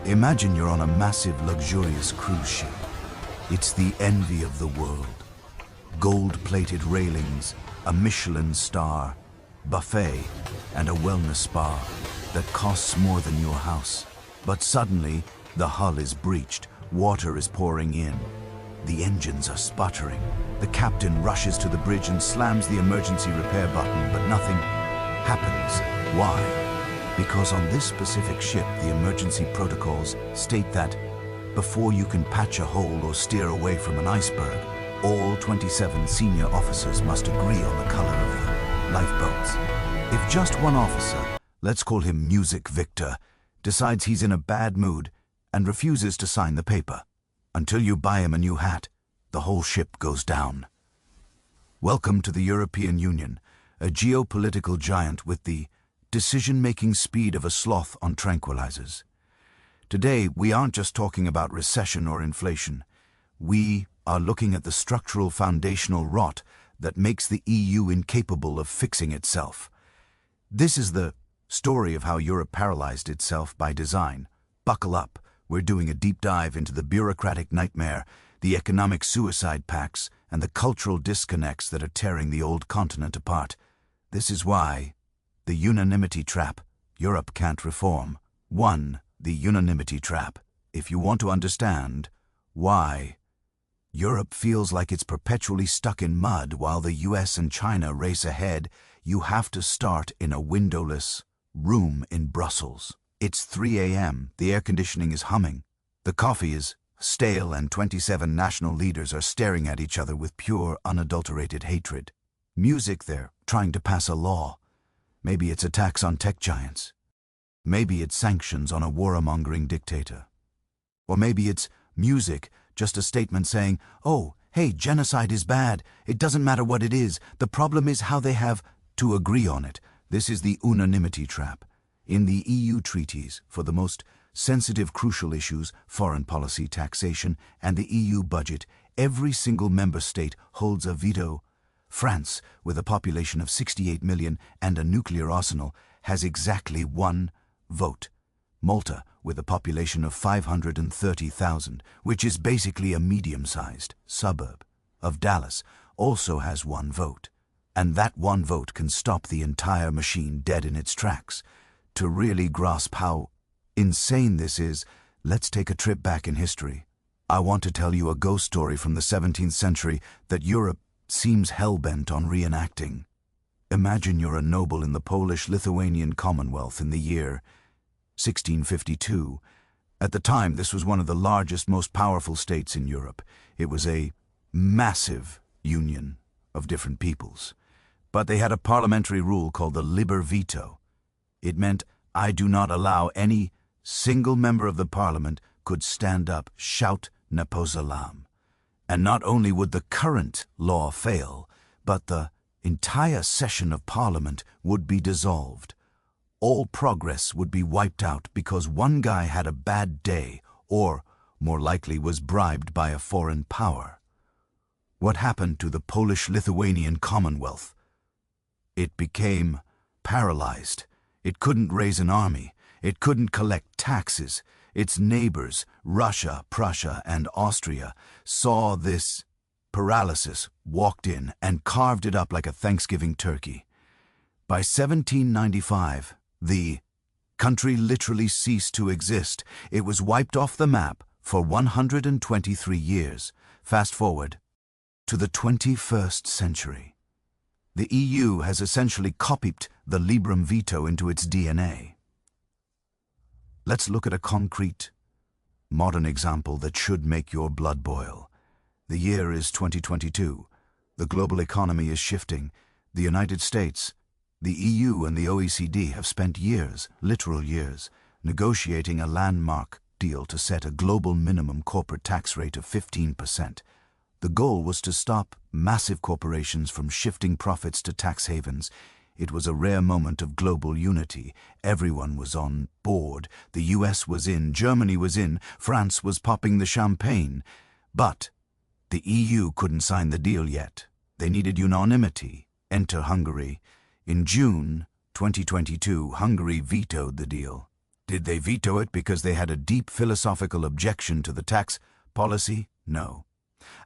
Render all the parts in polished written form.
Imagine you're on a massive, luxurious cruise ship. It's the envy of the world. Gold-plated railings, a Michelin star, buffet, and a wellness spa that costs more than your house. But suddenly, the hull is breached, water is pouring in. The engines are sputtering. The captain rushes to the bridge and slams the emergency repair button, but nothing happens. Why? Because on this specific ship, the emergency protocols state that before you can patch a hole or steer away from an iceberg, all 27 senior officers must agree on the color of the lifeboats. If just one officer, let's call him Music Victor, decides he's in a bad mood and refuses to sign the paper, until you buy him a new hat, the whole ship goes down. Welcome to the European Union, a geopolitical giant with the decision-making speed of a sloth on tranquilizers. Today, we aren't just talking about recession or inflation. We are looking at the structural foundational rot that makes the EU incapable of fixing itself. This is the story of how Europe paralyzed itself by design. Buckle up, we're doing a deep dive into the bureaucratic nightmare, the economic suicide pacts, and the cultural disconnects that are tearing the old continent apart. This is why the unanimity trap. Europe can't reform. 1. The unanimity trap. If you want to understand why Europe feels like it's perpetually stuck in mud while the US and China race ahead, you have to start in a windowless room in Brussels. It's 3 a.m., the air conditioning is humming, the coffee is stale, and 27 national leaders are staring at each other with pure, unadulterated hatred. Music, they're trying to pass a law. Maybe it's a tax on tech giants. Maybe it's sanctions on a warmongering dictator. Or maybe it's music, just a statement saying, oh, hey, genocide is bad. It doesn't matter what it is. The problem is how they have to agree on it. This is the unanimity trap. In the EU treaties, for the most sensitive, crucial issues, foreign policy, taxation, and the EU budget, every single member state holds a veto. France, with a population of 68 million and a nuclear arsenal, has exactly one vote. Malta, with a population of 530,000, which is basically a medium-sized suburb of Dallas, also has one vote. And that one vote can stop the entire machine dead in its tracks. To really grasp how insane this is, let's take a trip back in history. I want to tell you a ghost story from the 17th century that Europe seems hell-bent on reenacting. Imagine you're a noble in the Polish-Lithuanian Commonwealth in the year 1652. At the time, this was one of the largest, most powerful states in Europe. It was a massive union of different peoples. But they had a parliamentary rule called the liber veto. It meant I do not allow any single member of the parliament could stand up, shout Napozalam. And not only would the current law fail, but the entire session of Parliament would be dissolved. All progress would be wiped out because one guy had a bad day, or, more likely, was bribed by a foreign power. What happened to the Polish-Lithuanian Commonwealth? It became paralyzed. It couldn't raise an army. It couldn't collect taxes. Its neighbors, Russia, Prussia, and Austria, saw this paralysis, walked in, and carved it up like a Thanksgiving turkey. By 1795, the country literally ceased to exist. It was wiped off the map for 123 years. Fast forward to the 21st century. The EU has essentially copied the Librum veto into its DNA. Let's look at a concrete, modern example that should make your blood boil. The year is 2022. The global economy is shifting. The United States, the EU, and the OECD have spent years, literal years, negotiating a landmark deal to set a global minimum corporate tax rate of 15%. The goal was to stop massive corporations from shifting profits to tax havens. It was a rare moment of global unity. Everyone was on board. The US was in, Germany was in, France was popping the champagne. But the EU couldn't sign the deal yet. They needed unanimity. Enter Hungary. In June 2022, Hungary vetoed the deal. Did they veto it because they had a deep philosophical objection to the tax policy? No.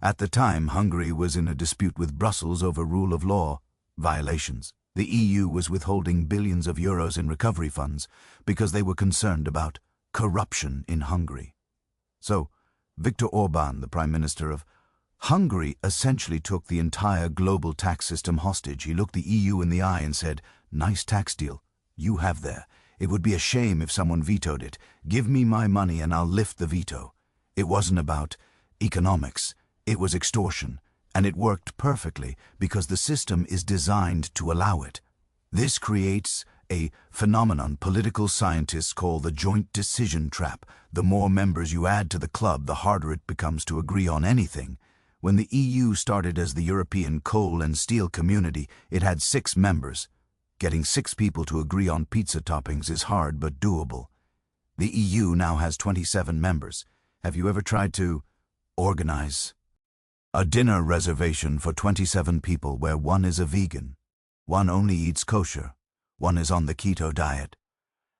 At the time, Hungary was in a dispute with Brussels over rule of law violations. The EU was withholding billions of euros in recovery funds because they were concerned about corruption in Hungary. So, Viktor Orban, the Prime Minister of Hungary, essentially took the entire global tax system hostage. He looked the EU in the eye and said, "Nice tax deal you have there. It would be a shame if someone vetoed it. Give me my money and I'll lift the veto." It wasn't about economics. It was extortion. And it worked perfectly because the system is designed to allow it. This creates a phenomenon political scientists call the joint decision trap. The more members you add to the club, the harder it becomes to agree on anything. When the EU started as the European Coal and Steel Community, it had 6 members. Getting 6 people to agree on pizza toppings is hard but doable. The EU now has 27 members. Have you ever tried to organize a dinner reservation for 27 people where one is a vegan, one only eats kosher, one is on the keto diet,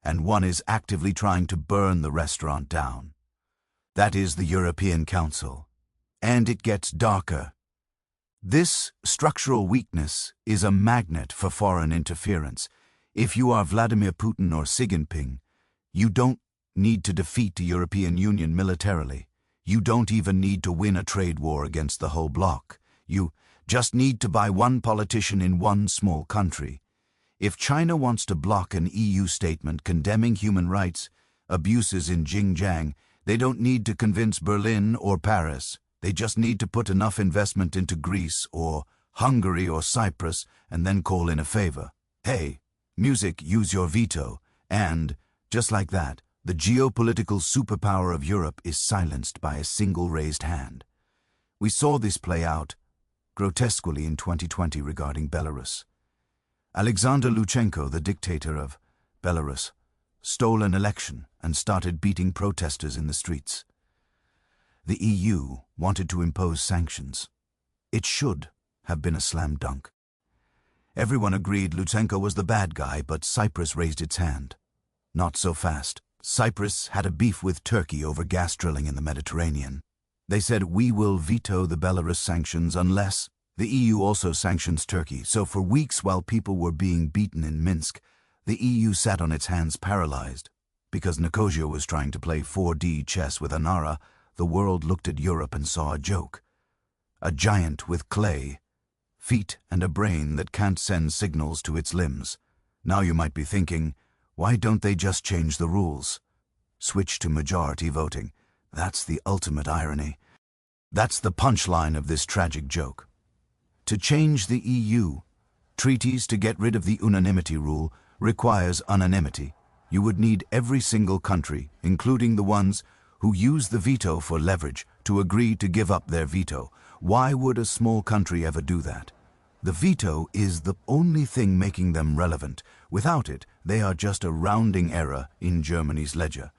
and one is actively trying to burn the restaurant down? That is the European Council. And it gets darker. This structural weakness is a magnet for foreign interference. If you are Vladimir Putin or Xi Jinping, you don't need to defeat the European Union militarily. You don't even need to win a trade war against the whole bloc. You just need to buy one politician in one small country. If China wants to block an EU statement condemning human rights abuses in Xinjiang, they don't need to convince Berlin or Paris. They just need to put enough investment into Greece or Hungary or Cyprus and then call in a favor. Hey, music, use your veto. And, just like that, the geopolitical superpower of Europe is silenced by a single raised hand. We saw this play out grotesquely in 2020 regarding Belarus. Alexander Lukashenko, the dictator of Belarus, stole an election and started beating protesters in the streets. The EU wanted to impose sanctions. It should have been a slam dunk. Everyone agreed Lukashenko was the bad guy, but Cyprus raised its hand. Not so fast. Cyprus had a beef with Turkey over gas drilling in the Mediterranean. They said, "We will veto the Belarus sanctions unless..." The EU also sanctions Turkey, so for weeks while people were being beaten in Minsk, the EU sat on its hands paralyzed. Because Nicosia was trying to play 4D chess with Anara, the world looked at Europe and saw a joke. A giant with clay, feet and a brain that can't send signals to its limbs. Now you might be thinking, why don't they just change the rules? Switch to majority voting. That's the ultimate irony. That's the punchline of this tragic joke. To change the EU, treaties to get rid of the unanimity rule requires unanimity. You would need every single country, including the ones who use the veto for leverage, to agree to give up their veto. Why would a small country ever do that? The veto is the only thing making them relevant. Without it, they are just a rounding error in Germany's ledger.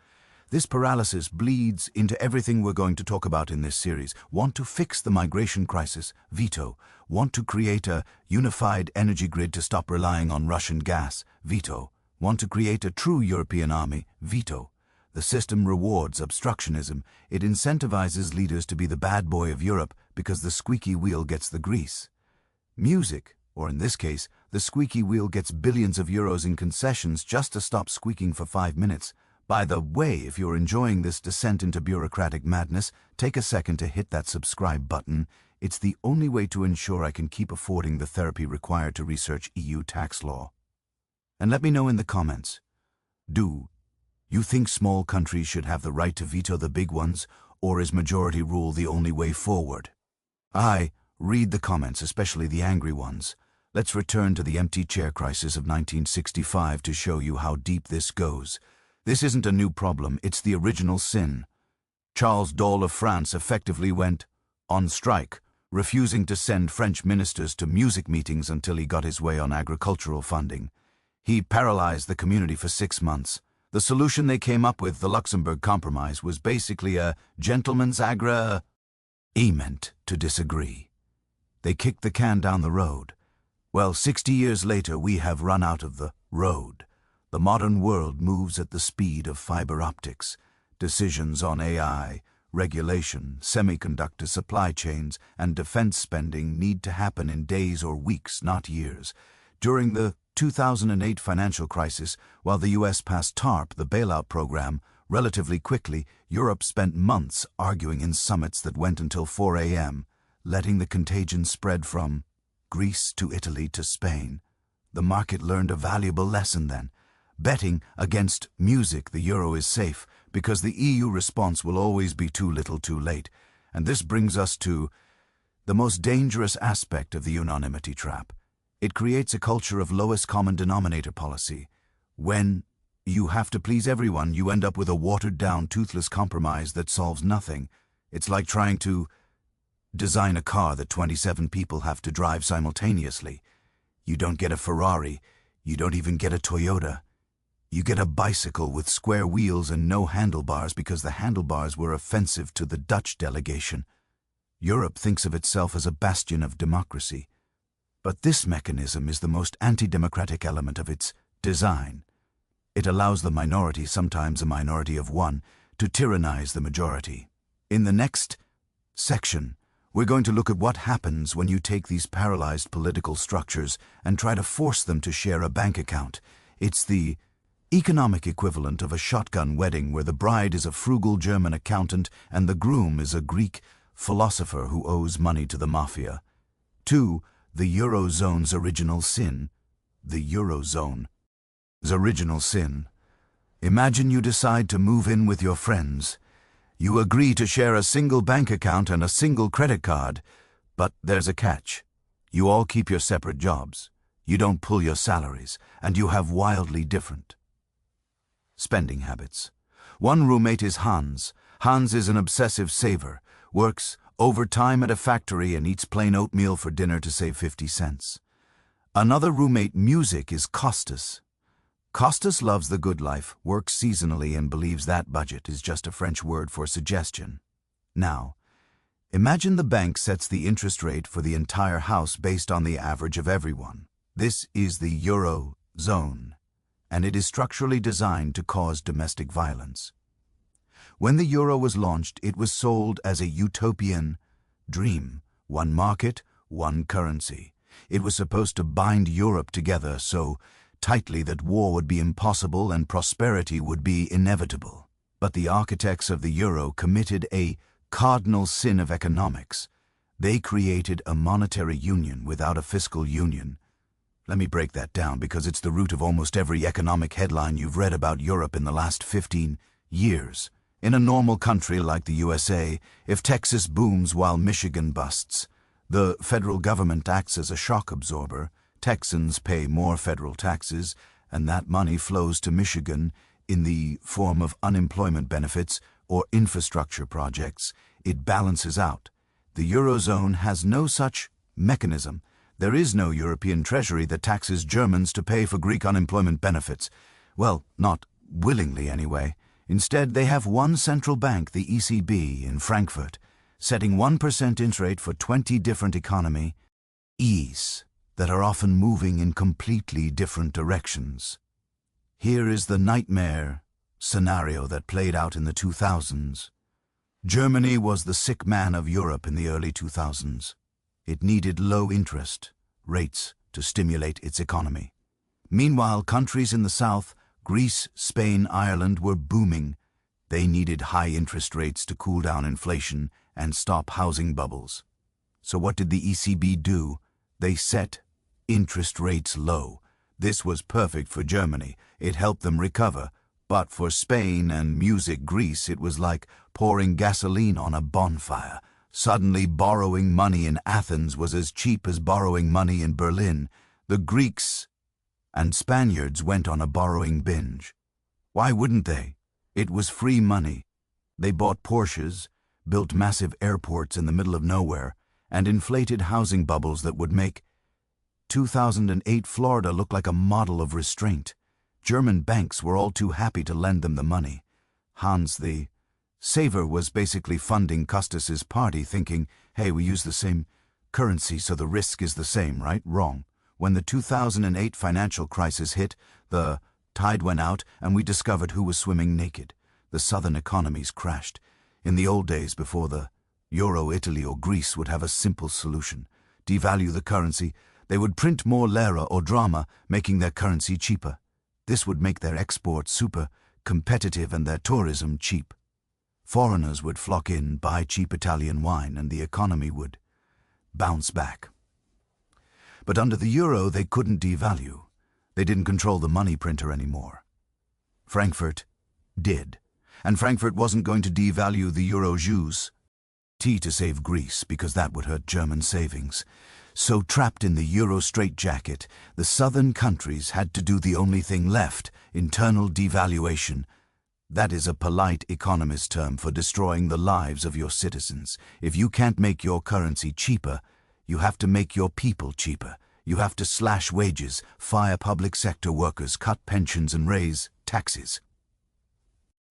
This paralysis bleeds into everything we're going to talk about in this series. Want to fix the migration crisis? Veto. Want to create a unified energy grid to stop relying on Russian gas? Veto. Want to create a true European army? Veto. The system rewards obstructionism. It incentivizes leaders to be the bad boy of Europe because the squeaky wheel gets the grease. Music, or in this case, the squeaky wheel gets billions of euros in concessions just to stop squeaking for 5 minutes. By the way, if you're enjoying this descent into bureaucratic madness, take a second to hit that subscribe button. It's the only way to ensure I can keep affording the therapy required to research EU tax law. And let me know in the comments. Do you think small countries should have the right to veto the big ones, or is majority rule the only way forward? Read the comments, especially the angry ones. Let's return to the empty chair crisis of 1965 to show you how deep this goes. This isn't a new problem, it's the original sin. Charles Dole of France effectively went on strike, refusing to send French ministers to music meetings until he got his way on agricultural funding. He paralyzed the community for 6 months. The solution they came up with, the Luxembourg Compromise, was basically a gentleman's agreement to disagree. They kicked the can down the road. Well, 60 years later, we have run out of the road. The The modern world moves at the speed of fiber optics. Decisions on AI, regulation, semiconductor supply chains, and defense spending need to happen in days or weeks, not years. During the 2008 financial crisis, while the US passed TARP, the bailout program, relatively quickly, Europe spent months arguing in summits that went until 4 a.m., letting the contagion spread from Greece to Italy to Spain. The market learned a valuable lesson then. Betting against music the euro is safe because the EU response will always be too little too late. And this brings us to the most dangerous aspect of the unanimity trap. It creates a culture of lowest common denominator policy. When you have to please everyone, you end up with a watered-down, toothless compromise that solves nothing. It's like trying to design a car that 27 people have to drive simultaneously. You don't get a Ferrari. You don't even get a Toyota. You get a bicycle with square wheels and no handlebars because the handlebars were offensive to the Dutch delegation. Europe thinks of itself as a bastion of democracy. But this mechanism is the most anti-democratic element of its design. It allows the minority, sometimes a minority of one, to tyrannize the majority. In the next section, we're going to look at what happens when you take these paralyzed political structures and try to force them to share a bank account. It's the economic equivalent of a shotgun wedding where the bride is a frugal German accountant and the groom is a Greek philosopher who owes money to the mafia. 2. The Eurozone's original sin. The Eurozone's original sin. Imagine you decide to move in with your friends. You agree to share a single bank account and a single credit card, but there's a catch. You all keep your separate jobs. You don't pull your salaries, and you have wildly different spending habits. One roommate is Hans. Hans is an obsessive saver, works overtime at a factory and eats plain oatmeal for dinner to save 50 cents. Another roommate, Music, is Costas. Costas loves the good life, works seasonally, and believes that budget is just a French word for suggestion. Now, imagine the bank sets the interest rate for the entire house based on the average of everyone. This is the Eurozone, and it is structurally designed to cause domestic violence. When the euro was launched, it was sold as a utopian dream. One market, one currency. It was supposed to bind Europe together so tightly that war would be impossible and prosperity would be inevitable. But the architects of the euro committed a cardinal sin of economics. They created a monetary union without a fiscal union. Let me break that down because it's the root of almost every economic headline you've read about Europe in the last 15 years. In a normal country like the USA, if Texas booms while Michigan busts, the federal government acts as a shock absorber. Texans pay more federal taxes, and that money flows to Michigan in the form of unemployment benefits or infrastructure projects. It balances out. The Eurozone has no such mechanism. There is no European treasury that taxes Germans to pay for Greek unemployment benefits. Well, not willingly anyway. Instead, they have one central bank, the ECB, in Frankfurt, setting 1% interest rate for 20 different economies that are often moving in completely different directions. Here is the nightmare scenario that played out in the 2000s. Germany was the sick man of Europe in the early 2000s. It needed low interest rates to stimulate its economy. Meanwhile, countries in the south, Greece, Spain, Ireland, were booming. They needed high interest rates to cool down inflation and stop housing bubbles. So what did the ECB do? They set interest rates low. This was perfect for Germany. It helped them recover. But for Spain and Music Greece, it was like pouring gasoline on a bonfire. Suddenly, borrowing money in Athens was as cheap as borrowing money in Berlin. The Greeks and Spaniards went on a borrowing binge. Why wouldn't they? It was free money. They bought Porsches, built massive airports in the middle of nowhere, and inflated housing bubbles that would make 2008 Florida looked like a model of restraint. German banks were all too happy to lend them the money. Hans the saver was basically funding Costas's party, thinking, hey, we use the same currency so the risk is the same, right? Wrong. When the 2008 financial crisis hit, the Tide went out and we discovered who was swimming naked. The southern economies crashed. In the old days, before the euro, Italy or Greece would have a simple solution. Devalue the currency. They would print more lira or drama, making their currency cheaper. This would make their exports super competitive and their tourism cheap. Foreigners would flock in, buy cheap Italian wine, and the economy would bounce back. But under the euro, they couldn't devalue. They didn't control the money printer anymore. Frankfurt did. And Frankfurt wasn't going to devalue the euro juice to save Greece, because that would hurt German savings. So trapped in the euro straitjacket, the southern countries had to do the only thing left, internal devaluation. That is a polite economist term for destroying the lives of your citizens. If you can't make your currency cheaper, you have to make your people cheaper. You have to slash wages, fire public sector workers, cut pensions and raise taxes.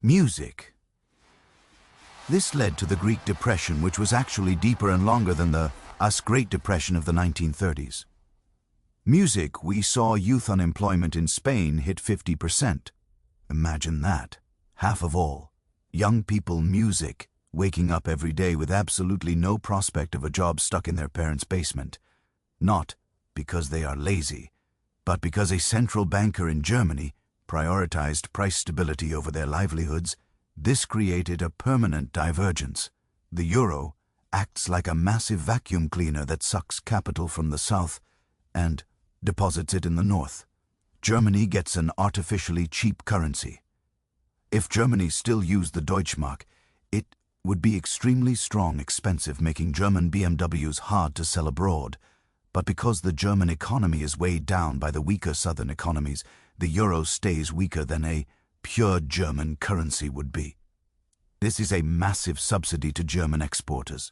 Music. This led to the Greek Depression, which was actually deeper and longer than the Great Depression of the 1930s. Music, we saw youth unemployment in Spain hit 50%. Imagine that. Half of all. Young people music, waking up every day with absolutely no prospect of a job stuck in their parents' basement. Not because they are lazy, but because a central banker in Germany prioritized price stability over their livelihoods. This created a permanent divergence. The euro acts like a massive vacuum cleaner that sucks capital from the south and deposits it in the north. Germany gets an artificially cheap currency. If Germany still used the Deutschmark, it would be extremely strong, expensive, making German BMWs hard to sell abroad. But because the German economy is weighed down by the weaker southern economies, the euro stays weaker than a pure German currency would be. This is a massive subsidy to German exporters.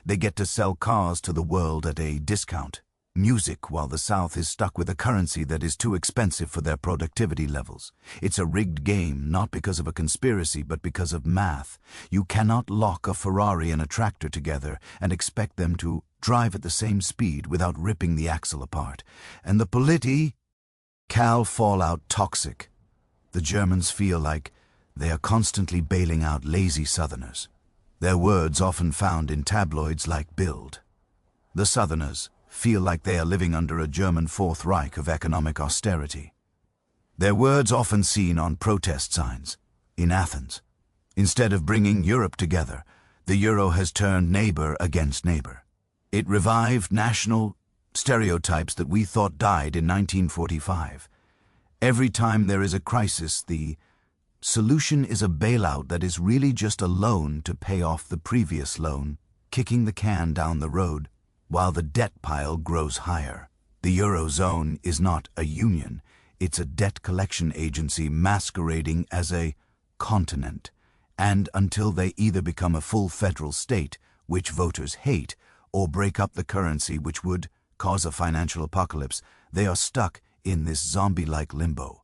They get to sell cars to the world at a discount. Music, while the South is stuck with a currency that is too expensive for their productivity levels. It's a rigged game, not because of a conspiracy, but because of math. You cannot lock a Ferrari and a tractor together and expect them to drive at the same speed without ripping the axle apart. And the political fallout toxic. The Germans feel like they are constantly bailing out lazy Southerners. Their words often found in tabloids like Bild. The Southerners feel like they are living under a German Fourth Reich of economic austerity. Their words often seen on protest signs in Athens. Instead of bringing Europe together, the euro has turned neighbor against neighbor. It revived national stereotypes that we thought died in 1945. Every time there is a crisis, the solution is a bailout that is really just a loan to pay off the previous loan, kicking the can down the road while the debt pile grows higher. The Eurozone is not a union. It's a debt collection agency masquerading as a continent. And until they either become a full federal state, which voters hate, or break up the currency, which would cause a financial apocalypse, they are stuck in this zombie-like limbo.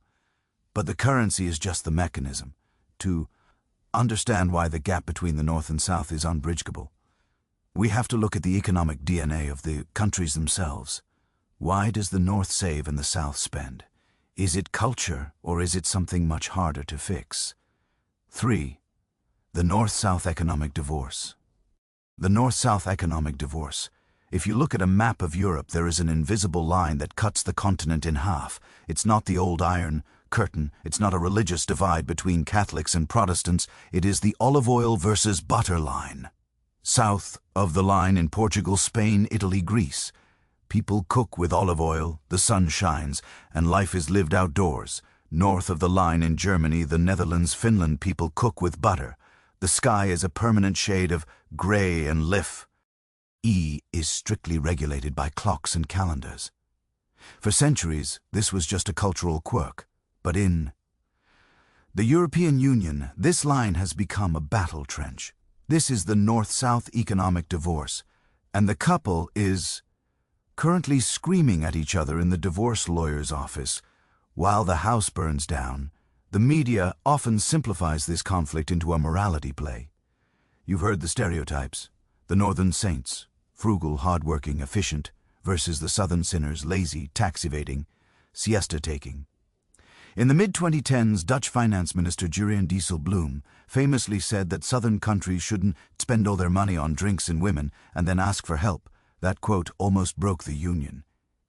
But the currency is just the mechanism to understand why the gap between the North and South is unbridgeable. We have to look at the economic DNA of the countries themselves. Why does the North save and the South spend? Is it culture, or is it something much harder to fix? 3. The North-South economic divorce. The North-South economic divorce. If you look at a map of Europe, there is an invisible line that cuts the continent in half. It's not the old Iron Curtain. It's not a religious divide between Catholics and Protestants. It is the olive oil versus butter line. South of the line in Portugal, Spain, Italy, Greece. People cook with olive oil, the sun shines, and life is lived outdoors. North of the line in Germany, the Netherlands, Finland, people cook with butter. The sky is a permanent shade of grey and liff. Is strictly regulated by clocks and calendars. For centuries, this was just a cultural quirk. But in the European Union, this line has become a battle trench. This is the North-South economic divorce, and the couple is currently screaming at each other in the divorce lawyer's office while the house burns down. The media often simplifies this conflict into a morality play. You've heard the stereotypes. The northern saints, frugal, hardworking, efficient, versus the southern sinners, lazy, tax-evading, siesta-taking. In the mid-2010s, Dutch Finance Minister Jurien Dijsselbloem famously said that southern countries shouldn't spend all their money on drinks and women and then ask for help. That quote almost broke the union.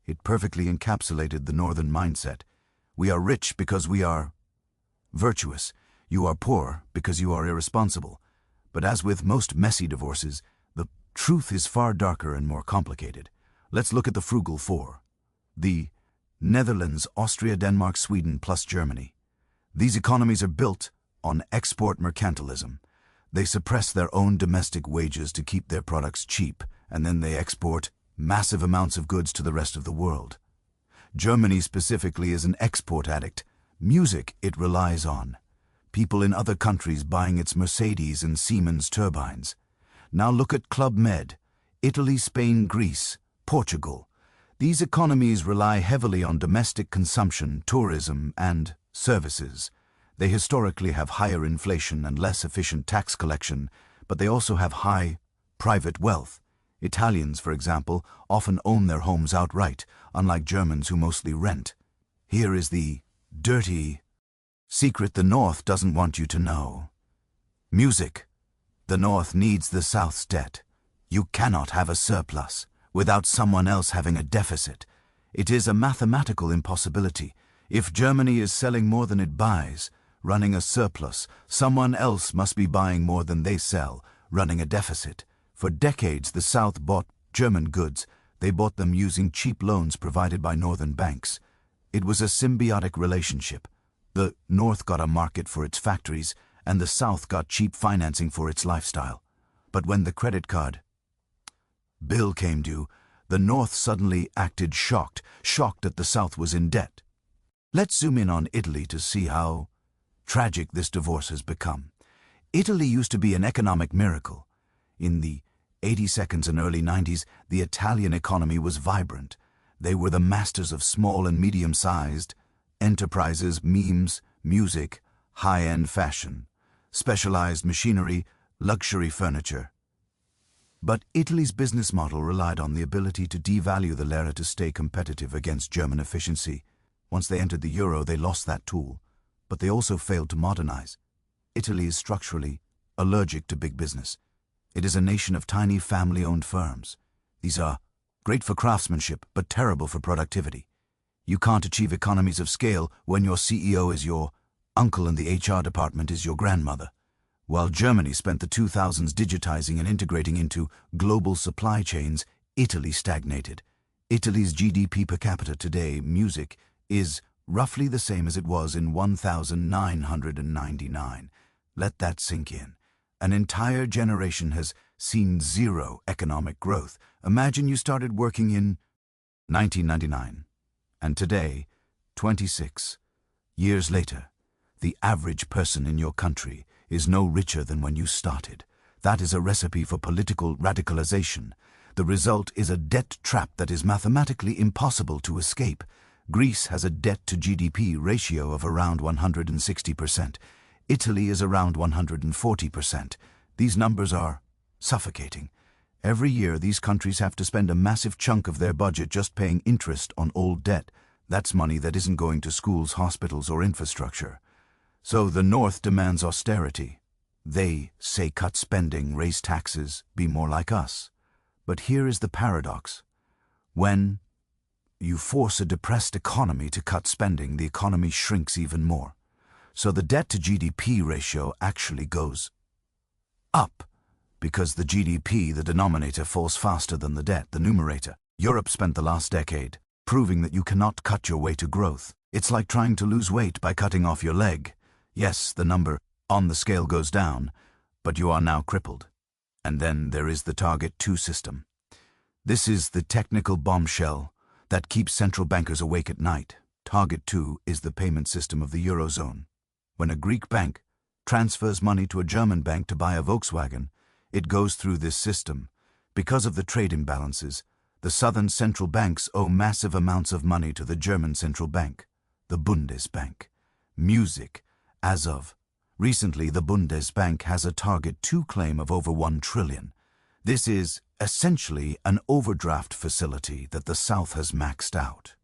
It perfectly encapsulated the northern mindset. We are rich because we are virtuous. You are poor because you are irresponsible. But as with most messy divorces, the truth is far darker and more complicated. Let's look at the frugal four. The Netherlands, Austria, Denmark, Sweden, plus Germany. These economies are built on export mercantilism. They suppress their own domestic wages to keep their products cheap, and then they export massive amounts of goods to the rest of the world. Germany specifically is an export addict. Music it relies on. People in other countries buying its Mercedes and Siemens turbines. Now look at Club Med, Italy, Spain, Greece, Portugal. These economies rely heavily on domestic consumption, tourism, and services. They historically have higher inflation and less efficient tax collection, but they also have high private wealth. Italians, for example, often own their homes outright, unlike Germans who mostly rent. Here is the dirty secret the North doesn't want you to know. Music. The North needs the South's debt. You cannot have a surplus without someone else having a deficit. It is a mathematical impossibility. If Germany is selling more than it buys, running a surplus, someone else must be buying more than they sell, running a deficit. For decades, the South bought German goods. They bought them using cheap loans provided by northern banks. It was a symbiotic relationship. The North got a market for its factories, and the South got cheap financing for its lifestyle. But when the credit card bill came due, the North suddenly acted shocked that the South was in debt. Let's zoom in on Italy to see how tragic this divorce has become. Italy used to be an economic miracle. In the 82nd and early 90s, the Italian economy was vibrant. They were the masters of small and medium-sized enterprises, memes, music, high-end fashion, specialized machinery, luxury furniture. But Italy's business model relied on the ability to devalue the lira to stay competitive against German efficiency. Once they entered the euro, they lost that tool, but they also failed to modernize. Italy is structurally allergic to big business. It is a nation of tiny family-owned firms. These are great for craftsmanship, but terrible for productivity. You can't achieve economies of scale when your CEO is your uncle and the HR department is your grandmother. While Germany spent the 2000s digitizing and integrating into global supply chains, Italy stagnated. Italy's GDP per capita today, music, is roughly the same as it was in 1999. Let that sink in. An entire generation has seen zero economic growth. Imagine you started working in 1999, and today, 26 years later, the average person in your country is no richer than when you started. That is a recipe for political radicalization. The result is a debt trap that is mathematically impossible to escape. Greece has a debt-to-GDP ratio of around 160%. Italy is around 140%. These numbers are suffocating. Every year, these countries have to spend a massive chunk of their budget just paying interest on old debt. That's money that isn't going to schools, hospitals, or infrastructure. So the North demands austerity. They say cut spending, raise taxes, be more like us. But here is the paradox. When you force a depressed economy to cut spending, the economy shrinks even more. So the debt-to-GDP ratio actually goes up, because the GDP, the denominator, falls faster than the debt, the numerator. Europe spent the last decade proving that you cannot cut your way to growth. It's like trying to lose weight by cutting off your leg. Yes, the number on the scale goes down, but you are now crippled. And then there is the Target 2 system. This is the technical bombshell that keeps central bankers awake at night. Target 2 is the payment system of the Eurozone. When a Greek bank transfers money to a German bank to buy a Volkswagen, it goes through this system. Because of the trade imbalances, the southern central banks owe massive amounts of money to the German central bank, the Bundesbank. Music. As of recently, the Bundesbank has a Target 2 claim of over 1 trillion. This is essentially an overdraft facility that the South has maxed out.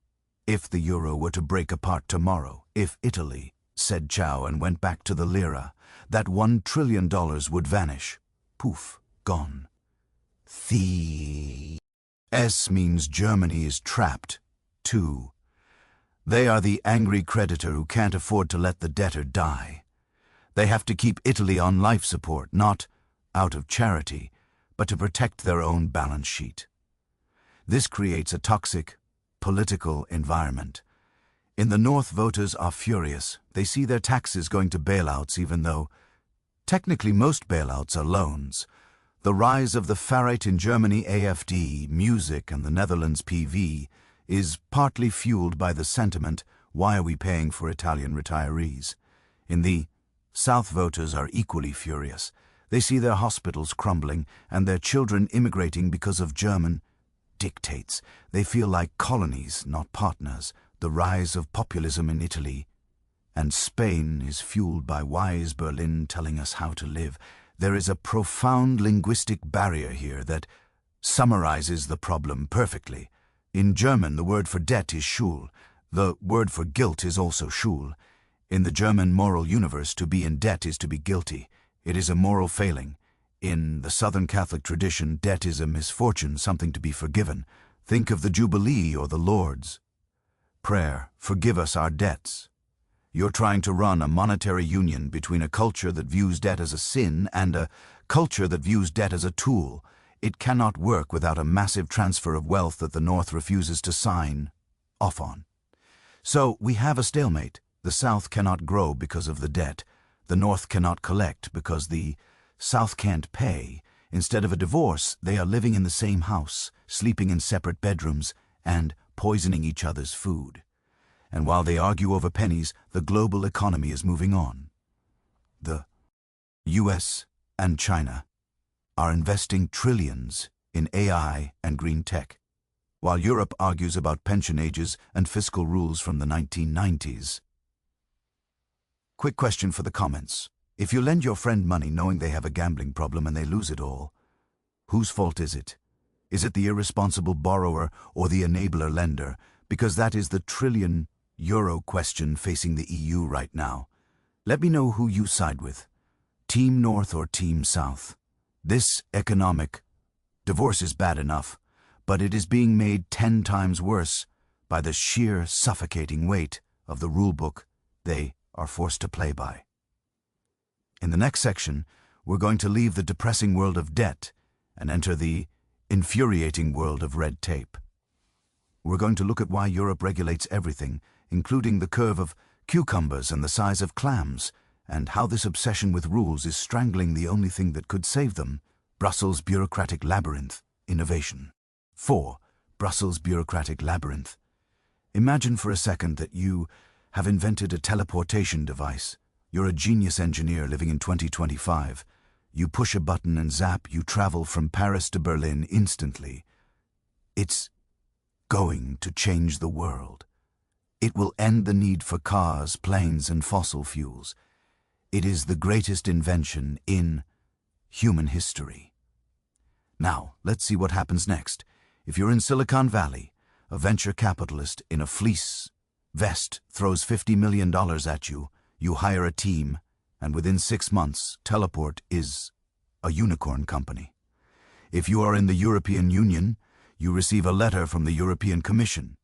If the euro were to break apart tomorrow, if Italy said ciao and went back to the lira, that $1 trillion would vanish. Poof, gone. S means Germany is trapped. 2. They are the angry creditor who can't afford to let the debtor die. They have to keep Italy on life support, not out of charity, but to protect their own balance sheet. This creates a toxic, political environment. In the North, voters are furious. They see their taxes going to bailouts, even though technically most bailouts are loans. The rise of the Fahrenheit in Germany AFD, music, and the Netherlands PV is partly fueled by the sentiment, why are we paying for Italian retirees? In the South, voters are equally furious. They see their hospitals crumbling and their children immigrating because of German dictates. They feel like colonies, not partners. The rise of populism in Italy and Spain is fueled by wise Berlin telling us how to live. There is a profound linguistic barrier here that summarizes the problem perfectly. In German, the word for debt is Schuld. The word for guilt is also Schuld. In the German moral universe, to be in debt is to be guilty. It is a moral failing. In the Southern Catholic tradition, debt is a misfortune, something to be forgiven. Think of the Jubilee or the Lord's Prayer, forgive us our debts. You're trying to run a monetary union between a culture that views debt as a sin and a culture that views debt as a tool. It cannot work without a massive transfer of wealth that the North refuses to sign off on. So we have a stalemate. The South cannot grow because of the debt. The North cannot collect because the South can't pay. Instead of a divorce, they are living in the same house, sleeping in separate bedrooms, and poisoning each other's food. And while they argue over pennies, the global economy is moving on. The US and China are investing trillions in AI and green tech, while Europe argues about pension ages and fiscal rules from the 1990s. Quick question for the comments. If you lend your friend money knowing they have a gambling problem and they lose it all, whose fault is it? Is it the irresponsible borrower or the enabler lender? Because that is the trillion-euro question facing the EU right now. Let me know who you side with, Team North or Team South. This economic divorce is bad enough, but it is being made 10 times worse by the sheer suffocating weight of the rulebook they are forced to play by. In the next section, we're going to leave the depressing world of debt and enter the infuriating world of red tape. We're going to look at why Europe regulates everything, including the curve of cucumbers and the size of clams, and how this obsession with rules is strangling the only thing that could save them, Brussels' bureaucratic labyrinth, innovation. 4. Brussels' bureaucratic labyrinth. Imagine for a second that you have invented a teleportation device. You're a genius engineer living in 2025. You push a button and zap, you travel from Paris to Berlin instantly. It's going to change the world. It will end the need for cars, planes, and fossil fuels. It is the greatest invention in human history. Now, let's see what happens next. If you're in Silicon Valley, a venture capitalist in a fleece vest throws $50 million at you, you hire a team, and within 6 months, Teleport is a unicorn company. If you are in the European Union, you receive a letter from the European Commission.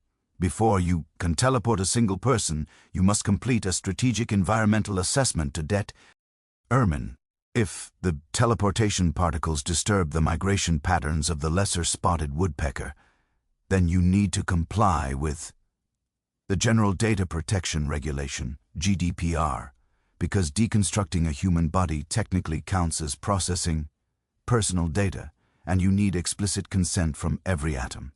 Before you can teleport a single person, you must complete a strategic environmental assessment to determine if the teleportation particles disturb the migration patterns of the lesser spotted woodpecker. Then you need to comply with the General Data Protection Regulation, GDPR, because deconstructing a human body technically counts as processing personal data, and you need explicit consent from every atom.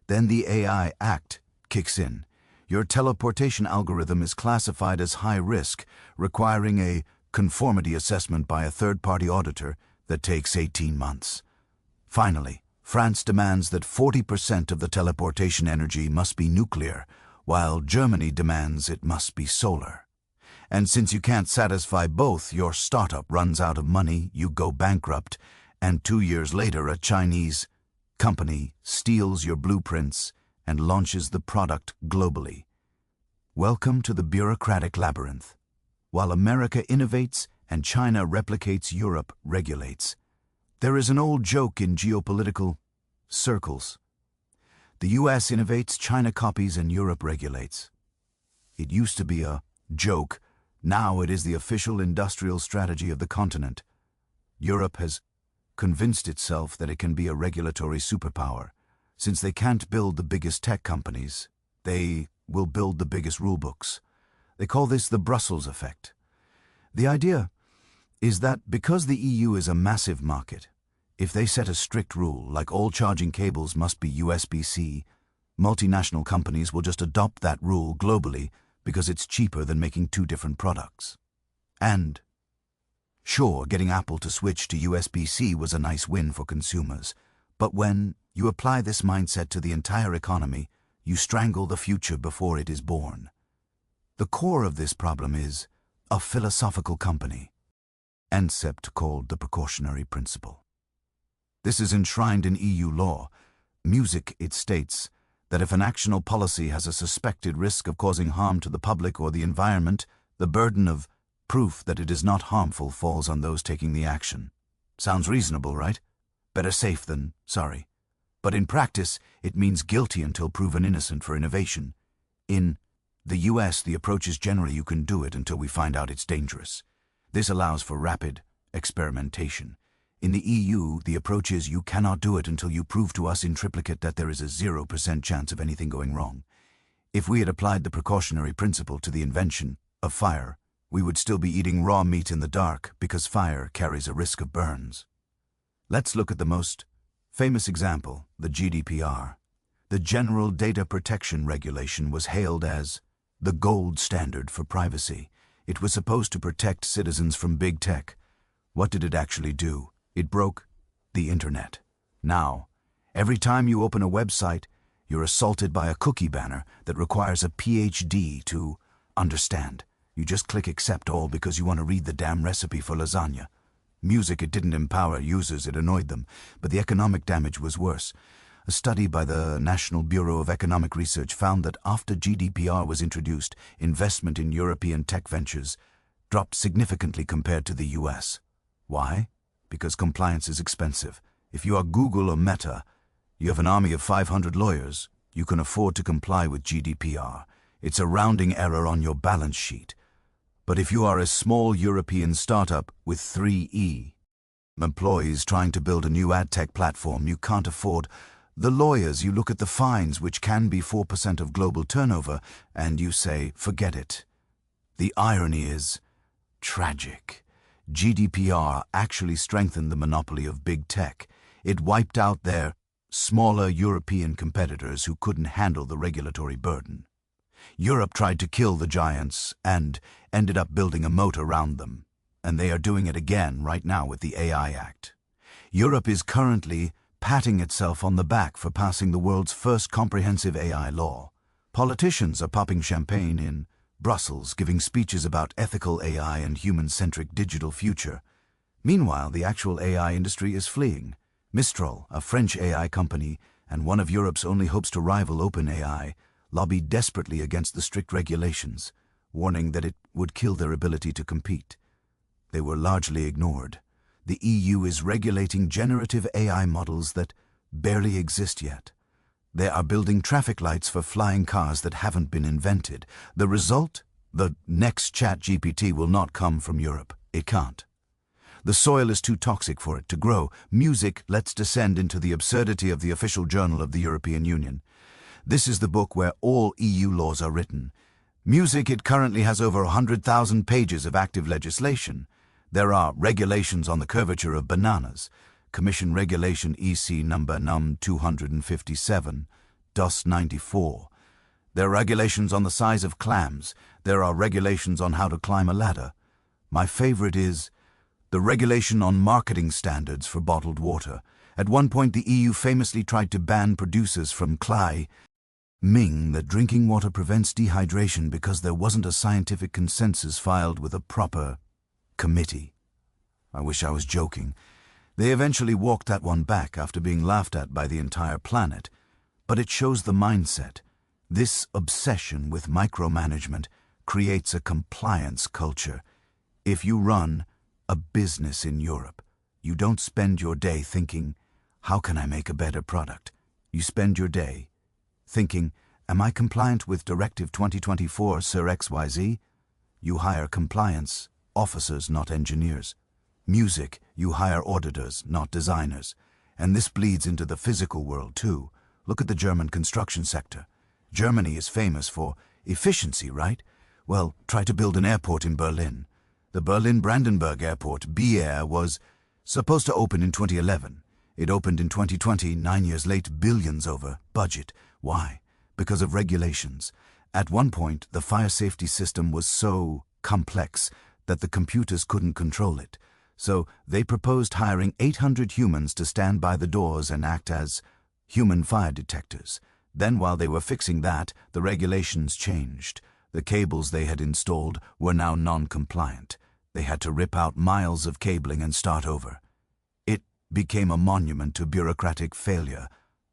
Then the AI Act kicks in. Your teleportation algorithm is classified as high risk, requiring a conformity assessment by a third-party auditor that takes 18 months. Finally, France demands that 40% of the teleportation energy must be nuclear, while Germany demands it must be solar. And since you can't satisfy both, your startup runs out of money, you go bankrupt, and 2 years later a Chinese company steals your blueprints and launches the product globally. Welcome to the bureaucratic labyrinth. While America innovates and China replicates, Europe regulates. There is an old joke in geopolitical circles. The US innovates, China copies, and Europe regulates. It used to be a joke. Now it is the official industrial strategy of the continent. Europe has convinced itself that it can be a regulatory superpower. Since they can't build the biggest tech companies, they will build the biggest rulebooks. They call this the Brussels effect. The idea is that because the EU is a massive market, if they set a strict rule, like all charging cables must be USB-C, multinational companies will just adopt that rule globally because it's cheaper than making two different products. And sure, getting Apple to switch to USB-C was a nice win for consumers, but when you apply this mindset to the entire economy, you strangle the future before it is born. The core of this problem is a philosophical company, concept called the precautionary principle. This is enshrined in EU law. Music, it states that if an actional policy has a suspected risk of causing harm to the public or the environment, the burden of proof that it is not harmful falls on those taking the action. Sounds reasonable, right? Better safe than sorry. But in practice, it means guilty until proven innocent for innovation. In the US, the approach is generally you can do it until we find out it's dangerous. This allows for rapid experimentation. In the EU, the approach is you cannot do it until you prove to us in triplicate that there is a 0% chance of anything going wrong. If we had applied the precautionary principle to the invention of fire, we would still be eating raw meat in the dark because fire carries a risk of burns. Let's look at the most famous example, the GDPR. The General Data Protection Regulation was hailed as the gold standard for privacy. It was supposed to protect citizens from big tech. What did it actually do? It broke the internet. Now, every time you open a website, you're assaulted by a cookie banner that requires a PhD to understand. You just click accept all because you want to read the damn recipe for lasagna. Music, it didn't empower users, it annoyed them, but the economic damage was worse. A study by the National Bureau of Economic Research found that after GDPR was introduced, investment in European tech ventures dropped significantly compared to the US. Why? Because compliance is expensive. If you are Google or Meta, you have an army of 500 lawyers. You can afford to comply with GDPR. It's a rounding error on your balance sheet. But if you are a small European startup with 3 employees trying to build a new ad tech platform, you can't afford the lawyers. You look at the fines, which can be 4% of global turnover, and you say, forget it. The irony is tragic. GDPR actually strengthened the monopoly of big tech. It wiped out their smaller European competitors who couldn't handle the regulatory burden. Europe tried to kill the giants and ended up building a moat around them. And they are doing it again right now with the AI Act. Europe is currently patting itself on the back for passing the world's first comprehensive AI law. Politicians are popping champagne in Brussels, giving speeches about ethical AI and human-centric digital future. Meanwhile, the actual AI industry is fleeing. Mistral, a French AI company and one of Europe's only hopes to rival OpenAI, lobbied desperately against the strict regulations, warning that it would kill their ability to compete. They were largely ignored. The EU is regulating generative AI models that barely exist yet. They are building traffic lights for flying cars that haven't been invented. The result? The next ChatGPT will not come from Europe. It can't. The soil is too toxic for it to grow. Music, let's descend into the absurdity of the official journal of the European Union. This is the book where all EU laws are written. Music, it currently has over 100,000 pages of active legislation. There are regulations on the curvature of bananas, Commission Regulation EC number num 257, DOS 94. There are regulations on the size of clams. There are regulations on how to climb a ladder. My favorite is the regulation on marketing standards for bottled water. At one point, the EU famously tried to ban producers from claiming that drinking water prevents dehydration because there wasn't a scientific consensus filed with a proper committee. I wish I was joking. They eventually walked that one back after being laughed at by the entire planet. But it shows the mindset. This obsession with micromanagement creates a compliance culture. If you run a business in Europe, you don't spend your day thinking, how can I make a better product? You spend your day thinking, am I compliant with Directive 2024, Sir XYZ? You hire compliance officers, not engineers. Music, you hire auditors, not designers. And this bleeds into the physical world too. Look at the German construction sector. Germany is famous for efficiency, right? Well, try to build an airport in Berlin. The Berlin-Brandenburg Airport, BAir, was supposed to open in 2011. It opened in 2020, 9 years late, billions over budget. Why? Because of regulations. At one point, the fire safety system was so complex that the computers couldn't control it. So they proposed hiring 800 humans to stand by the doors and act as human fire detectors. Then while they were fixing that, the regulations changed. The cables they had installed were now non-compliant. They had to rip out miles of cabling and start over. It became a monument to bureaucratic failure,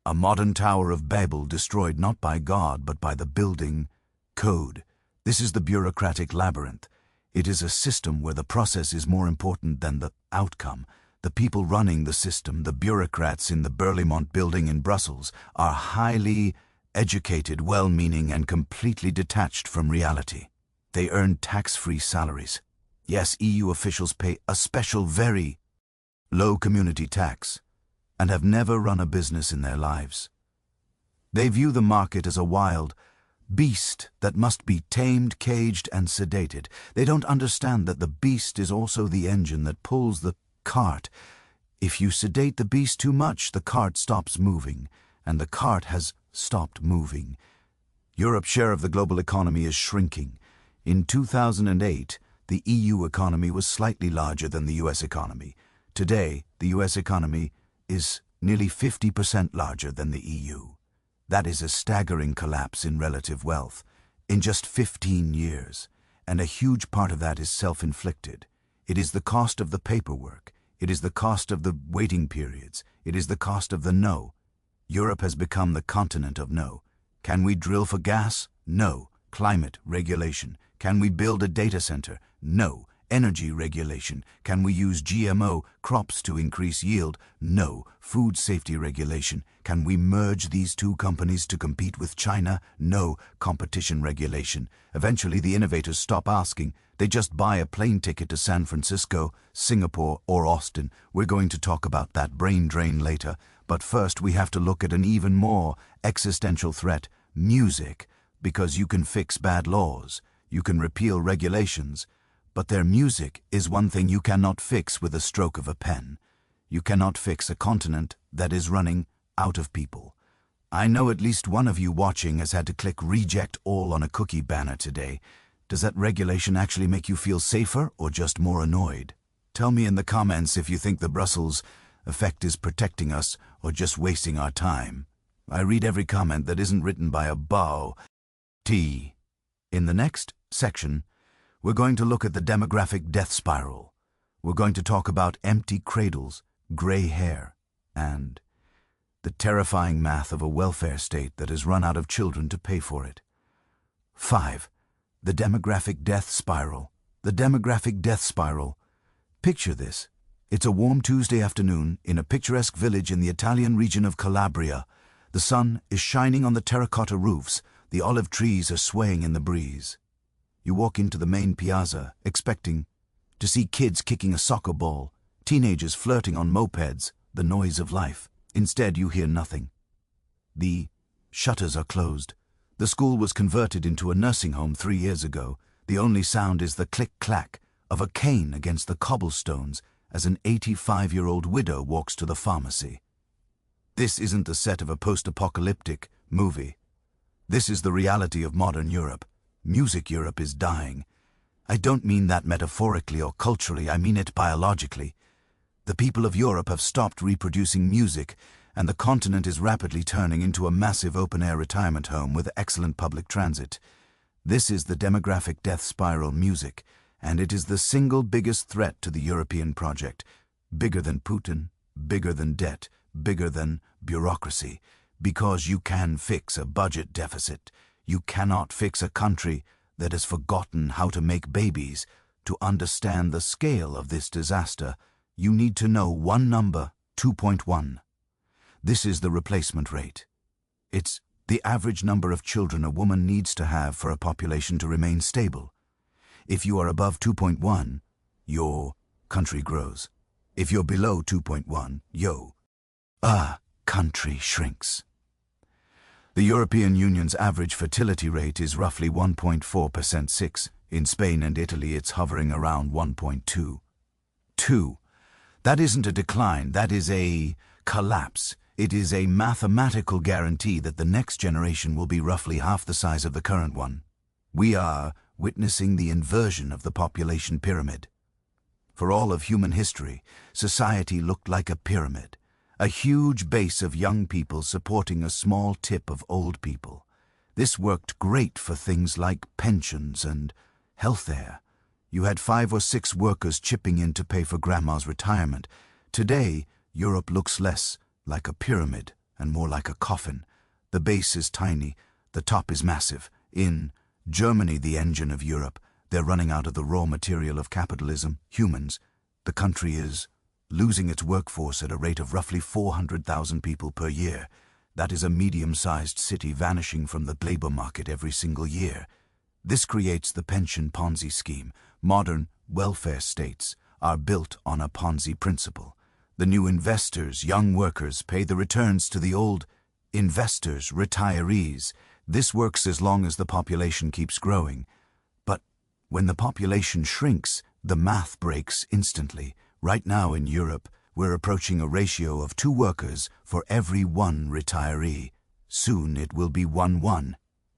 a modern Tower of Babel destroyed not by God but by the building code. This is the bureaucratic labyrinth. It is a system where the process is more important than the outcome. The people running the system, the bureaucrats in the Berlaymont building in Brussels, are highly educated, well-meaning, and completely detached from reality. They earn tax-free salaries. Yes, EU officials pay a special, very low community tax, and have never run a business in their lives. They view the market as a wild beast that must be tamed, caged, and sedated. They don't understand that the beast is also the engine that pulls the cart. If you sedate the beast too much, the cart stops moving, and the cart has stopped moving. Europe's share of the global economy is shrinking. In 2008, the EU economy was slightly larger than the US economy. Today, the US economy is nearly 50% larger than the EU. That is a staggering collapse in relative wealth in just 15 years, and a huge part of that is self-inflicted. It is the cost of the paperwork. It is the cost of the waiting periods. It is the cost of the no. Europe has become the continent of no. Can we drill for gas? No. Climate regulation. Can we build a data center? No. Energy regulation. Can we use GMO crops to increase yield? No. Food safety regulation. Can we merge these two companies to compete with China? No. Competition regulation. Eventually the innovators stop asking. They just buy a plane ticket to San Francisco, Singapore, or Austin. We're going to talk about that brain drain later. But first we have to look at an even more existential threat, music, because you can fix bad laws. You can repeal regulations. But their music is one thing you cannot fix with a stroke of a pen. You cannot fix a continent that is running out of people. I know at least one of you watching has had to click reject all on a cookie banner today. Does that regulation actually make you feel safer or just more annoyed? Tell me in the comments if you think the Brussels effect is protecting us or just wasting our time. I read every comment that isn't written by a bow. T. In the next section, we're going to look at the demographic death spiral. We're going to talk about empty cradles, gray hair, and the terrifying math of a welfare state that has run out of children to pay for it. 5. The demographic death spiral. The demographic death spiral. Picture this. It's a warm Tuesday afternoon in a picturesque village in the Italian region of Calabria. The sun is shining on the terracotta roofs. The olive trees are swaying in the breeze. You walk into the main piazza, expecting to see kids kicking a soccer ball, teenagers flirting on mopeds, the noise of life. Instead, you hear nothing. The shutters are closed. The school was converted into a nursing home 3 years ago. The only sound is the click-clack of a cane against the cobblestones as an 85-year-old widow walks to the pharmacy. This isn't the set of a post-apocalyptic movie. This is the reality of modern Europe. Music Europe is dying. I don't mean that metaphorically or culturally, I mean it biologically. The people of Europe have stopped reproducing music, and the continent is rapidly turning into a massive open-air retirement home with excellent public transit. This is the demographic death spiral, music, and it is the single biggest threat to the European project. Bigger than Putin, bigger than debt, bigger than bureaucracy, Because you can fix a budget deficit, you cannot fix a country that has forgotten how to make babies. To understand the scale of this disaster, you need to know one number, 2.1. This is the replacement rate. It's the average number of children a woman needs to have for a population to remain stable. If you are above 2.1, your country grows. If you're below 2.1, your country shrinks. The European Union's average fertility rate is roughly 1.4%. 6. In Spain and Italy, it's hovering around 1.2. 2. That isn't a decline, that is a collapse. It is a mathematical guarantee that the next generation will be roughly half the size of the current one. We are witnessing the inversion of the population pyramid. For all of human history, society looked like a pyramid, a huge base of young people supporting a small tip of old people. This worked great for things like pensions and health care. You had 5 or 6 workers chipping in to pay for grandma's retirement. Today, Europe looks less like a pyramid and more like a coffin. The base is tiny, the top is massive. In Germany, the engine of Europe, they're running out of the raw material of capitalism, humans. The country is losing its workforce at a rate of roughly 400,000 people per year. That is a medium-sized city vanishing from the labor market every single year. This creates the pension Ponzi scheme. Modern welfare states are built on a Ponzi principle. The new investors, young workers, pay the returns to the old investors, retirees. This works as long as the population keeps growing. But when the population shrinks, the math breaks instantly. Right now in Europe, we're approaching a ratio of 2 workers for every 1 retiree. Soon it will be 1-1.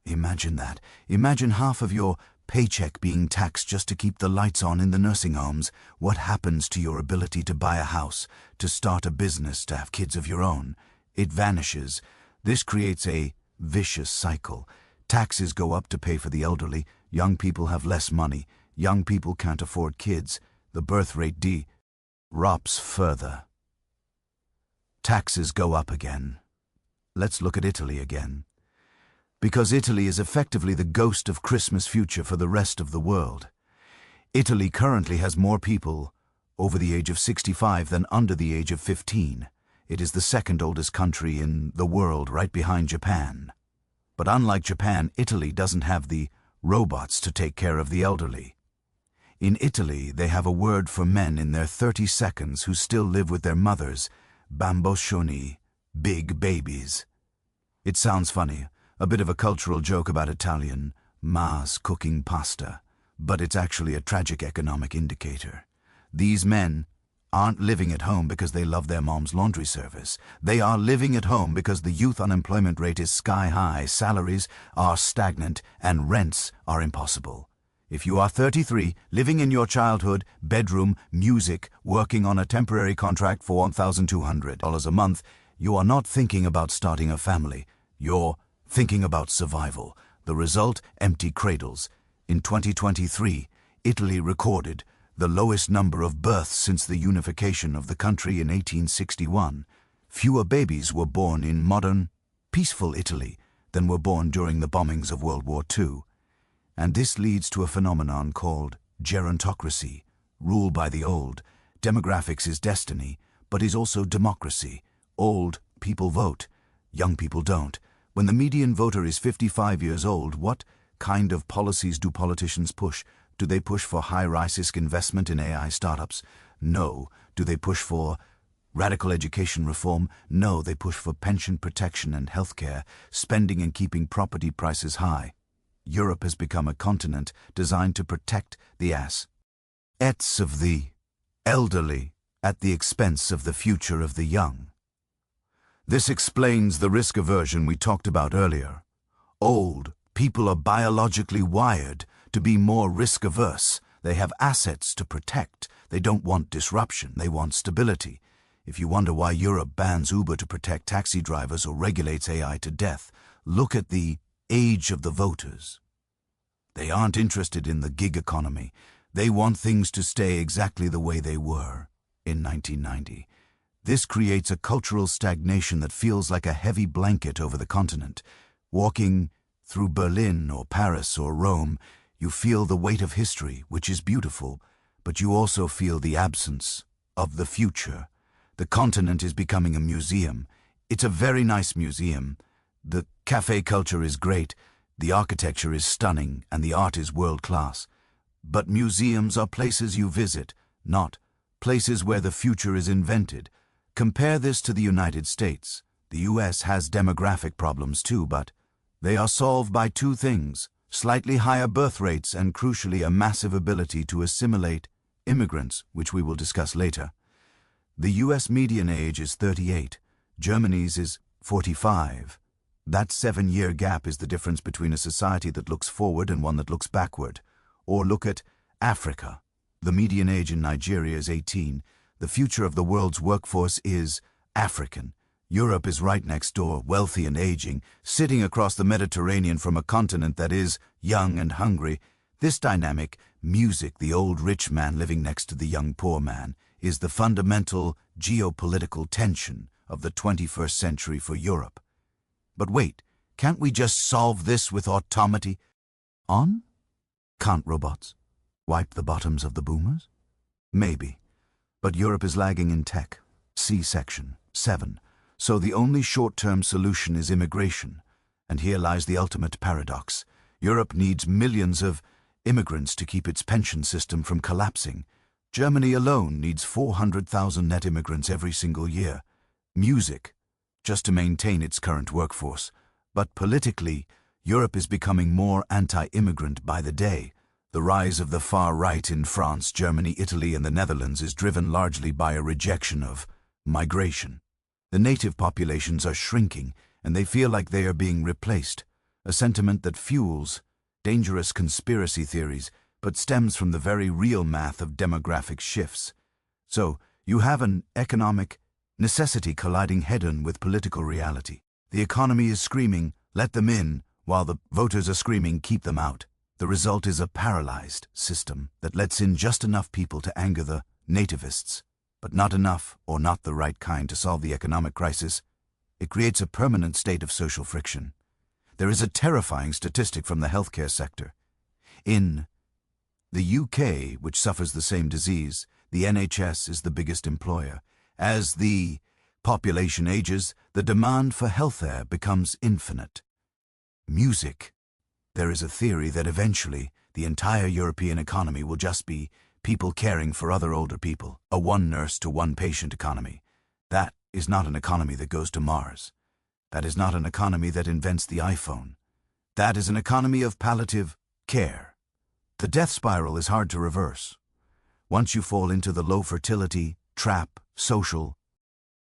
Imagine that. Imagine half of your paycheck being taxed just to keep the lights on in the nursing homes. What happens to your ability to buy a house, to start a business, to have kids of your own? It vanishes. This creates a vicious cycle. Taxes go up to pay for the elderly. Young people have less money. Young people can't afford kids. The birth rate drops further. Taxes go up again. Let's look at Italy again. Because Italy is effectively the ghost of Christmas future for the rest of the world. Italy currently has more people over the age of 65 than under the age of 15. It is the second oldest country in the world, right behind Japan. But unlike Japan, Italy doesn't have the robots to take care of the elderly. In Italy, they have a word for men in their 30s who still live with their mothers, bamboccioni, big babies. It sounds funny, a bit of a cultural joke about Italian mas cooking pasta, but it's actually a tragic economic indicator. These men aren't living at home because they love their mom's laundry service. They are living at home because the youth unemployment rate is sky high, salaries are stagnant, and rents are impossible. If you are 33, living in your childhood, bedroom, music, working on a temporary contract for $1,200 a month, you are not thinking about starting a family. You're thinking about survival. The result, empty cradles. In 2023, Italy recorded the lowest number of births since the unification of the country in 1861. Fewer babies were born in modern, peaceful Italy than were born during the bombings of World War II. And this leads to a phenomenon called gerontocracy, rule by the old. Demographics is destiny, but is also democracy. Old people vote, young people don't. When the median voter is 55 years old, what kind of policies do politicians push? Do they push for high-risk investment in AI startups? No. Do they push for radical education reform? No. They push for pension protection and healthcare, spending and keeping property prices high. Europe has become a continent designed to protect the assets of the elderly at the expense of the future of the young. This explains the risk aversion we talked about earlier. Old people are biologically wired to be more risk-averse. They have assets to protect. They don't want disruption. They want stability. If you wonder why Europe bans Uber to protect taxi drivers or regulates AI to death, look at the age of the voters. They aren't interested in the gig economy. They want things to stay exactly the way they were in 1990. This creates a cultural stagnation that feels like a heavy blanket over the continent. Walking through Berlin or Paris or Rome, you feel the weight of history, which is beautiful, but you also feel the absence of the future. The continent is becoming a museum. It's a very nice museum. The cafe culture is great, the architecture is stunning, and the art is world-class. But museums are places you visit, not places where the future is invented. Compare this to the United States. The US has demographic problems too, but they are solved by two things: slightly higher birth rates and, crucially, a massive ability to assimilate immigrants, which we will discuss later. The US median age is 38. Germany's is 45. That 7-year gap is the difference between a society that looks forward and one that looks backward. Or look at Africa. The median age in Nigeria is 18. The future of the world's workforce is African. Europe is right next door, wealthy and aging, sitting across the Mediterranean from a continent that is young and hungry. This dynamic, music, the old rich man living next to the young poor man, is the fundamental geopolitical tension of the 21st century for Europe. But wait, can't we just solve this with automati? Can't robots wipe the bottoms of the boomers? Maybe. But Europe is lagging in tech. See section 7. So the only short-term solution is immigration. And here lies the ultimate paradox. Europe needs millions of immigrants to keep its pension system from collapsing. Germany alone needs 400,000 net immigrants every single year. Music, just to maintain its current workforce. But politically, Europe is becoming more anti-immigrant by the day. The rise of the far right in France, Germany, Italy, and the Netherlands is driven largely by a rejection of migration. The native populations are shrinking, and they feel like they are being replaced, a sentiment that fuels dangerous conspiracy theories, but stems from the very real math of demographic shifts. So, you have an economic necessity colliding head-on with political reality. The economy is screaming, let them in, while the voters are screaming, keep them out. The result is a paralyzed system that lets in just enough people to anger the nativists, but not enough or not the right kind to solve the economic crisis. It creates a permanent state of social friction. There is a terrifying statistic from the healthcare sector. In the UK, which suffers the same disease, the NHS is the biggest employer. As the population ages, the demand for healthcare becomes infinite. Music. There is a theory that eventually the entire European economy will just be people caring for other older people, a one-nurse to one-patient economy. That is not an economy that goes to Mars. That is not an economy that invents the iPhone. That is an economy of palliative care. The death spiral is hard to reverse. Once you fall into the low fertility trap, social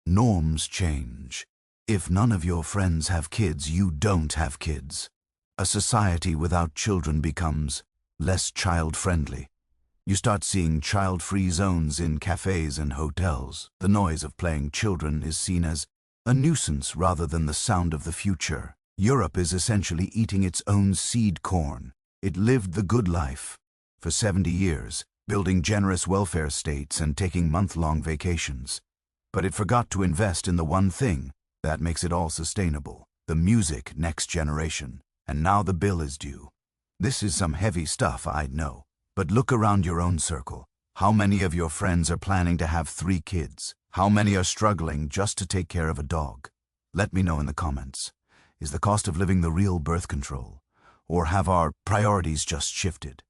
norms change. If none of your friends have kids, you don't have kids. A society without children becomes less child-friendly. You start seeing child-free zones in cafes and hotels. The noise of playing children is seen as a nuisance rather than the sound of the future. Europe is essentially eating its own seed corn. It lived the good life for 70 years, building generous welfare states and taking month-long vacations. But it forgot to invest in the one thing that makes it all sustainable, the music next generation. And now the bill is due. This is some heavy stuff, I know. But look around your own circle. How many of your friends are planning to have 3 kids? How many are struggling just to take care of a dog? Let me know in the comments. Is the cost of living the real birth control? Or have our priorities just shifted?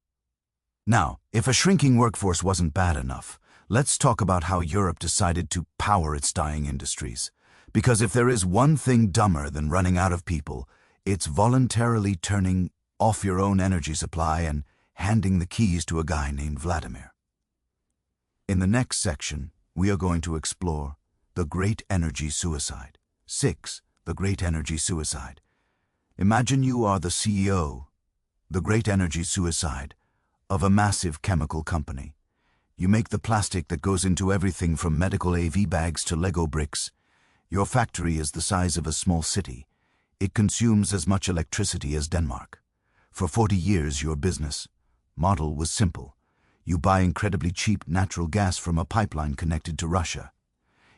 Now, if a shrinking workforce wasn't bad enough, let's talk about how Europe decided to power its dying industries. Because if there is one thing dumber than running out of people, it's voluntarily turning off your own energy supply and handing the keys to a guy named Vladimir. In the next section, we are going to explore the Great Energy Suicide. 6. The Great Energy Suicide. Imagine you are the CEO, the Great Energy Suicide, of a massive chemical company. You make the plastic that goes into everything from medical AV bags to Lego bricks. Your factory is the size of a small city. It consumes as much electricity as Denmark. For 40 years, your business model was simple. You buy incredibly cheap natural gas from a pipeline connected to Russia.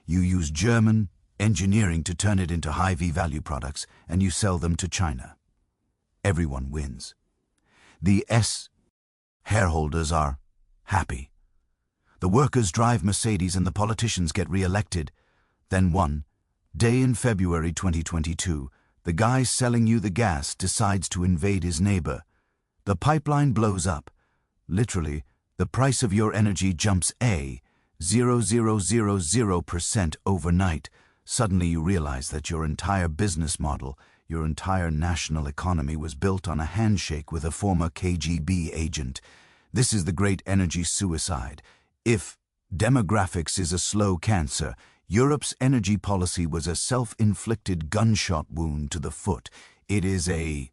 You use German engineering to turn it into high V-value products, and you sell them to China. Everyone wins. The shareholders are happy. The workers drive Mercedes and the politicians get re-elected. Then one day in February 2022, the guy selling you the gas decides to invade his neighbor. The pipeline blows up. Literally, the price of your energy jumps 0.0000% overnight. Suddenly you realize that your entire business model, your entire national economy was built on a handshake with a former KGB agent. This is the great energy suicide. If demographics is a slow cancer, Europe's energy policy was a self-inflicted gunshot wound to the foot. It is a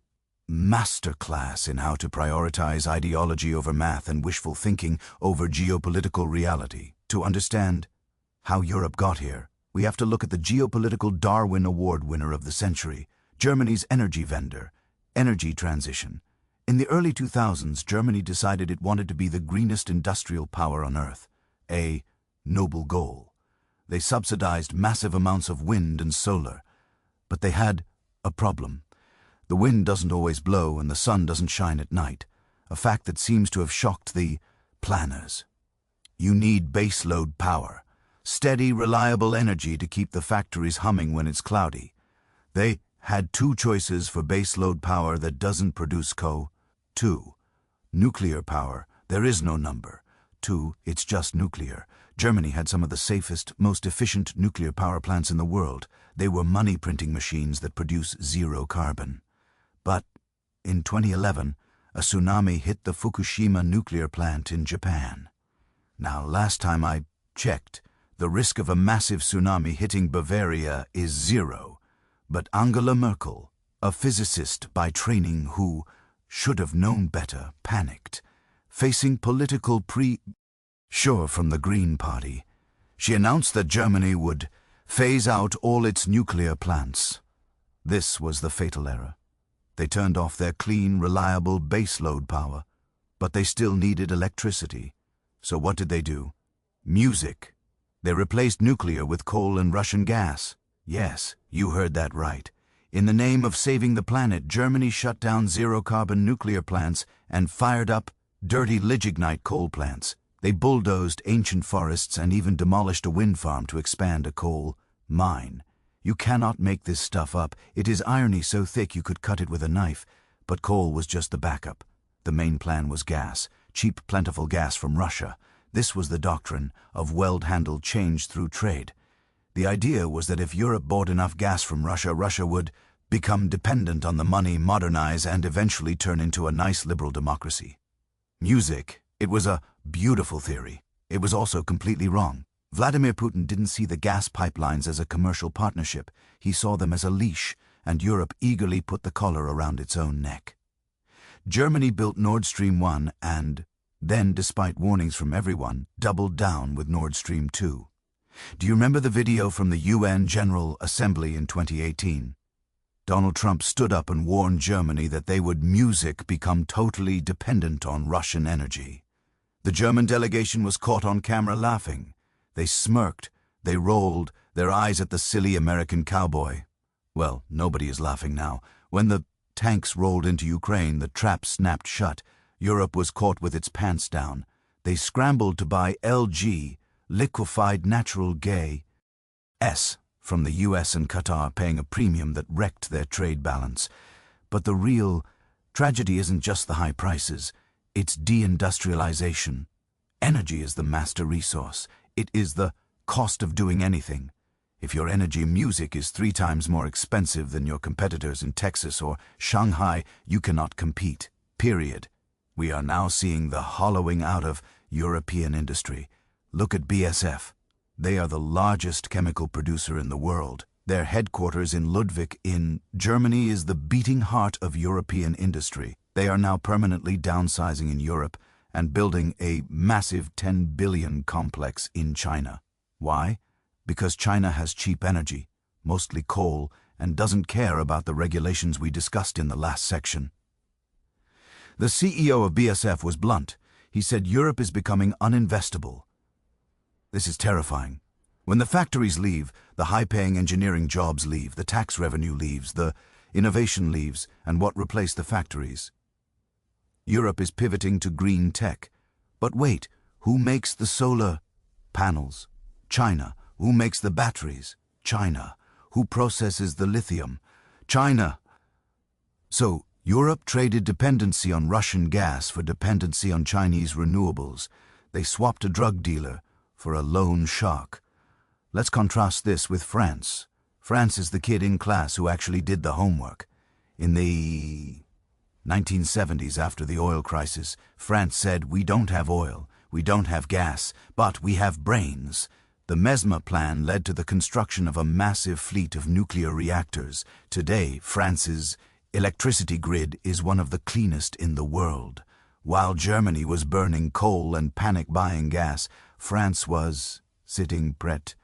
masterclass in how to prioritize ideology over math and wishful thinking over geopolitical reality. To understand how Europe got here, we have to look at the geopolitical Darwin Award winner of the century, Germany's energy vendor, energy transition. In the early 2000s, Germany decided it wanted to be the greenest industrial power on Earth, a noble goal. They subsidized massive amounts of wind and solar, but they had a problem. The wind doesn't always blow and the sun doesn't shine at night, a fact that seems to have shocked the planners. You need baseload power, steady, reliable energy to keep the factories humming when it's cloudy. They had two choices for baseload power that doesn't produce CO2. Nuclear power, there is no number. 2, it's just nuclear. Germany had some of the safest, most efficient nuclear power plants in the world. They were money-printing machines that produce zero carbon. But in 2011, a tsunami hit the Fukushima nuclear plant in Japan. Now, last time I checked, the risk of a massive tsunami hitting Bavaria is 0. But Angela Merkel, a physicist by training who should have known better, panicked. Facing political pressure from the Green Party, she announced that Germany would phase out all its nuclear plants. This was the fatal error. They turned off their clean, reliable baseload power, but they still needed electricity. So what did they do? Music. They replaced nuclear with coal and Russian gas. Yes, you heard that right. In the name of saving the planet, Germany shut down zero-carbon nuclear plants and fired up dirty lignite coal plants. They bulldozed ancient forests and even demolished a wind farm to expand a coal mine. You cannot make this stuff up. It is irony so thick you could cut it with a knife. But coal was just the backup. The main plan was gas, cheap, plentiful gas from Russia. This was the doctrine of well-handled change through trade. The idea was that if Europe bought enough gas from Russia, Russia would become dependent on the money, modernize, and eventually turn into a nice liberal democracy. Music. It was a beautiful theory. It was also completely wrong. Vladimir Putin didn't see the gas pipelines as a commercial partnership. He saw them as a leash, and Europe eagerly put the collar around its own neck. Germany built Nord Stream 1 and then, despite warnings from everyone, doubled down with Nord Stream 2. Do you remember the video from the UN General Assembly in 2018? Donald Trump stood up and warned Germany that they would become totally dependent on Russian energy. The German delegation was caught on camera laughing. They smirked, they rolled their eyes at the silly American cowboy. Well, nobody is laughing now. When the tanks rolled into Ukraine, the trap snapped shut. Europe was caught with its pants down. They scrambled to buy LG, liquefied natural gas, from the US and Qatar, paying a premium that wrecked their trade balance. But the real tragedy isn't just the high prices, it's deindustrialization. Energy is the master resource. It is the cost of doing anything. If your energy music is 3 times more expensive than your competitors in Texas or Shanghai, you cannot compete, period. We are now seeing the hollowing out of European industry. Look at BASF. They are the largest chemical producer in the world. Their headquarters in Ludwig in Germany is the beating heart of European industry. They are now permanently downsizing in Europe and building a massive 10 billion complex in China. Why? Because China has cheap energy, mostly coal, and doesn't care about the regulations we discussed in the last section. The CEO of BASF was blunt. He said Europe is becoming uninvestable. This is terrifying. When the factories leave, the high-paying engineering jobs leave, the tax revenue leaves, the innovation leaves, and what replaced the factories? Europe is pivoting to green tech. But wait, who makes the solar panels? China. Who makes the batteries? China. Who processes the lithium? China. So, Europe traded dependency on Russian gas for dependency on Chinese renewables. They swapped a drug dealer for a loan shark. Let's contrast this with France. France is the kid in class who actually did the homework. In the 1970s, after the oil crisis, France said, "We don't have oil, we don't have gas, but we have brains." The Mesmer plan led to the construction of a massive fleet of nuclear reactors. Today, France's electricity grid is one of the cleanest in the world. While Germany was burning coal and panic-buying gas, France was sitting pretty.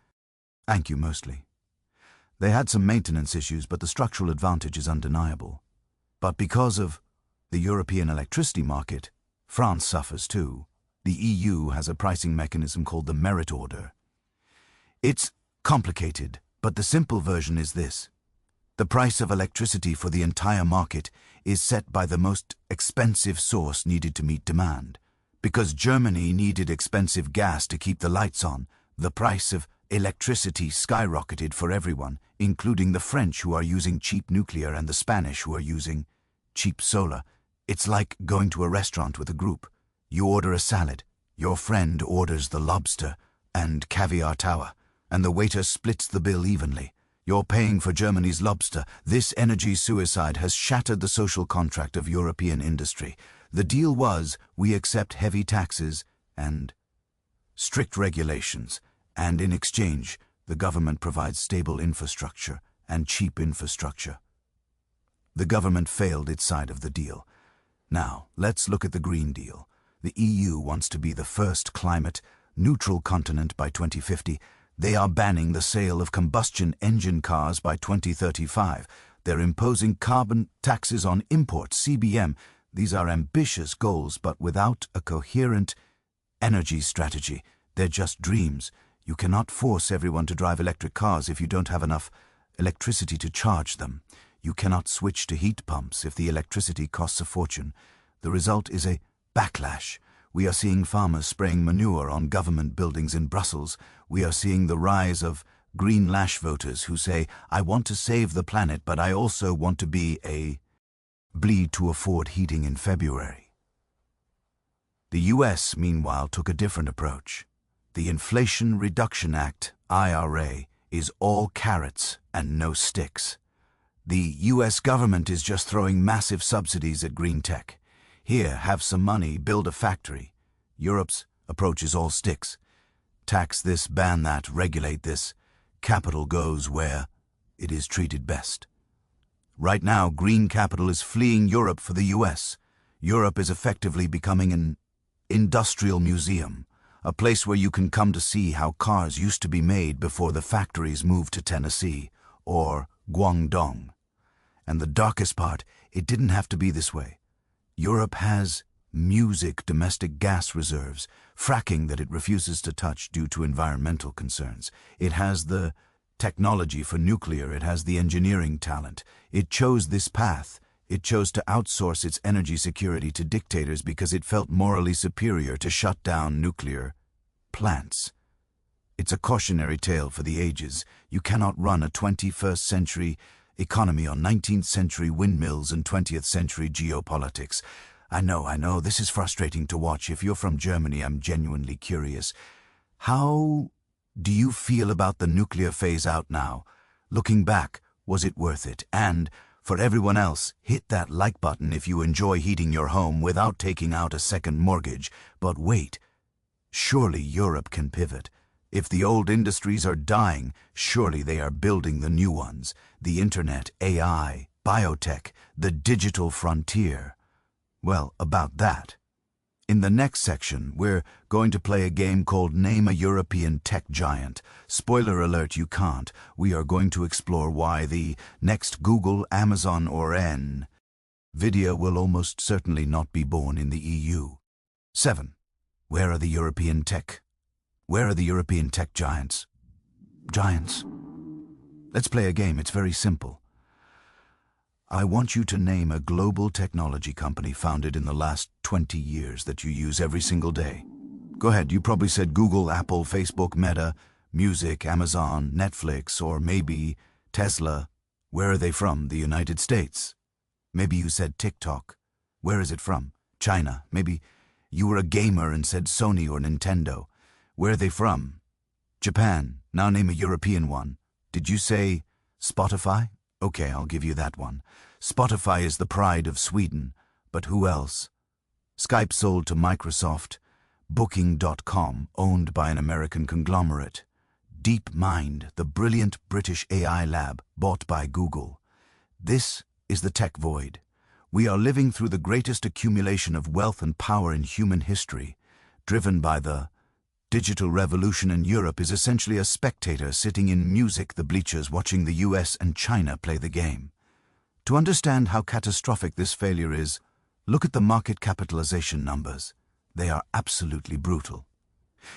Thank you, mostly. They had some maintenance issues, but the structural advantage is undeniable. But because of the European electricity market, France suffers too. The EU has a pricing mechanism called the merit order. It's complicated, but the simple version is this. The price of electricity for the entire market is set by the most expensive source needed to meet demand. Because Germany needed expensive gas to keep the lights on, the price of electricity skyrocketed for everyone, including the French who are using cheap nuclear and the Spanish who are using cheap solar. It's like going to a restaurant with a group. You order a salad, your friend orders the lobster and caviar tower, and the waiter splits the bill evenly. You're paying for Germany's lobster. This energy suicide has shattered the social contract of European industry. The deal was, we accept heavy taxes and strict regulations, and in exchange, the government provides stable infrastructure and cheap infrastructure. The government failed its side of the deal. Now, let's look at the Green Deal. The EU wants to be the first climate-neutral continent by 2050. They are banning the sale of combustion engine cars by 2035. They're imposing carbon taxes on imports, CBM. These are ambitious goals, but without a coherent energy strategy. They're just dreams. You cannot force everyone to drive electric cars if you don't have enough electricity to charge them. You cannot switch to heat pumps if the electricity costs a fortune. The result is a backlash. We are seeing farmers spraying manure on government buildings in Brussels. We are seeing the rise of green lash voters who say, "I want to save the planet, but I also want to be a bleed to afford heating in February." The US, meanwhile, took a different approach. The Inflation Reduction Act, IRA, is all carrots and no sticks. The US government is just throwing massive subsidies at green tech. Here, have some money, build a factory. Europe's approach is all sticks. Tax this, ban that, regulate this. Capital goes where it is treated best. Right now, green capital is fleeing Europe for the US. Europe is effectively becoming an industrial museum, a place where you can come to see how cars used to be made before the factories moved to Tennessee or Guangdong. And the darkest part, it didn't have to be this way. Europe has music domestic gas reserves, fracking that it refuses to touch due to environmental concerns. It has the technology for nuclear, it has the engineering talent. It chose this path. It chose to outsource its energy security to dictators because it felt morally superior to shut down nuclear plants. It's a cautionary tale for the ages. You cannot run a 21st century economy on 19th century windmills and 20th century geopolitics. I know, this is frustrating to watch. If you're from Germany, I'm genuinely curious. How do you feel about the nuclear phase out now? Looking back, was it worth it? And for everyone else, hit that like button if you enjoy heating your home without taking out a second mortgage. But wait, surely Europe can pivot. If the old industries are dying, surely they are building the new ones. The internet, AI, biotech, the digital frontier. Well, about that. In the next section, we're going to play a game called Name a European Tech Giant. Spoiler alert, you can't. We are going to explore why the next Google, Amazon, or Nvidia will almost certainly not be born in the EU. 7. Where are the European tech giants? giants. Let's play a game. It's very simple. I want you to name a global technology company founded in the last 20 years that you use every single day. Go ahead, you probably said Google, Apple, Facebook, Meta, Music, Amazon, Netflix, or maybe Tesla. Where are they from? The United States. Maybe you said TikTok. Where is it from? China. Maybe you were a gamer and said Sony or Nintendo. Where are they from? Japan. Now name a European one. Did you say Spotify? Okay, I'll give you that one. Spotify is the pride of Sweden. But who else? Skype sold to Microsoft. Booking.com, owned by an American conglomerate. DeepMind, the brilliant British AI lab, bought by Google. This is the tech void. We are living through the greatest accumulation of wealth and power in human history, driven by the digital revolution, and Europe is essentially a spectator sitting in the bleachers watching the US and China play the game. To understand how catastrophic this failure is, look at the market capitalization numbers. They are absolutely brutal.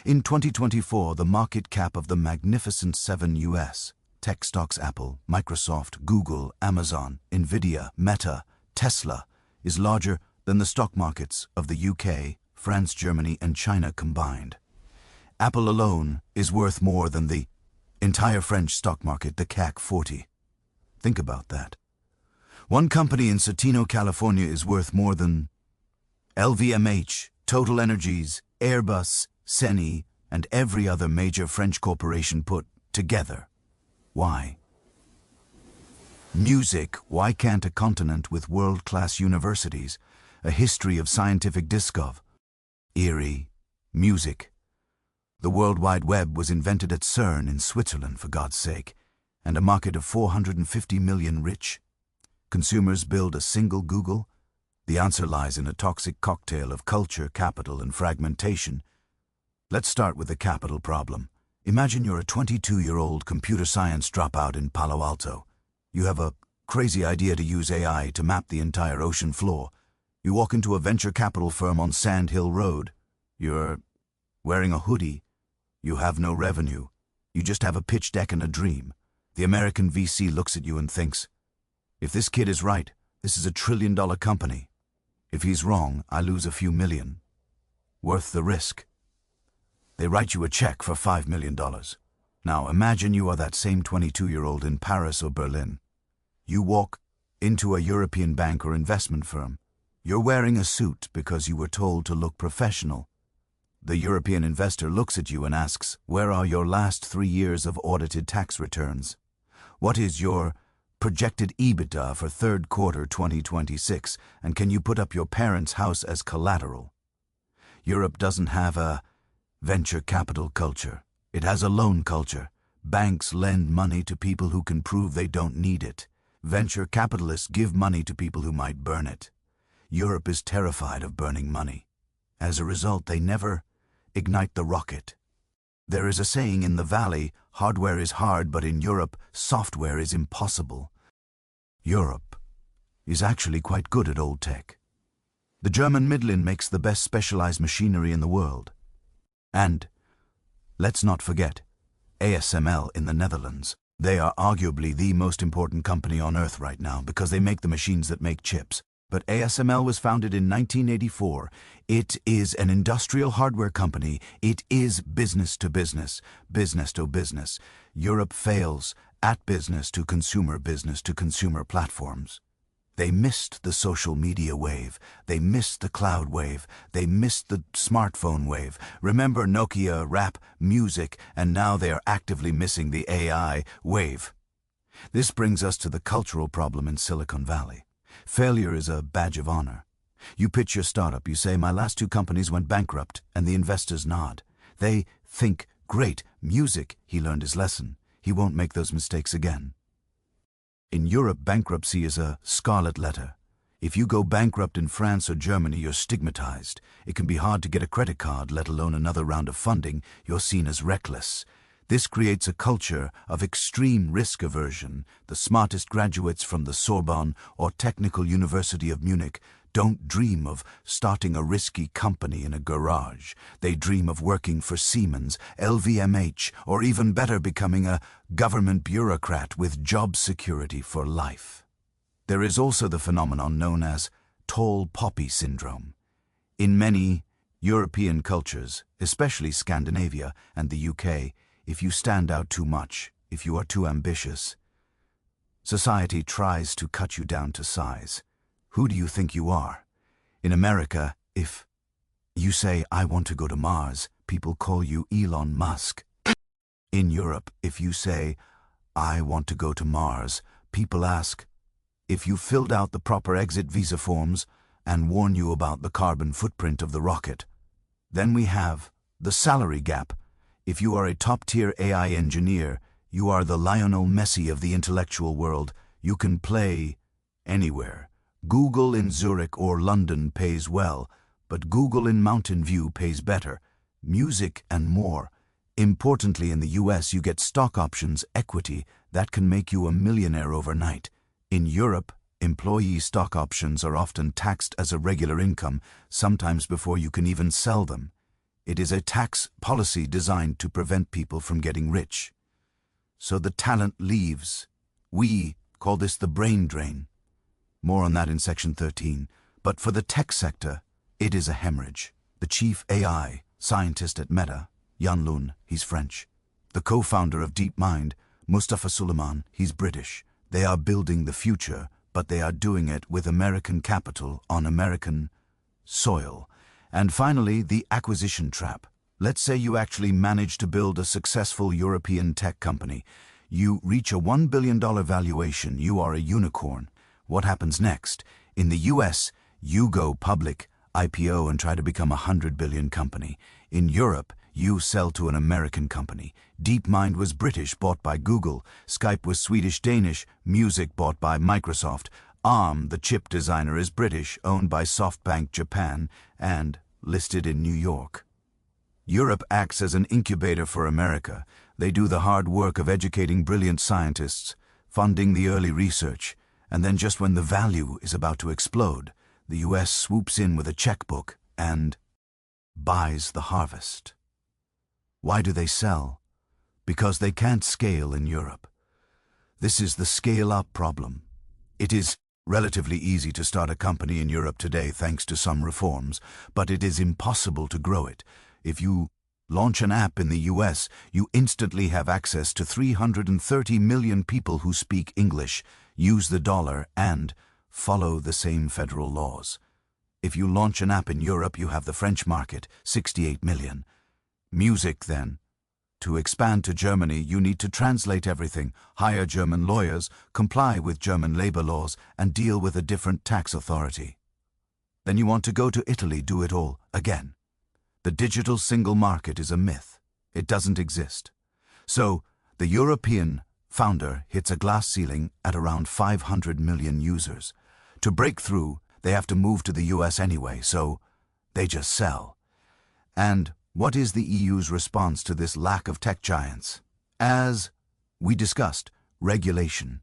In 2024, the market cap of the Magnificent Seven US, tech stocks Apple, Microsoft, Google, Amazon, Nvidia, Meta, Tesla, is larger than the stock markets of the UK, France, Germany, and China combined. Apple alone is worth more than the entire French stock market, the CAC 40. Think about that. One company in Satino, California is worth more than LVMH, Total Energies, Airbus, Seni, and every other major French corporation put together. Why? Music. Why can't a continent with world-class universities, a history of scientific discovery, eerie, music? The World Wide Web was invented at CERN in Switzerland, for God's sake, and a market of 450 million rich consumers build a single Google? The answer lies in a toxic cocktail of culture, capital, and fragmentation. Let's start with the capital problem. Imagine you're a 22-year-old computer science dropout in Palo Alto. You have a crazy idea to use AI to map the entire ocean floor. You walk into a venture capital firm on Sand Hill Road. You're wearing a hoodie. You have no revenue. You just have a pitch deck and a dream. The American VC looks at you and thinks, if this kid is right, this is $1 trillion company. If he's wrong, I lose a few million. Worth the risk. They write you a check for $5 million. Now imagine you are that same 22-year-old in Paris or Berlin. You walk into a European bank or investment firm. You're wearing a suit because you were told to look professional. The European investor looks at you and asks, where are your last 3 years of audited tax returns? What is your projected EBITDA for third quarter 2026, and can you put up your parents' house as collateral? Europe doesn't have a venture capital culture. It has a loan culture. Banks lend money to people who can prove they don't need it. Venture capitalists give money to people who might burn it. Europe is terrified of burning money. As a result, they never ignite the rocket. There is a saying in the Valley, hardware is hard, but in Europe, software is impossible. Europe is actually quite good at old tech. The German Midland makes the best specialized machinery in the world. And let's not forget ASML in the Netherlands. They are arguably the most important company on earth right now because they make the machines that make chips. But ASML was founded in 1984. It is an industrial hardware company. It is business to business, business to business. Europe fails at business to consumer platforms. They missed the social media wave. They missed the cloud wave. They missed the smartphone wave. Remember Nokia, rap, music, and now they are actively missing the AI wave. This brings us to the cultural problem in Silicon Valley. Failure is a badge of honor. You pitch your startup, you say, my last 2 companies went bankrupt, and the investors nod. They think, great, music, he learned his lesson. He won't make those mistakes again. In Europe, bankruptcy is a scarlet letter. If you go bankrupt in France or Germany, you're stigmatized. It can be hard to get a credit card, let alone another round of funding. You're seen as reckless. This creates a culture of extreme risk aversion. The smartest graduates from the Sorbonne or Technical University of Munich don't dream of starting a risky company in a garage. They dream of working for Siemens, LVMH, or even better, becoming a government bureaucrat with job security for life. There is also the phenomenon known as tall poppy syndrome. In many European cultures, especially Scandinavia and the UK, if you stand out too much, if you are too ambitious, society tries to cut you down to size. Who do you think you are? In America, if you say, "I want to go to Mars," people call you Elon Musk. In Europe, if you say, "I want to go to Mars," people ask if you filled out the proper exit visa forms and warn you about the carbon footprint of the rocket. Then we have the salary gap. If you are a top-tier AI engineer, you are the Lionel Messi of the intellectual world. You can play anywhere. Google in Zurich or London pays well, but Google in Mountain View pays better. Music and more. Importantly, in the US, you get stock options, equity, that can make you a millionaire overnight. In Europe, employee stock options are often taxed as a regular income, sometimes before you can even sell them. It is a tax policy designed to prevent people from getting rich. So the talent leaves. We call this the brain drain. More on that in section 13. But for the tech sector, it is a hemorrhage. The chief AI scientist at Meta, Jan Lun, he's French. The co-founder of DeepMind, Mustafa Suleyman, he's British. They are building the future, but they are doing it with American capital on American soil. And finally, the acquisition trap. Let's say you actually manage to build a successful European tech company. You reach a $1 billion valuation. You are a unicorn. What happens next? In the US, you go public, IPO, and try to become a $100 billion company. In Europe, you sell to an American company. DeepMind was British, bought by Google. Skype was Swedish-Danish, music bought by Microsoft. ARM, the chip designer, is British, owned by SoftBank Japan, and listed in New York. Europe acts as an incubator for America. They do the hard work of educating brilliant scientists, funding the early research, and then just when the value is about to explode, the US swoops in with a checkbook and buys the harvest. Why do they sell? Because they can't scale in Europe. This is the scale-up problem. It is relatively easy to start a company in Europe today thanks to some reforms, but it is impossible to grow it. If you launch an app in the US, you instantly have access to 330 million people who speak English, use the dollar, and follow the same federal laws. If you launch an app in Europe, you have the French market, 68 million. Music, then. To expand to Germany, you need to translate everything, hire German lawyers, comply with German labor laws, and deal with a different tax authority. Then you want to go to Italy, do it all again. The digital single market is a myth. It doesn't exist. So, the European founder hits a glass ceiling at around 500 million users. To break through, they have to move to the US anyway, so they just sell. And what is the EU's response to this lack of tech giants? As we discussed, regulation.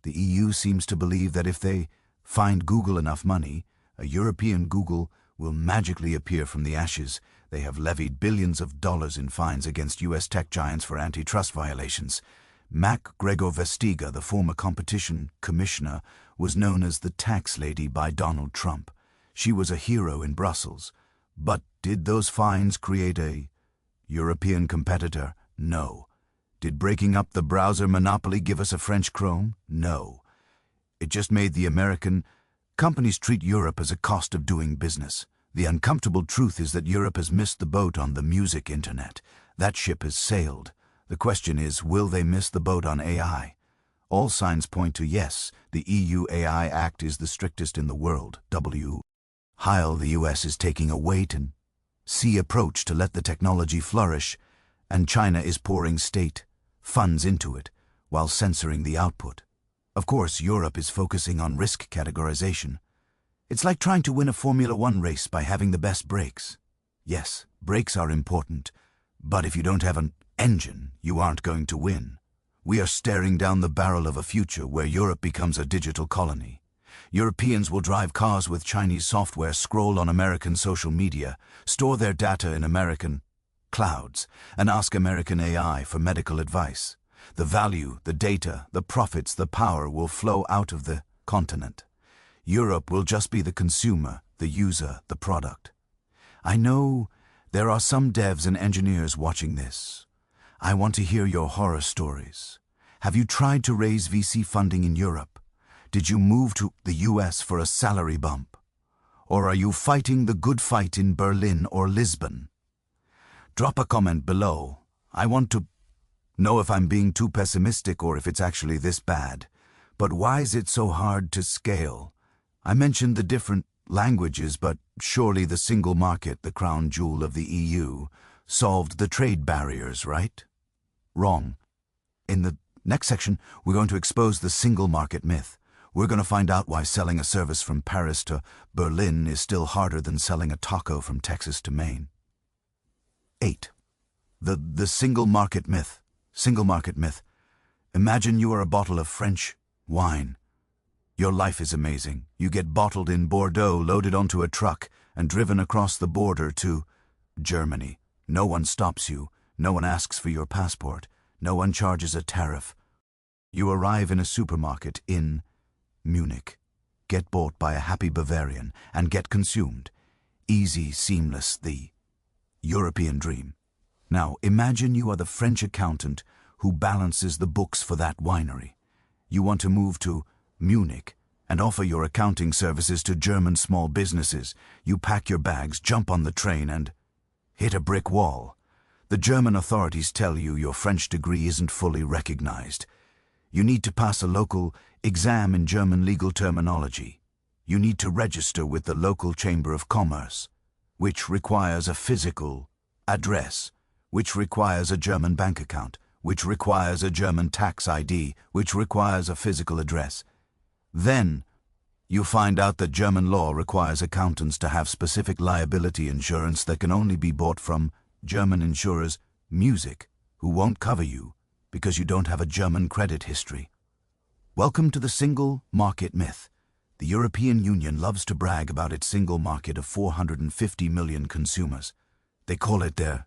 The EU seems to believe that if they find Google enough money, a European Google will magically appear from the ashes. They have levied billions of dollars in fines against US tech giants for antitrust violations. Gregor Vestiga, the former competition commissioner, was known as the tax lady by Donald Trump. She was a hero in Brussels. But did those fines create a European competitor? No. Did breaking up the browser monopoly give us a French Chrome? No. It just made the American companies treat Europe as a cost of doing business. The uncomfortable truth is that Europe has missed the boat on the music internet. That ship has sailed. The question is, will they miss the boat on AI? All signs point to yes. The EU AI Act is the strictest in the world. While the US is taking a wait-and-see approach to let the technology flourish, and China is pouring state funds into it while censoring the output. Of course, Europe is focusing on risk categorization. It's like trying to win a Formula One race by having the best brakes. Yes, brakes are important, but if you don't have an engine, you aren't going to win. We are staring down the barrel of a future where Europe becomes a digital colony. Europeans will drive cars with Chinese software, scroll on American social media, store their data in American clouds, and ask American AI for medical advice. The value, the data, the profits, the power will flow out of the continent. Europe will just be the consumer, the user, the product. I know there are some devs and engineers watching this. I want to hear your horror stories. Have you tried to raise VC funding in Europe? Did you move to the US for a salary bump? Or are you fighting the good fight in Berlin or Lisbon? Drop a comment below. I want to know if I'm being too pessimistic or if it's actually this bad. But why is it so hard to scale? I mentioned the different languages, but surely the single market, the crown jewel of the EU, solved the trade barriers, right? Wrong. In the next section, we're going to expose the single market myth. We're going to find out why selling a service from Paris to Berlin is still harder than selling a taco from Texas to Maine. 8. The single market myth. Single market myth. Imagine you are a bottle of French wine. Your life is amazing. You get bottled in Bordeaux, loaded onto a truck, and driven across the border to Germany. No one stops you. No one asks for your passport. No one charges a tariff. You arrive in a supermarket in Munich, get bought by a happy Bavarian, and get consumed. Easy, seamless, the European dream. Now, imagine you are the French accountant who balances the books for that winery. You want to move to Munich and offer your accounting services to German small businesses. You pack your bags, jump on the train, and hit a brick wall. The German authorities tell you your French degree isn't fully recognized. You need to pass a local exam in German legal terminology. You need to register with the local Chamber of Commerce, which requires a physical address, which requires a German bank account, which requires a German tax ID, which requires a physical address. Then you find out that German law requires accountants to have specific liability insurance that can only be bought from German insurers, Music, who won't cover you because you don't have a German credit history. Welcome to the single market myth. The European Union loves to brag about its single market of 450 million consumers. They call it their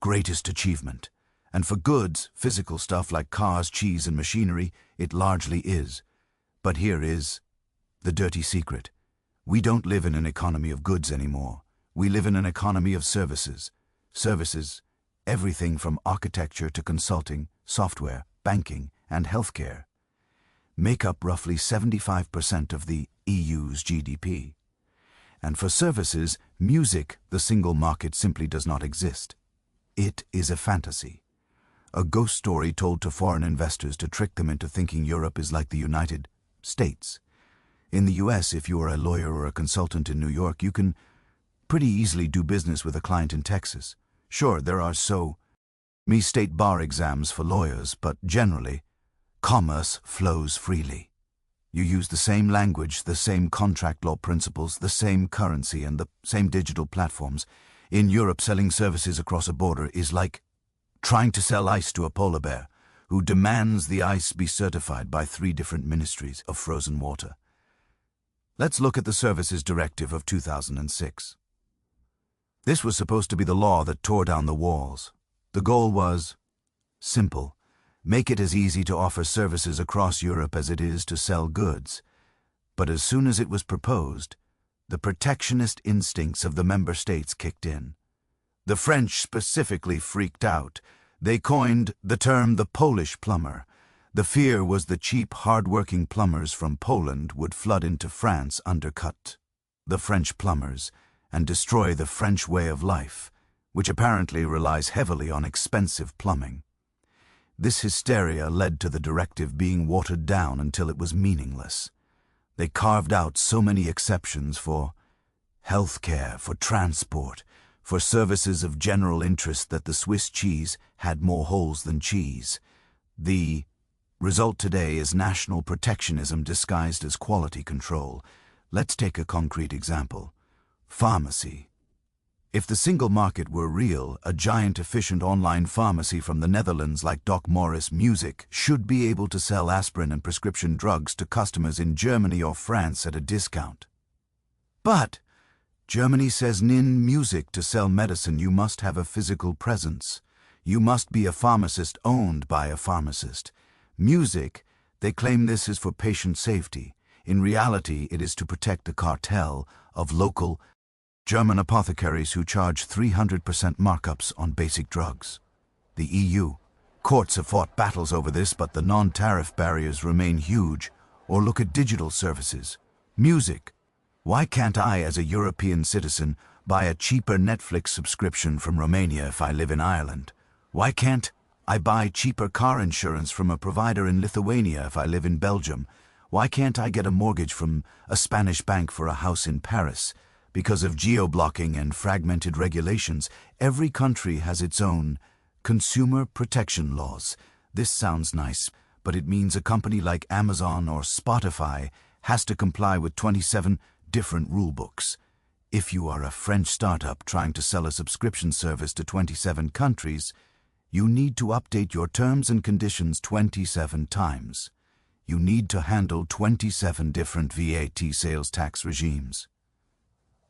greatest achievement. And for goods, physical stuff like cars, cheese, and machinery, it largely is. But here is the dirty secret. We don't live in an economy of goods anymore. We live in an economy of services. Services, everything from architecture to consulting, software, banking, and healthcare, make up roughly 75% of the EU's GDP. And for services, music, the single market simply does not exist. It is a fantasy. A ghost story told to foreign investors to trick them into thinking Europe is like the United States. In the US, if you are a lawyer or a consultant in New York, you can pretty easily do business with a client in Texas. Sure, there are state bar exams for lawyers, but generally, commerce flows freely. You use the same language, the same contract law principles, the same currency, and the same digital platforms. In Europe, selling services across a border is like trying to sell ice to a polar bear who demands the ice be certified by 3 different ministries of frozen water. Let's look at the Services Directive of 2006. This was supposed to be the law that tore down the walls. The goal was simple: make it as easy to offer services across Europe as it is to sell goods. But as soon as it was proposed, the protectionist instincts of the member states kicked in. The French specifically freaked out. They coined the term the Polish plumber. The fear was the cheap, hard-working plumbers from Poland would flood into France, undercut the French plumbers, and destroy the French way of life, which apparently relies heavily on expensive plumbing. This hysteria led to the directive being watered down until it was meaningless. They carved out so many exceptions for healthcare, for transport, for services of general interest that the Swiss cheese had more holes than cheese. The result today is national protectionism disguised as quality control. Let's take a concrete example. Pharmacy. If the single market were real, a giant efficient online pharmacy from the Netherlands like Doc Morris Music should be able to sell aspirin and prescription drugs to customers in Germany or France at a discount. But Germany says in music to sell medicine you must have a physical presence. You must be a pharmacist owned by a pharmacist. Music, they claim this is for patient safety. In reality, it is to protect the cartel of local German apothecaries who charge 300% markups on basic drugs. The EU courts have fought battles over this, but the non-tariff barriers remain huge. Or look at digital services. Music. Why can't I, as a European citizen, buy a cheaper Netflix subscription from Romania if I live in Ireland? Why can't I buy cheaper car insurance from a provider in Lithuania if I live in Belgium? Why can't I get a mortgage from a Spanish bank for a house in Paris? Because of geo-blocking and fragmented regulations, every country has its own consumer protection laws. This sounds nice, but it means a company like Amazon or Spotify has to comply with 27 different rulebooks. If you are a French startup trying to sell a subscription service to 27 countries, you need to update your terms and conditions 27 times. You need to handle 27 different VAT sales tax regimes.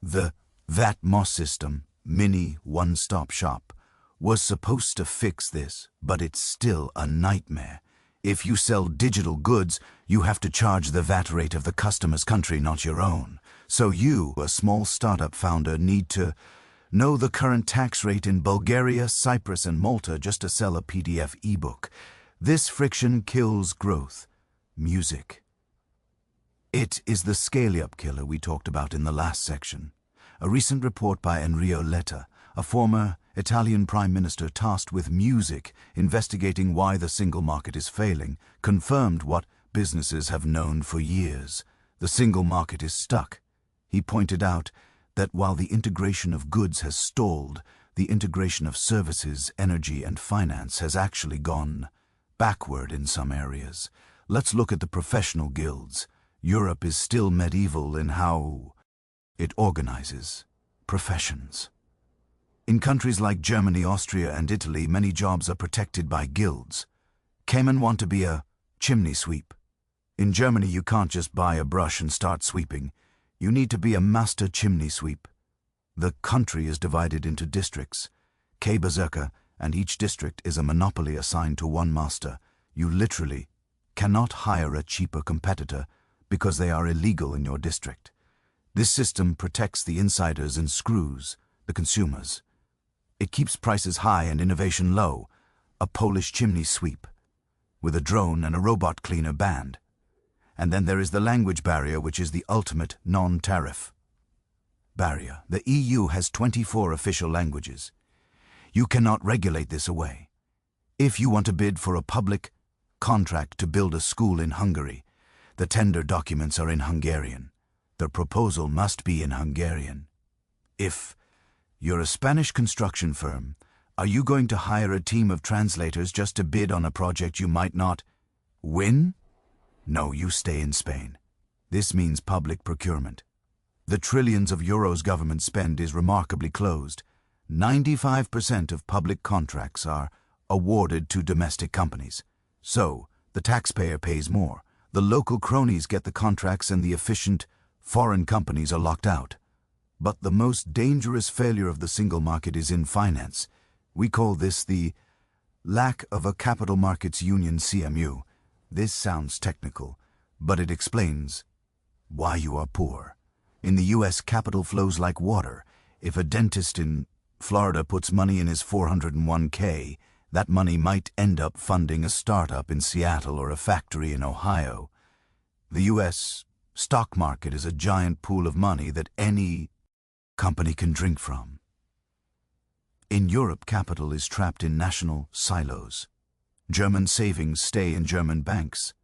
The VAT-MOS system, mini one-stop shop, was supposed to fix this, but it's still a nightmare. If you sell digital goods, you have to charge the VAT rate of the customer's country, not your own. So you, a small startup founder, need to know the current tax rate in Bulgaria, Cyprus, and Malta just to sell a PDF ebook. This friction kills growth. Music. It is the scale-up killer we talked about in the last section. A recent report by Enrico Letta, a former Italian Prime Minister tasked with music, investigating why the single market is failing, confirmed what businesses have known for years. The single market is stuck. He pointed out that while the integration of goods has stalled, the integration of services, energy, and finance has actually gone backward in some areas. Let's look at the professional guilds. Europe is still medieval in how it organizes professions. In countries like Germany, Austria, and Italy, many jobs are protected by guilds. Cayman want to be a chimney sweep. In Germany, you can't just buy a brush and start sweeping. You need to be a master chimney sweep. The country is divided into districts, K-Bezirke, and each district is a monopoly assigned to one master. You literally cannot hire a cheaper competitor because they are illegal in your district. This system protects the insiders and screws the consumers. It keeps prices high and innovation low. A Polish chimney sweep with a drone and a robot cleaner banned. And then there is the language barrier, which is the ultimate non-tariff barrier. The EU has 24 official languages. You cannot regulate this away. If you want to bid for a public contract to build a school in Hungary, the tender documents are in Hungarian. The proposal must be in Hungarian. If you're a Spanish construction firm, are you going to hire a team of translators just to bid on a project you might not win? No, you stay in Spain. This means public procurement. The trillions of euros government spend is remarkably closed. 95% of public contracts are awarded to domestic companies. So, the taxpayer pays more. The local cronies get the contracts and the efficient foreign companies are locked out. But the most dangerous failure of the single market is in finance. We call this the lack of a capital markets union CMU. This sounds technical, but it explains why you are poor. In the US, capital flows like water. If a dentist in Florida puts money in his 401k, that money might end up funding a startup in Seattle or a factory in Ohio. The US stock market is a giant pool of money that any company can drink from. In Europe, capital is trapped in national silos. German savings stay in German banks.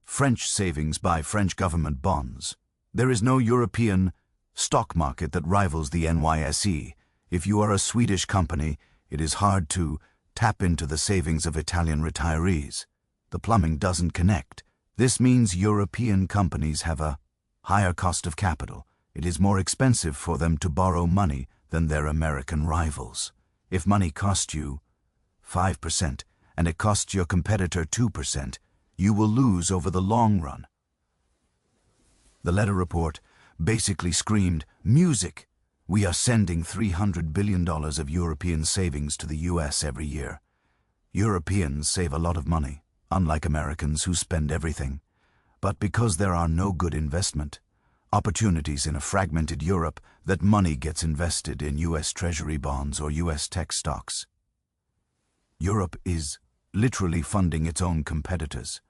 French savings buy French government bonds. There is no European stock market that rivals the NYSE. If you are a Swedish company, it is hard to tap into the savings of Italian retirees. The plumbing doesn't connect. This means European companies have a higher cost of capital. It is more expensive for them to borrow money than their American rivals. If money costs you 5% and it costs your competitor 2%, you will lose over the long run. The letter report basically screamed, "Music! We are sending $300 billion of European savings to the US every year. Europeans save a lot of money, unlike Americans who spend everything. But because there are no good investment opportunities in a fragmented Europe, that money gets invested in US Treasury bonds or US tech stocks. Europe is literally funding its own competitors.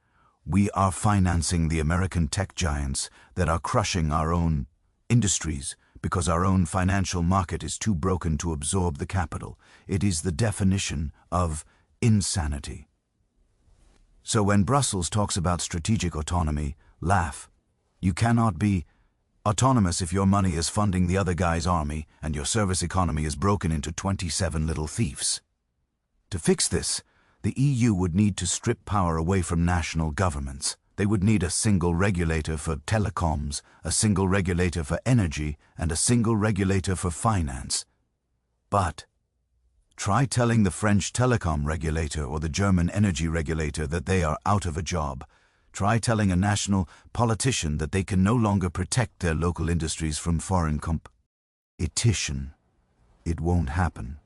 We are financing the American tech giants that are crushing our own industries because our own financial market is too broken to absorb the capital. It is the definition of insanity. So when Brussels talks about strategic autonomy, laugh. You cannot be autonomous if your money is funding the other guy's army and your service economy is broken into 27 little thieves. To fix this, the EU would need to strip power away from national governments. They would need a single regulator for telecoms, a single regulator for energy, and a single regulator for finance. But try telling the French telecom regulator or the German energy regulator that they are out of a job. Try telling a national politician that they can no longer protect their local industries from foreign competition. It won't happen.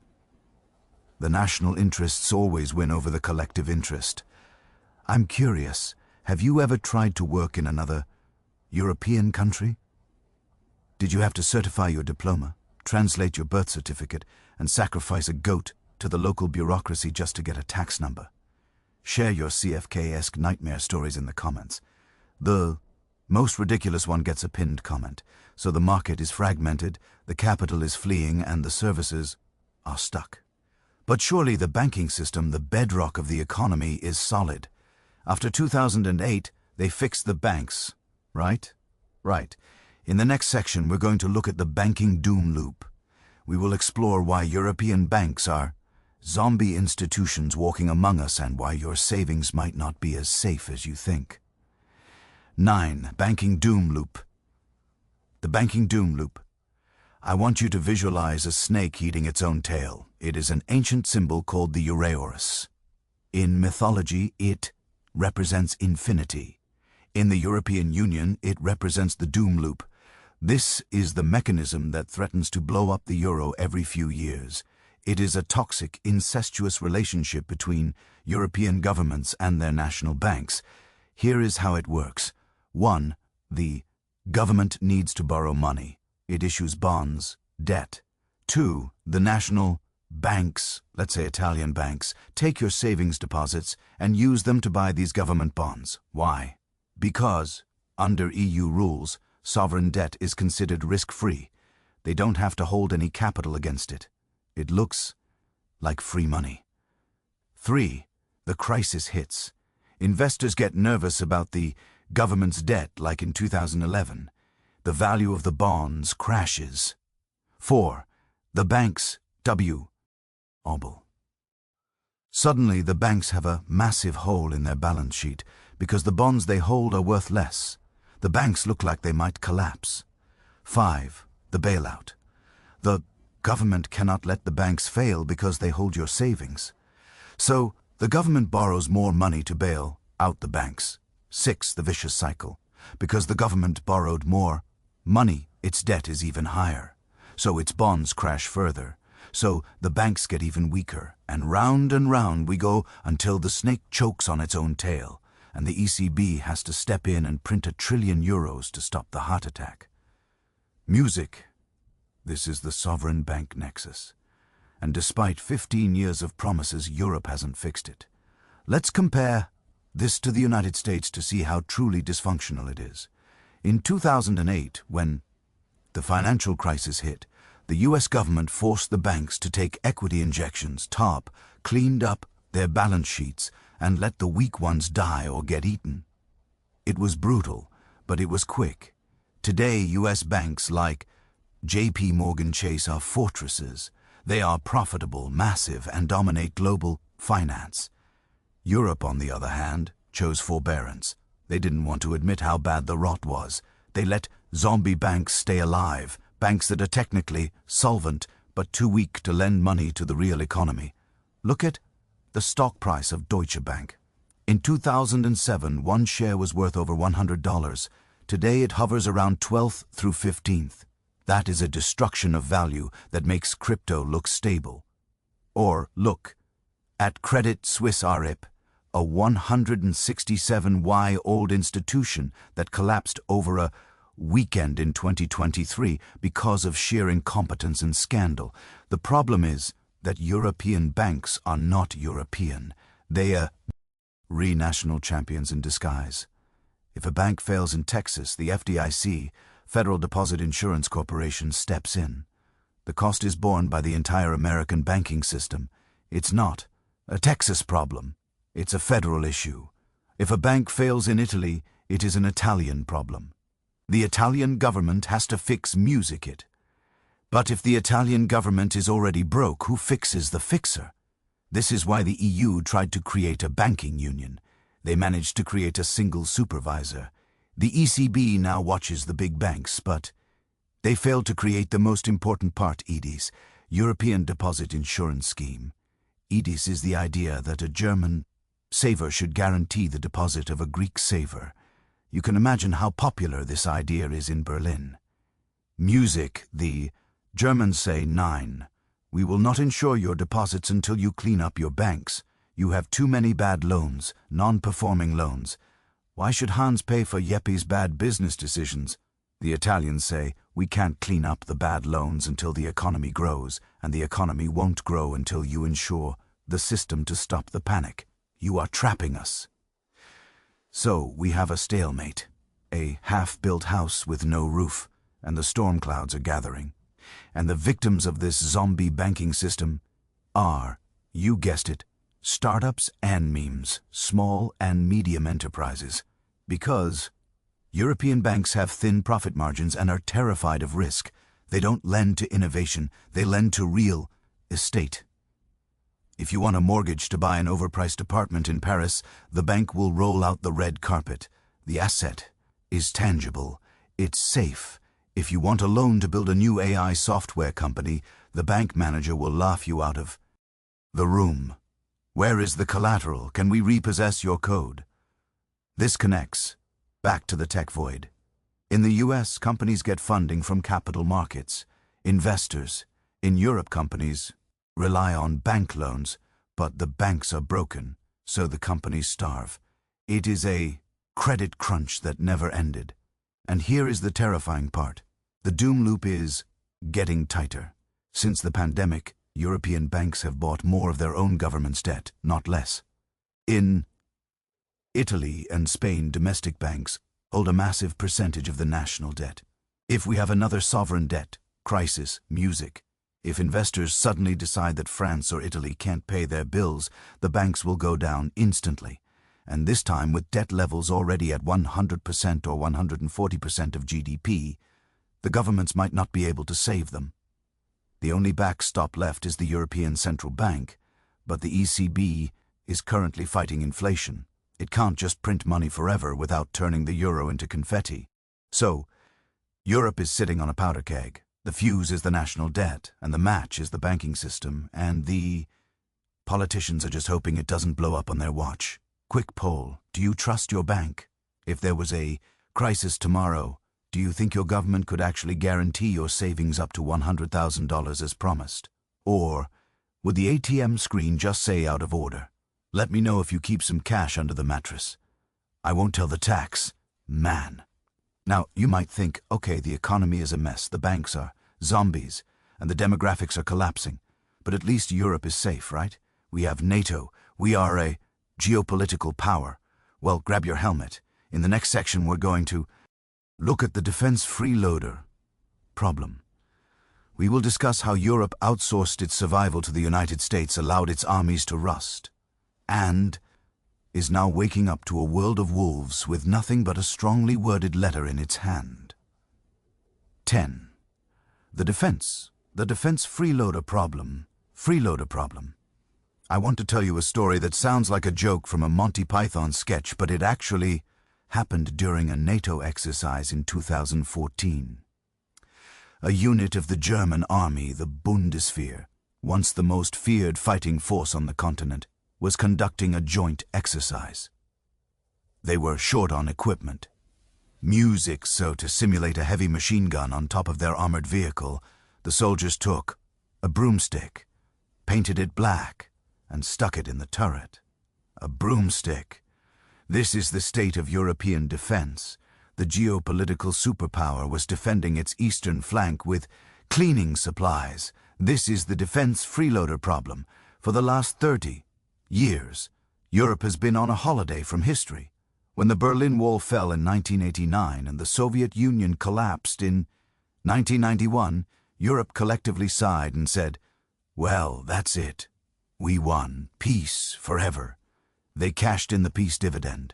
The national interests always win over the collective interest. I'm curious, have you ever tried to work in another European country? Did you have to certify your diploma, translate your birth certificate, and sacrifice a goat to the local bureaucracy just to get a tax number? Share your CFK-esque nightmare stories in the comments. The most ridiculous one gets a pinned comment. So the market is fragmented, the capital is fleeing, and the services are stuck. But surely the banking system, the bedrock of the economy, is solid. After 2008, they fixed the banks, right? Right. In the next section, we're going to look at the banking doom loop. We will explore why European banks are zombie institutions walking among us and why your savings might not be as safe as you think. 9. Banking doom loop. The banking doom loop. I want you to visualize a snake eating its own tail. It is an ancient symbol called the Ureoris. In mythology, it represents infinity. In the European Union, it represents the doom loop. This is the mechanism that threatens to blow up the euro every few years. It is a toxic, incestuous relationship between European governments and their national banks. Here is how it works. 1. The government needs to borrow money. It issues bonds, debt. 2. The national banks, let's say Italian banks, take your savings deposits and use them to buy these government bonds. Why? Because, under EU rules, sovereign debt is considered risk-free. They don't have to hold any capital against it. It looks like free money. 3. The crisis hits. Investors get nervous about the government's debt, like in 2011. The value of the bonds crashes. 4. The banks wobble. Suddenly, the banks have a massive hole in their balance sheet because the bonds they hold are worth less. The banks look like they might collapse. 5. The bailout. The government cannot let the banks fail because they hold your savings. So, the government borrows more money to bail out the banks. 6. The vicious cycle. Because the government borrowed more money, its debt is even higher. So its bonds crash further. So the banks get even weaker. And round we go until the snake chokes on its own tail. And the ECB has to step in and print €1 trillion to stop the heart attack. Music. This is the sovereign bank nexus. And despite 15 years of promises, Europe hasn't fixed it. Let's compare this to the United States to see how truly dysfunctional it is. In 2008, when the financial crisis hit, the US government forced the banks to take equity injections, cleaned up their balance sheets, and let the weak ones die or get eaten. It was brutal, but it was quick. Today, US banks like JP Morgan Chase are fortresses. They are profitable, massive, and dominate global finance. Europe, on the other hand, chose forbearance. They didn't want to admit how bad the rot was. They let Zombie banks stay alive, banks that are technically solvent but too weak to lend money to the real economy. Look at the stock price of Deutsche Bank. In 2007, one share was worth over $100. Today it hovers around 12th through 15th. That is a destruction of value that makes crypto look stable. Or look at Credit Suisse RIP, a 167-year-old institution that collapsed over a weekend in 2023 because of sheer incompetence and scandal. The problem is that European banks are not European. They are national champions in disguise. If a bank fails in Texas, the FDIC, Federal Deposit Insurance Corporation, steps in. The cost is borne by the entire American banking system. It's not a Texas problem. It's a federal issue. If a bank fails in Italy, it is an Italian problem. The Italian government has to fix music it. But if the Italian government is already broke, who fixes the fixer? This is why the EU tried to create a banking union. They managed to create a single supervisor. The ECB now watches the big banks, but they failed to create the most important part, EDIS, European Deposit Insurance Scheme. EDIS is the idea that a German saver should guarantee the deposit of a Greek saver. You can imagine how popular this idea is in Berlin. Music, the Germans say 9. We will not insure your deposits until you clean up your banks. You have too many bad loans, non-performing loans. Why should Hans pay for Yeppi's bad business decisions? The Italians say, we can't clean up the bad loans until the economy grows, and the economy won't grow until you insure the system to stop the panic. You are trapping us. So we have a stalemate, a half-built house with no roof, and the storm clouds are gathering. And the victims of this zombie banking system are, you guessed it, startups and memes, small and medium enterprises. Because European banks have thin profit margins and are terrified of risk. They don't lend to innovation, they lend to real estate. If you want a mortgage to buy an overpriced apartment in Paris, the bank will roll out the red carpet. The asset is tangible, it's safe. If you want a loan to build a new AI software company, the bank manager will laugh you out of the room. Where is the collateral? Can we repossess your code? This connects back to the tech void. In the US, companies get funding from capital markets, investors. In Europe, companies rely on bank loans, but the banks are broken, so the companies starve. It is a credit crunch that never ended. And here is the terrifying part. The doom loop is getting tighter. Since the pandemic, European banks have bought more of their own government's debt, not less. In Italy and Spain, domestic banks hold a massive percentage of the national debt. If we have another sovereign debt crisis, music, if investors suddenly decide that France or Italy can't pay their bills, the banks will go down instantly. And this time with debt levels already at 100% or 140% of GDP, the governments might not be able to save them. The only backstop left is the European Central Bank, but the ECB is currently fighting inflation. It can't just print money forever without turning the euro into confetti. So, Europe is sitting on a powder keg. The fuse is the national debt, and the match is the banking system, and the politicians are just hoping it doesn't blow up on their watch. Quick poll, do you trust your bank? If there was a crisis tomorrow, do you think your government could actually guarantee your savings up to $100,000 as promised? Or would the ATM screen just say out of order? Let me know if you keep some cash under the mattress. I won't tell the tax man. Now, you might think, okay, the economy is a mess, the banks are zombies, and the demographics are collapsing. But at least Europe is safe, right? We have NATO. We are a geopolitical power. Well, grab your helmet. In the next section, we're going to look at the defense freeloader problem. We will discuss how Europe outsourced its survival to the United States, allowed its armies to rust, and is now waking up to a world of wolves with nothing but a strongly worded letter in its hand. 10. The defense freeloader problem. I want to tell you a story that sounds like a joke from a Monty Python sketch, but it actually happened during a NATO exercise in 2014. A unit of the German army, the Bundeswehr, once the most feared fighting force on the continent, was conducting a joint exercise. They were short on equipment. Music, so to simulate a heavy machine gun on top of their armored vehicle, the soldiers took a broomstick, painted it black, and stuck it in the turret. A broomstick. This is the state of European defense. The geopolitical superpower was defending its eastern flank with cleaning supplies. This is the defense freeloader problem. For the last 30 years, Europe has been on a holiday from history. When the Berlin Wall fell in 1989 and the Soviet Union collapsed in 1991, Europe collectively sighed and said, "Well, that's it. We won. Peace forever." They cashed in the peace dividend.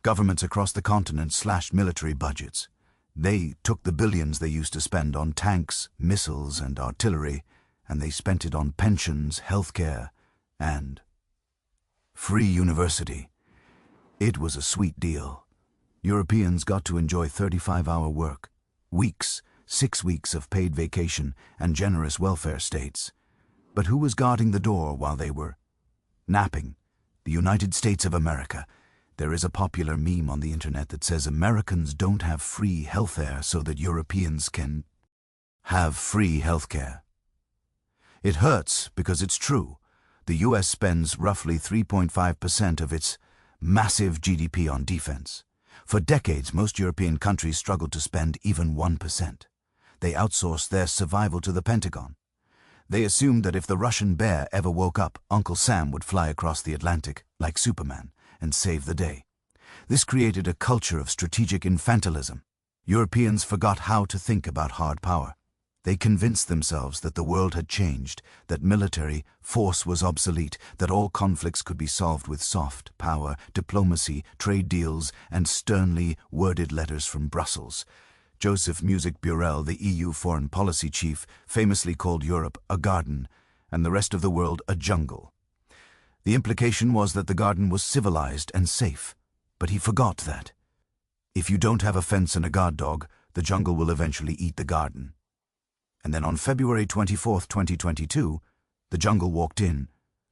Governments across the continent slashed military budgets. They took the billions they used to spend on tanks, missiles, and artillery, and they spent it on pensions, healthcare, and free university. It was a sweet deal. Europeans got to enjoy 35-hour work, weeks, 6 weeks of paid vacation, and generous welfare states. But who was guarding the door while they were napping? The United States of America. There is a popular meme on the internet that says Americans don't have free healthcare so that Europeans can have free healthcare. It hurts because it's true. The US spends roughly 3.5% of its massive GDP on defense. For decades, most European countries struggled to spend even 1%. They outsourced their survival to the Pentagon. They assumed that if the Russian bear ever woke up, Uncle Sam would fly across the Atlantic, like Superman, and save the day. This created a culture of strategic infantilism. Europeans forgot how to think about hard power. They convinced themselves that the world had changed, that military force was obsolete, that all conflicts could be solved with soft power, diplomacy, trade deals, and sternly worded letters from Brussels. Joseph Music Borrell, the EU foreign policy chief, famously called Europe a garden and the rest of the world a jungle. The implication was that the garden was civilized and safe, but he forgot that. If you don't have a fence and a guard dog, the jungle will eventually eat the garden. And then on February 24, 2022, the jungle walked in.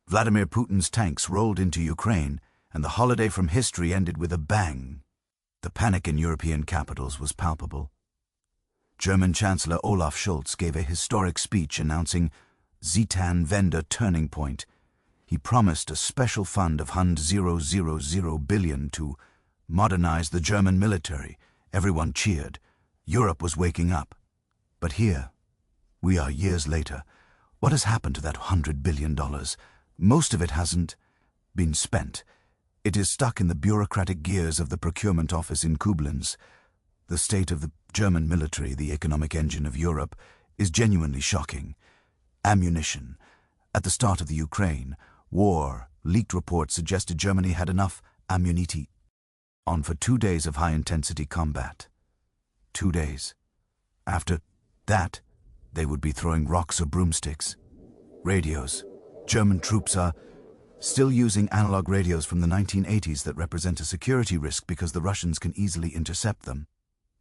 Vladimir Putin's tanks rolled into Ukraine, and the holiday from history ended with a bang. The panic in European capitals was palpable. German Chancellor Olaf Scholz gave a historic speech announcing Zeitenwende turning point. He promised a special fund of 100 billion to modernize the German military. Everyone cheered. Europe was waking up. But here, we are years later. What has happened to that $100 billion? Most of it hasn't been spent. It is stuck in the bureaucratic gears of the procurement office in Koblenz. The state of the German military, the economic engine of Europe, is genuinely shocking. Ammunition. At the start of the Ukraine war, leaked reports suggested Germany had enough ammunition on for 2 days of high-intensity combat. 2 days. After that, they would be throwing rocks or broomsticks. Radios. German troops are still using analog radios from the 1980s that represent a security risk because the Russians can easily intercept them.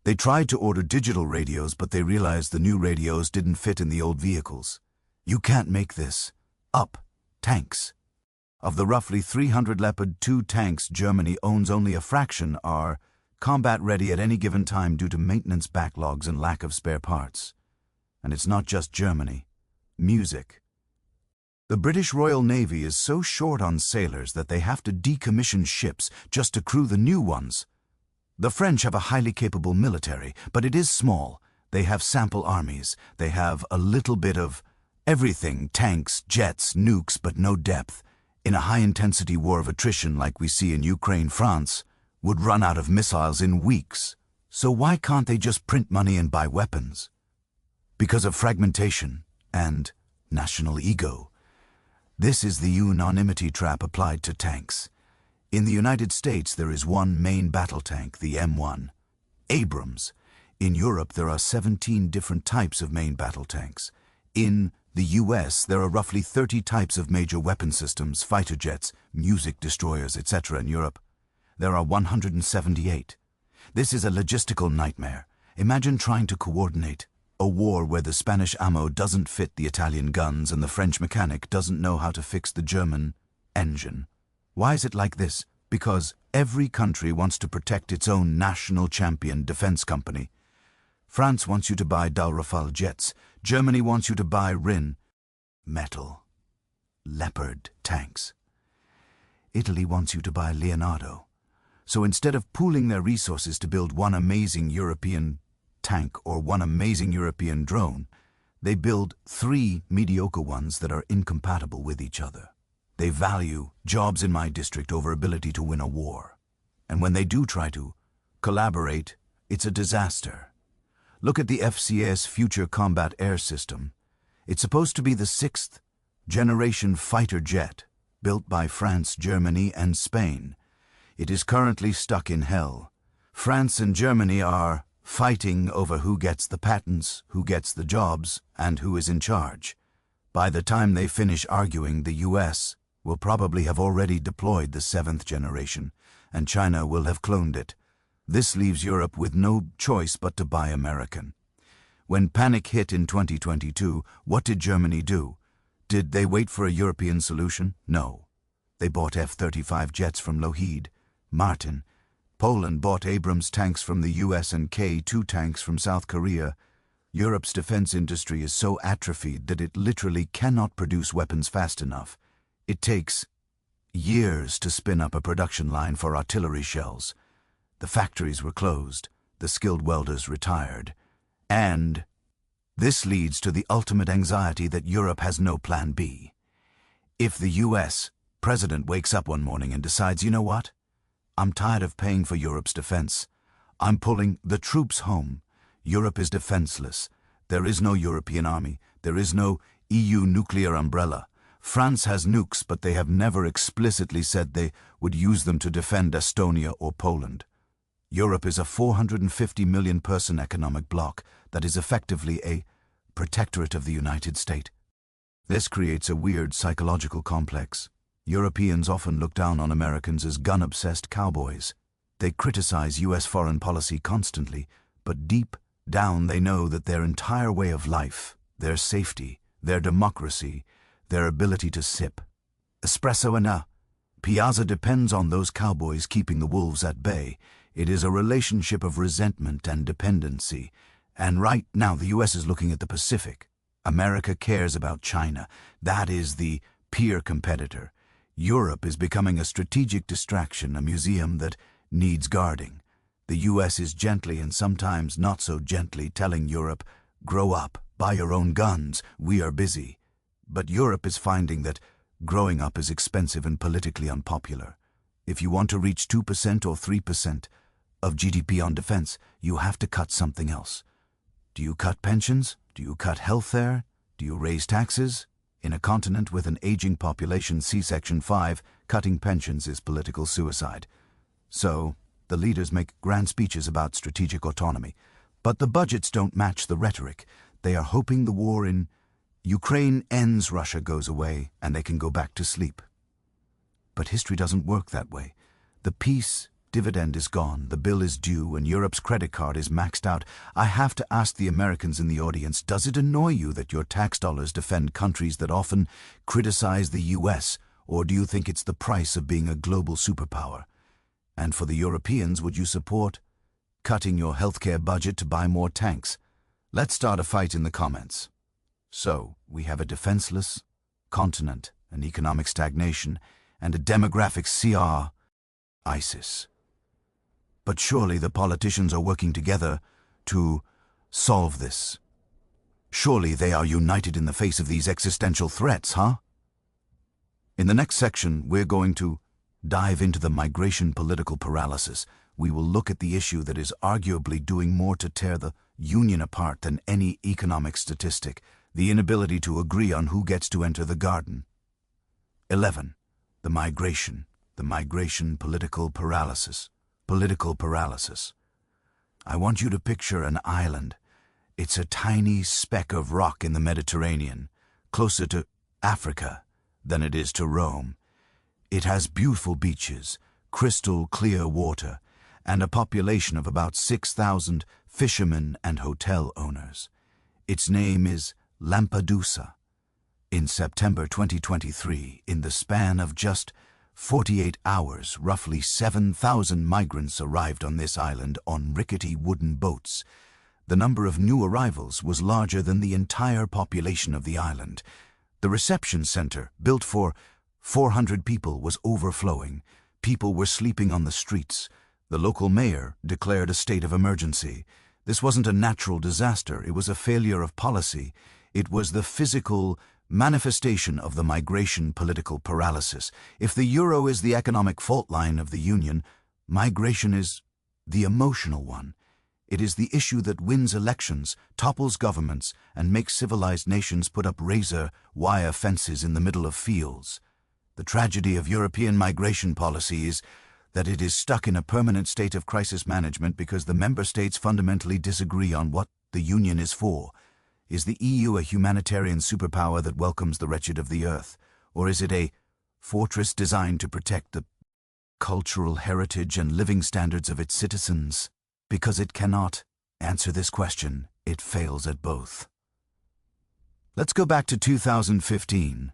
They tried to order digital radios, but they realized the new radios didn't fit in the old vehicles. You can't make this up. Tanks. Of the roughly 300 Leopard 2 tanks Germany owns, only a fraction are combat-ready at any given time due to maintenance backlogs and lack of spare parts. And it's not just Germany. Music. The British Royal Navy is so short on sailors that they have to decommission ships just to crew the new ones. The French have a highly capable military, but it is small. They have sample armies. They have a little bit of everything: tanks, jets, nukes, but no depth. In a high-intensity war of attrition like we see in Ukraine, France would run out of missiles in weeks. So why can't they just print money and buy weapons? Because of fragmentation and national ego. This is the unanimity trap applied to tanks. In the United States, there is one main battle tank, the M1, Abrams. In Europe, there are 17 different types of main battle tanks. In the US, there are roughly 30 types of major weapon systems, fighter jets, music destroyers, etc. in Europe. There are 178. This is a logistical nightmare. Imagine trying to coordinate a war where the Spanish ammo doesn't fit the Italian guns and the French mechanic doesn't know how to fix the German engine. Why is it like this? Because every country wants to protect its own national champion defense company. France wants you to buy Dal Rafale jets. Germany wants you to buy Rin metal Leopard tanks. Italy wants you to buy Leonardo. So instead of pooling their resources to build one amazing European tank or one amazing European drone, they build 3 mediocre ones that are incompatible with each other. They value jobs in my district over ability to win a war. And when they do try to collaborate, it's a disaster. Look at the FCAS Future Combat Air System. It's supposed to be the 6th generation fighter jet built by France, Germany, and Spain. It is currently stuck in hell. France and Germany are fighting over who gets the patents, who gets the jobs, and who is in charge. By the time they finish arguing, the US will probably have already deployed the 7th generation, and China will have cloned it. This leaves Europe with no choice but to buy American. When panic hit in 2022, what did Germany do? Did they wait for a European solution? No. They bought F-35 jets from Lockheed Martin. Poland bought Abrams tanks from the US and K-2 tanks from South Korea. Europe's defense industry is so atrophied that it literally cannot produce weapons fast enough. It takes years to spin up a production line for artillery shells. The factories were closed, the skilled welders retired, and this leads to the ultimate anxiety that Europe has no plan B. If the US president wakes up one morning and decides, you know what? I'm tired of paying for Europe's defense. I'm pulling the troops home. Europe is defenseless. There is no European army. There is no EU nuclear umbrella. France has nukes, but they have never explicitly said they would use them to defend Estonia or Poland. Europe is a 450 million person economic bloc that is effectively a protectorate of the United States. This creates a weird psychological complex. Europeans often look down on Americans as gun-obsessed cowboys. They criticize US foreign policy constantly, but deep down they know that their entire way of life, their safety, their democracy, their ability to sip espresso and a piazza depends on those cowboys keeping the wolves at bay. It is a relationship of resentment and dependency. And right now the US is looking at the Pacific. America cares about China. That is the peer competitor. Europe is becoming a strategic distraction, a museum that needs guarding. The US is gently and sometimes not so gently telling Europe, grow up, buy your own guns, we are busy. But Europe is finding that growing up is expensive and politically unpopular. If you want to reach 2% or 3% of GDP on defense, you have to cut something else. Do you cut pensions? Do you cut health care? Do you raise taxes? In a continent with an aging population, see Section 5, cutting pensions is political suicide. So, the leaders make grand speeches about strategic autonomy. But the budgets don't match the rhetoric. They are hoping the war in Ukraine ends, Russia goes away, and they can go back to sleep. But history doesn't work that way. The peace dividend is gone, the bill is due, and Europe's credit card is maxed out. I have to ask the Americans in the audience, does it annoy you that your tax dollars defend countries that often criticize the US, or do you think it's the price of being a global superpower? And for the Europeans, would you support cutting your healthcare budget to buy more tanks? Let's start a fight in the comments. So, we have a defenseless continent, an economic stagnation, and a demographic CR, ISIS. But surely the politicians are working together to solve this. Surely they are united in the face of these existential threats, huh? In the next section, we're going to dive into the migration political paralysis. We will look at the issue that is arguably doing more to tear the Union apart than any economic statistic, the inability to agree on who gets to enter the garden. 11. The migration political paralysis. Political paralysis. I want you to picture an island. It's a tiny speck of rock in the Mediterranean, closer to Africa than it is to Rome. It has beautiful beaches, crystal clear water, and a population of about 6,000 fishermen and hotel owners. Its name is Lampedusa. In September 2023, in the span of just 48 hours, roughly 7,000 migrants arrived on this island on rickety wooden boats. The number of new arrivals was larger than the entire population of the island. The reception center, built for 400 people, was overflowing. People were sleeping on the streets. The local mayor declared a state of emergency. This wasn't a natural disaster, it was a failure of policy. It was the physical manifestation of the migration political paralysis. If the euro is the economic fault line of the union, migration is the emotional one. It is the issue that wins elections, topples governments, and makes civilized nations put up razor-wire fences in the middle of fields. The tragedy of European migration policy is that it is stuck in a permanent state of crisis management because the member states fundamentally disagree on what the union is for. Is the EU a humanitarian superpower that welcomes the wretched of the earth? Or is it a fortress designed to protect the cultural heritage and living standards of its citizens? Because it cannot answer this question, it fails at both. Let's go back to 2015.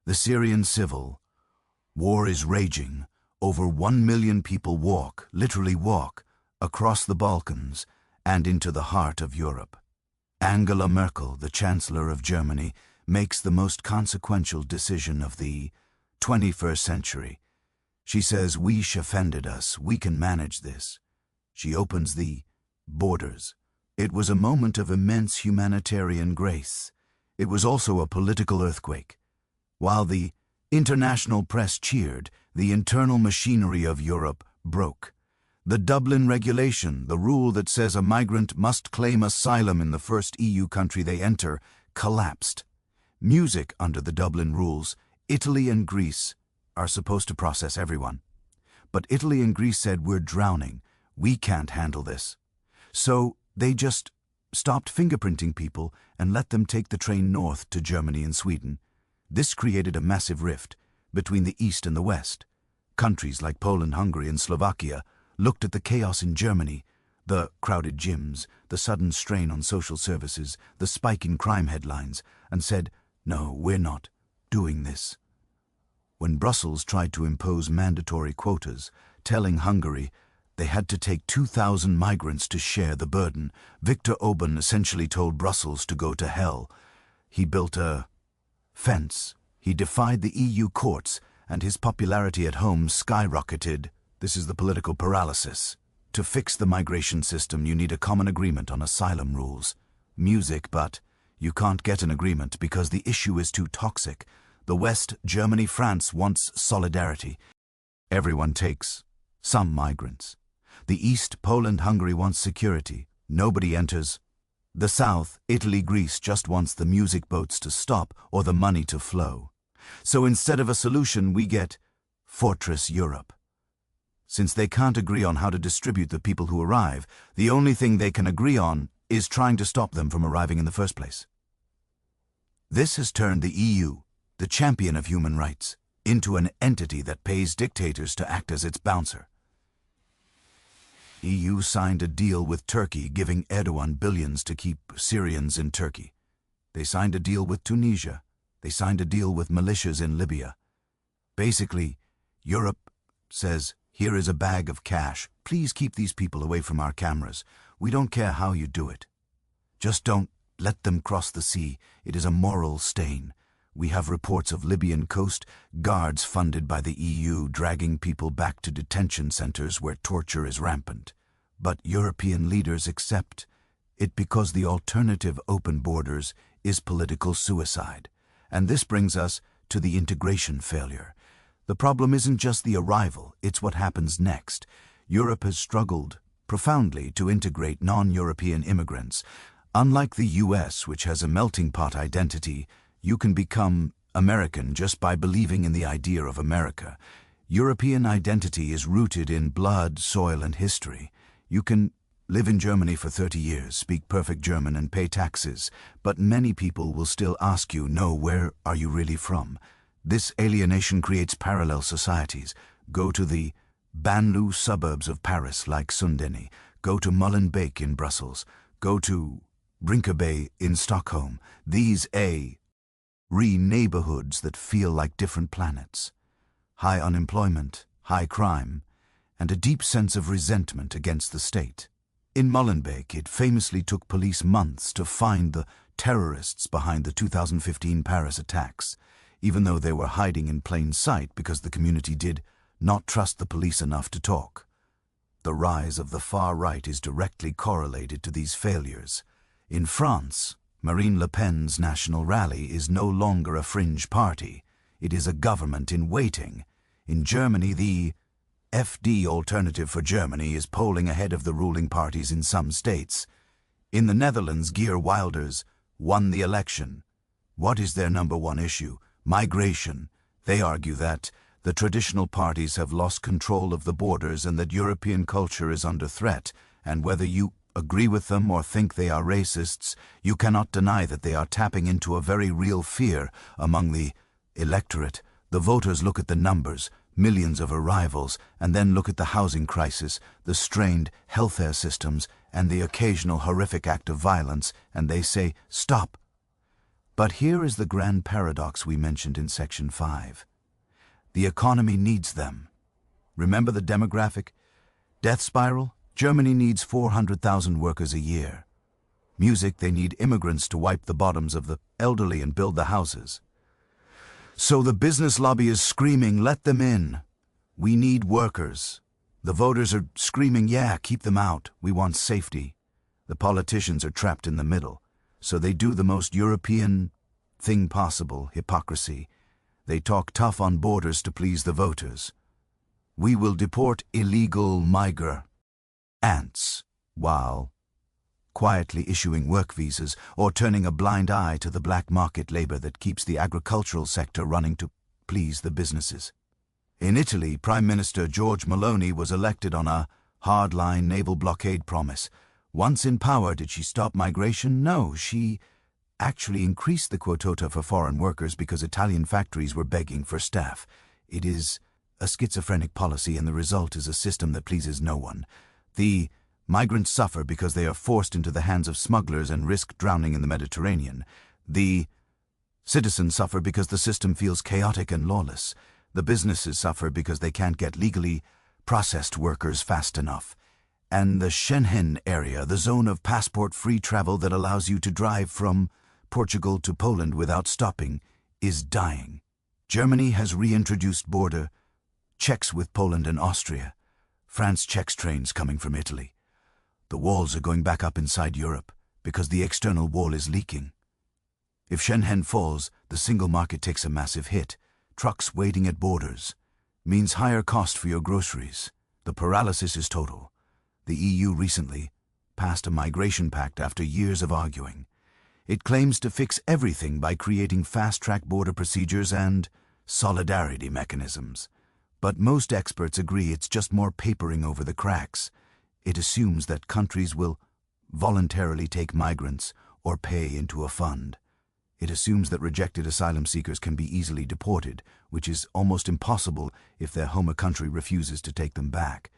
The Syrian civil war is raging. Over 1 million people literally walk, across the Balkans and into the heart of Europe. Angela Merkel, the Chancellor of Germany, makes the most consequential decision of the 21st century. She says, "We offended us, we can manage this." She opens the borders. It was a moment of immense humanitarian grace. It was also a political earthquake. While the international press cheered, the internal machinery of Europe broke. The Dublin regulation, the rule that says a migrant must claim asylum in the first EU country they enter, collapsed. Music under the Dublin rules, Italy and Greece are supposed to process everyone. But Italy and Greece said, "We're drowning. We can't handle this." So they just stopped fingerprinting people and let them take the train north to Germany and Sweden. This created a massive rift between the East and the West. Countries like Poland, Hungary, and Slovakia looked at the chaos in Germany, the crowded gyms, the sudden strain on social services, the spike in crime headlines, and said, "No, we're not doing this." When Brussels tried to impose mandatory quotas, telling Hungary they had to take 2,000 migrants to share the burden, Viktor Orban essentially told Brussels to go to hell. He built a fence. He defied the EU courts, and his popularity at home skyrocketed. This is the political paralysis. To fix the migration system, you need a common agreement on asylum rules. Music, but you can't get an agreement because the issue is too toxic. The West, Germany, France wants solidarity. Everyone takes some migrants. The East, Poland, Hungary wants security. Nobody enters. The South, Italy, Greece just wants the music boats to stop or the money to flow. So instead of a solution, we get Fortress Europe. Since they can't agree on how to distribute the people who arrive, the only thing they can agree on is trying to stop them from arriving in the first place. This has turned the EU, the champion of human rights, into an entity that pays dictators to act as its bouncer. EU signed a deal with Turkey, giving Erdogan billions to keep Syrians in Turkey. They signed a deal with Tunisia. They signed a deal with militias in Libya. Basically, Europe says, "Here is a bag of cash. Please keep these people away from our cameras. We don't care how you do it. Just don't let them cross the sea. It is a moral stain." We have reports of Libyan coast guards funded by the EU dragging people back to detention centers where torture is rampant. But European leaders accept it because the alternative, open borders, is political suicide. And this brings us to the integration failure. The problem isn't just the arrival, it's what happens next. Europe has struggled profoundly to integrate non-European immigrants. Unlike the US, which has a melting pot identity, you can become American just by believing in the idea of America. European identity is rooted in blood, soil, and history. You can live in Germany for 30 years, speak perfect German, and pay taxes, but many people will still ask you, "No, where are you really from?" This alienation creates parallel societies. Go to the banlieue suburbs of Paris like Saint-Denis, go to Molenbeek in Brussels, go to Brinkerbay in Stockholm. These neighborhoods that feel like different planets. High unemployment, high crime, and a deep sense of resentment against the state. In Molenbeek, it famously took police months to find the terrorists behind the 2015 Paris attacks, even though they were hiding in plain sight because the community did not trust the police enough to talk. The rise of the far right is directly correlated to these failures. In France, Marine Le Pen's National Rally is no longer a fringe party. It is a government in waiting. In Germany, the FD Alternative for Germany is polling ahead of the ruling parties in some states. In the Netherlands, Geert Wilders won the election. What is their number one issue? Migration. They argue that the traditional parties have lost control of the borders and that European culture is under threat, and whether you agree with them or think they are racists, you cannot deny that they are tapping into a very real fear among the electorate. The voters look at the numbers, millions of arrivals, and then look at the housing crisis, the strained healthcare systems, and the occasional horrific act of violence, and they say, stop. But here is the grand paradox we mentioned in Section 5. The economy needs them. Remember the demographic death spiral? Germany needs 400,000 workers a year. Music, they need immigrants to wipe the bottoms of the elderly and build the houses. So the business lobby is screaming, let them in. We need workers. The voters are screaming, yeah, keep them out. We want safety. The politicians are trapped in the middle. So they do the most European thing possible, hypocrisy. They talk tough on borders to please the voters. We will deport illegal migrants, while quietly issuing work visas or turning a blind eye to the black market labor that keeps the agricultural sector running to please the businesses. In Italy, Prime Minister George Meloni was elected on a hardline naval blockade promise. Once in power, did she stop migration? No, she actually increased the quota for foreign workers because Italian factories were begging for staff. It is a schizophrenic policy, and the result is a system that pleases no one. The migrants suffer because they are forced into the hands of smugglers and risk drowning in the Mediterranean. The citizens suffer because the system feels chaotic and lawless. The businesses suffer because they can't get legally processed workers fast enough. And the Schengen area, the zone of passport-free travel that allows you to drive from Portugal to Poland without stopping, is dying. Germany has reintroduced border checks with Poland and Austria. France checks trains coming from Italy. The walls are going back up inside Europe because the external wall is leaking. If Schengen falls, the single market takes a massive hit. Trucks waiting at borders means higher cost for your groceries. The paralysis is total. The EU recently passed a migration pact after years of arguing. It claims to fix everything by creating fast-track border procedures and solidarity mechanisms. But most experts agree it's just more papering over the cracks. It assumes that countries will voluntarily take migrants or pay into a fund. It assumes that rejected asylum seekers can be easily deported, which is almost impossible if their home country refuses to take them back.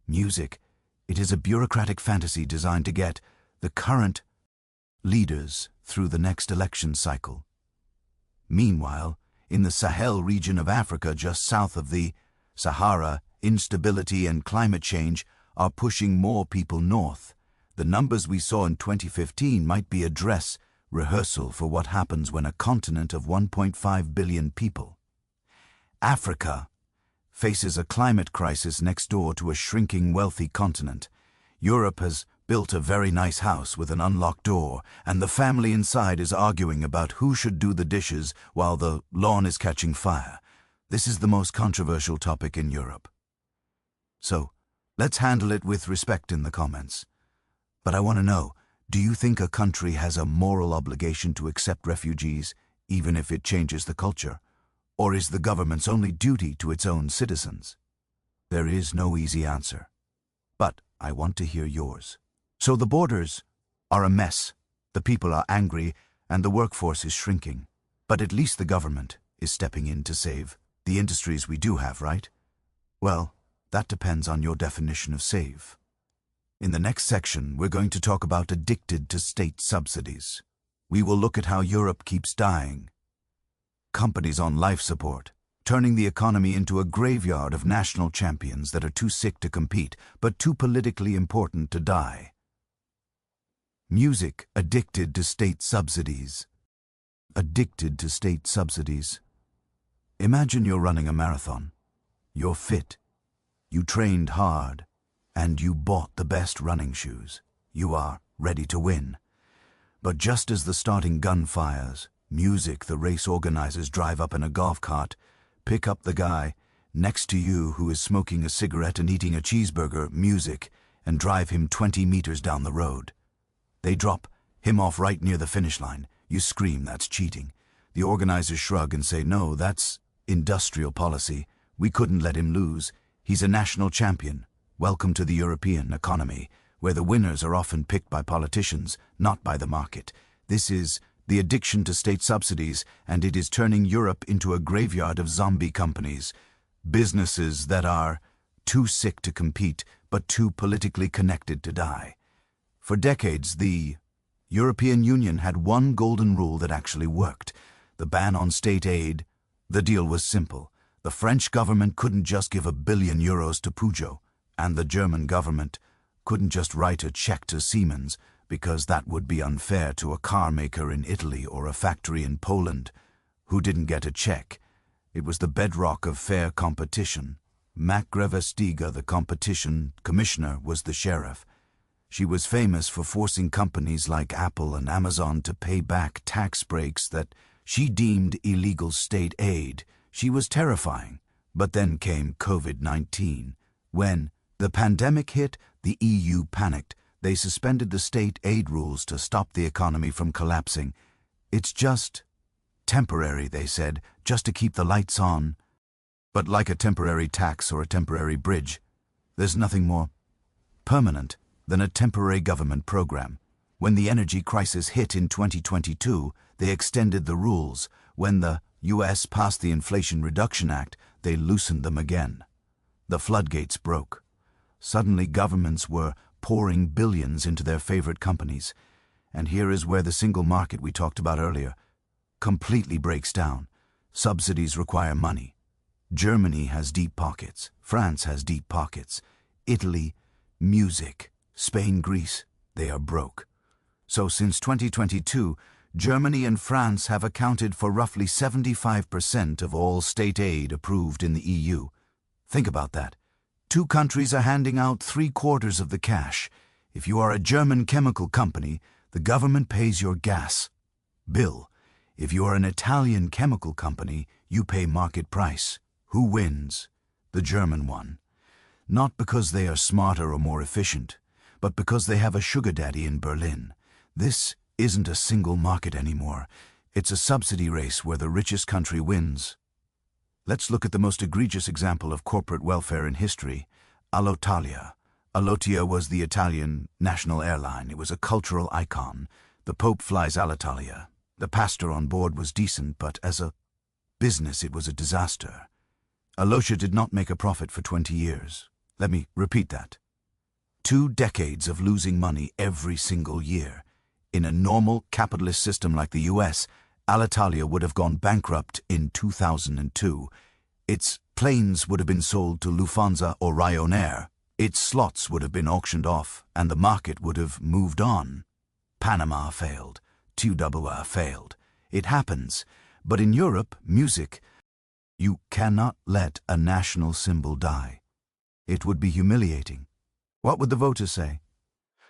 Music. It is a bureaucratic fantasy designed to get the current leaders through the next election cycle. Meanwhile, in the Sahel region of Africa just south of the Sahara, instability and climate change are pushing more people north. The numbers we saw in 2015 might be a dress rehearsal for what happens when a continent of 1.5 billion people. Africa faces a climate crisis next door to a shrinking wealthy continent. Europe has built a very nice house with an unlocked door, and the family inside is arguing about who should do the dishes while the lawn is catching fire. This is the most controversial topic in Europe. So, let's handle it with respect in the comments. But I want to know, do you think a country has a moral obligation to accept refugees, even if it changes the culture? Or is the government's only duty to its own citizens? There is no easy answer. But I want to hear yours. So the borders are a mess, the people are angry, and the workforce is shrinking. But at least the government is stepping in to save the industries we do have, right? Well, That depends on your definition of save. In the next section, we're going to talk about addicted to state subsidies. We will look at how Europe keeps dying. Companies on life support, turning the economy into a graveyard of national champions that are too sick to compete, but too politically important to die. Music addicted to state subsidies. Addicted to state subsidies. Imagine you're running a marathon. You're fit. You trained hard. And you bought the best running shoes. You are ready to win. But just as the starting gun fires, music, the race organizers drive up in a golf cart, pick up the guy next to you who is smoking a cigarette and eating a cheeseburger, music, and drive him 20 meters down the road. They drop him off right near the finish line. You scream, that's cheating. The organizers shrug and say, no, that's industrial policy. We couldn't let him lose. He's a national champion. Welcome to the European economy, where the winners are often picked by politicians, not by the market. This is the addiction to state subsidies, and it is turning Europe into a graveyard of zombie companies, businesses that are too sick to compete, but too politically connected to die. For decades, the European Union had one golden rule that actually worked: the ban on state aid. The deal was simple. The French government couldn't just give €1 billion to Peugeot, and the German government couldn't just write a check to Siemens, because that would be unfair to a car maker in Italy or a factory in Poland who didn't get a check. It was the bedrock of fair competition. Macra Vestiga, the competition commissioner, was the sheriff. She was famous for forcing companies like Apple and Amazon to pay back tax breaks that she deemed illegal state aid. She was terrifying. But then came COVID-19. When the pandemic hit, the EU panicked. They suspended the state aid rules to stop the economy from collapsing. It's just temporary, they said, just to keep the lights on. But like a temporary tax or a temporary bridge, there's nothing more permanent than a temporary government program. When the energy crisis hit in 2022, they extended the rules. When the US passed the Inflation Reduction Act, they loosened them again. The floodgates broke. Suddenly governments were pouring billions into their favorite companies. And here is where the single market we talked about earlier completely breaks down. Subsidies require money. Germany has deep pockets. France has deep pockets. Italy, music. Spain, Greece, they are broke. So since 2022, Germany and France have accounted for roughly 75% of all state aid approved in the EU. Think about that. Two countries are handing out 3/4 of the cash. If you are a German chemical company, the government pays your gas bill. If you are an Italian chemical company, you pay market price. Who wins? The German one. Not because they are smarter or more efficient, but because they have a sugar daddy in Berlin. This isn't a single market anymore. It's a subsidy race where the richest country wins. Let's look at the most egregious example of corporate welfare in history, Alitalia. Alitalia was the Italian national airline. It was a cultural icon. The Pope flies Alitalia. The pastor on board was decent, but as a business it was a disaster. Alitalia did not make a profit for 20 years. Let me repeat that. 2 decades of losing money every single year. In a normal capitalist system like the US, Alitalia would have gone bankrupt in 2002. Its planes would have been sold to Lufthansa or Ryanair. Its slots would have been auctioned off, and the market would have moved on. Panama failed. TWA failed. It happens. But in Europe, music, you cannot let a national symbol die. It would be humiliating. What would the voters say?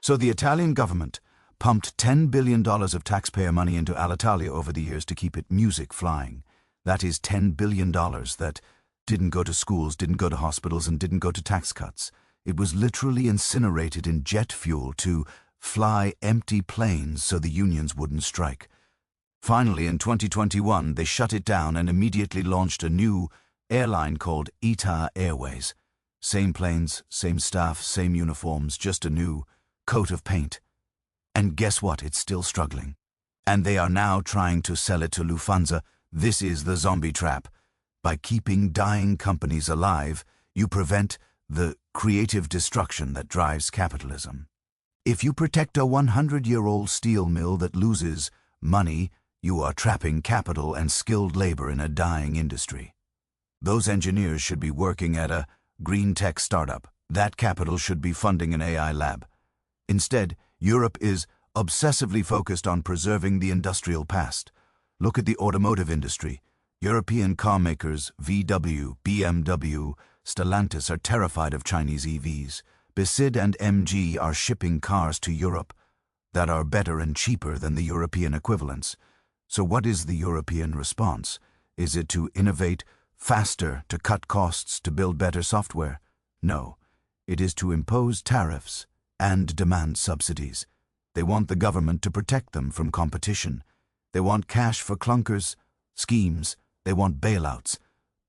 So the Italian government pumped $10 billion of taxpayer money into Alitalia over the years to keep its music flying. That is $10 billion that didn't go to schools, didn't go to hospitals, and didn't go to tax cuts. It was literally incinerated in jet fuel to fly empty planes so the unions wouldn't strike. Finally, in 2021, they shut it down and immediately launched a new airline called ITA Airways. Same planes, same staff, same uniforms, just a new coat of paint. And guess what? It's still struggling. And they are now trying to sell it to Lufthansa. This is the zombie trap. By keeping dying companies alive, you prevent the creative destruction that drives capitalism. If you protect a 100-year-old steel mill that loses money, you are trapping capital and skilled labor in a dying industry. Those engineers should be working at a green tech startup. That capital should be funding an AI lab. Instead, Europe is obsessively focused on preserving the industrial past. Look at the automotive industry. European car makers VW, BMW, Stellantis are terrified of Chinese EVs. BYD and MG are shipping cars to Europe that are better and cheaper than the European equivalents. So what is the European response? Is it to innovate faster, to cut costs, to build better software? No. It is to impose tariffs and demand subsidies. They want the government to protect them from competition. They want cash for clunkers, schemes. They want bailouts.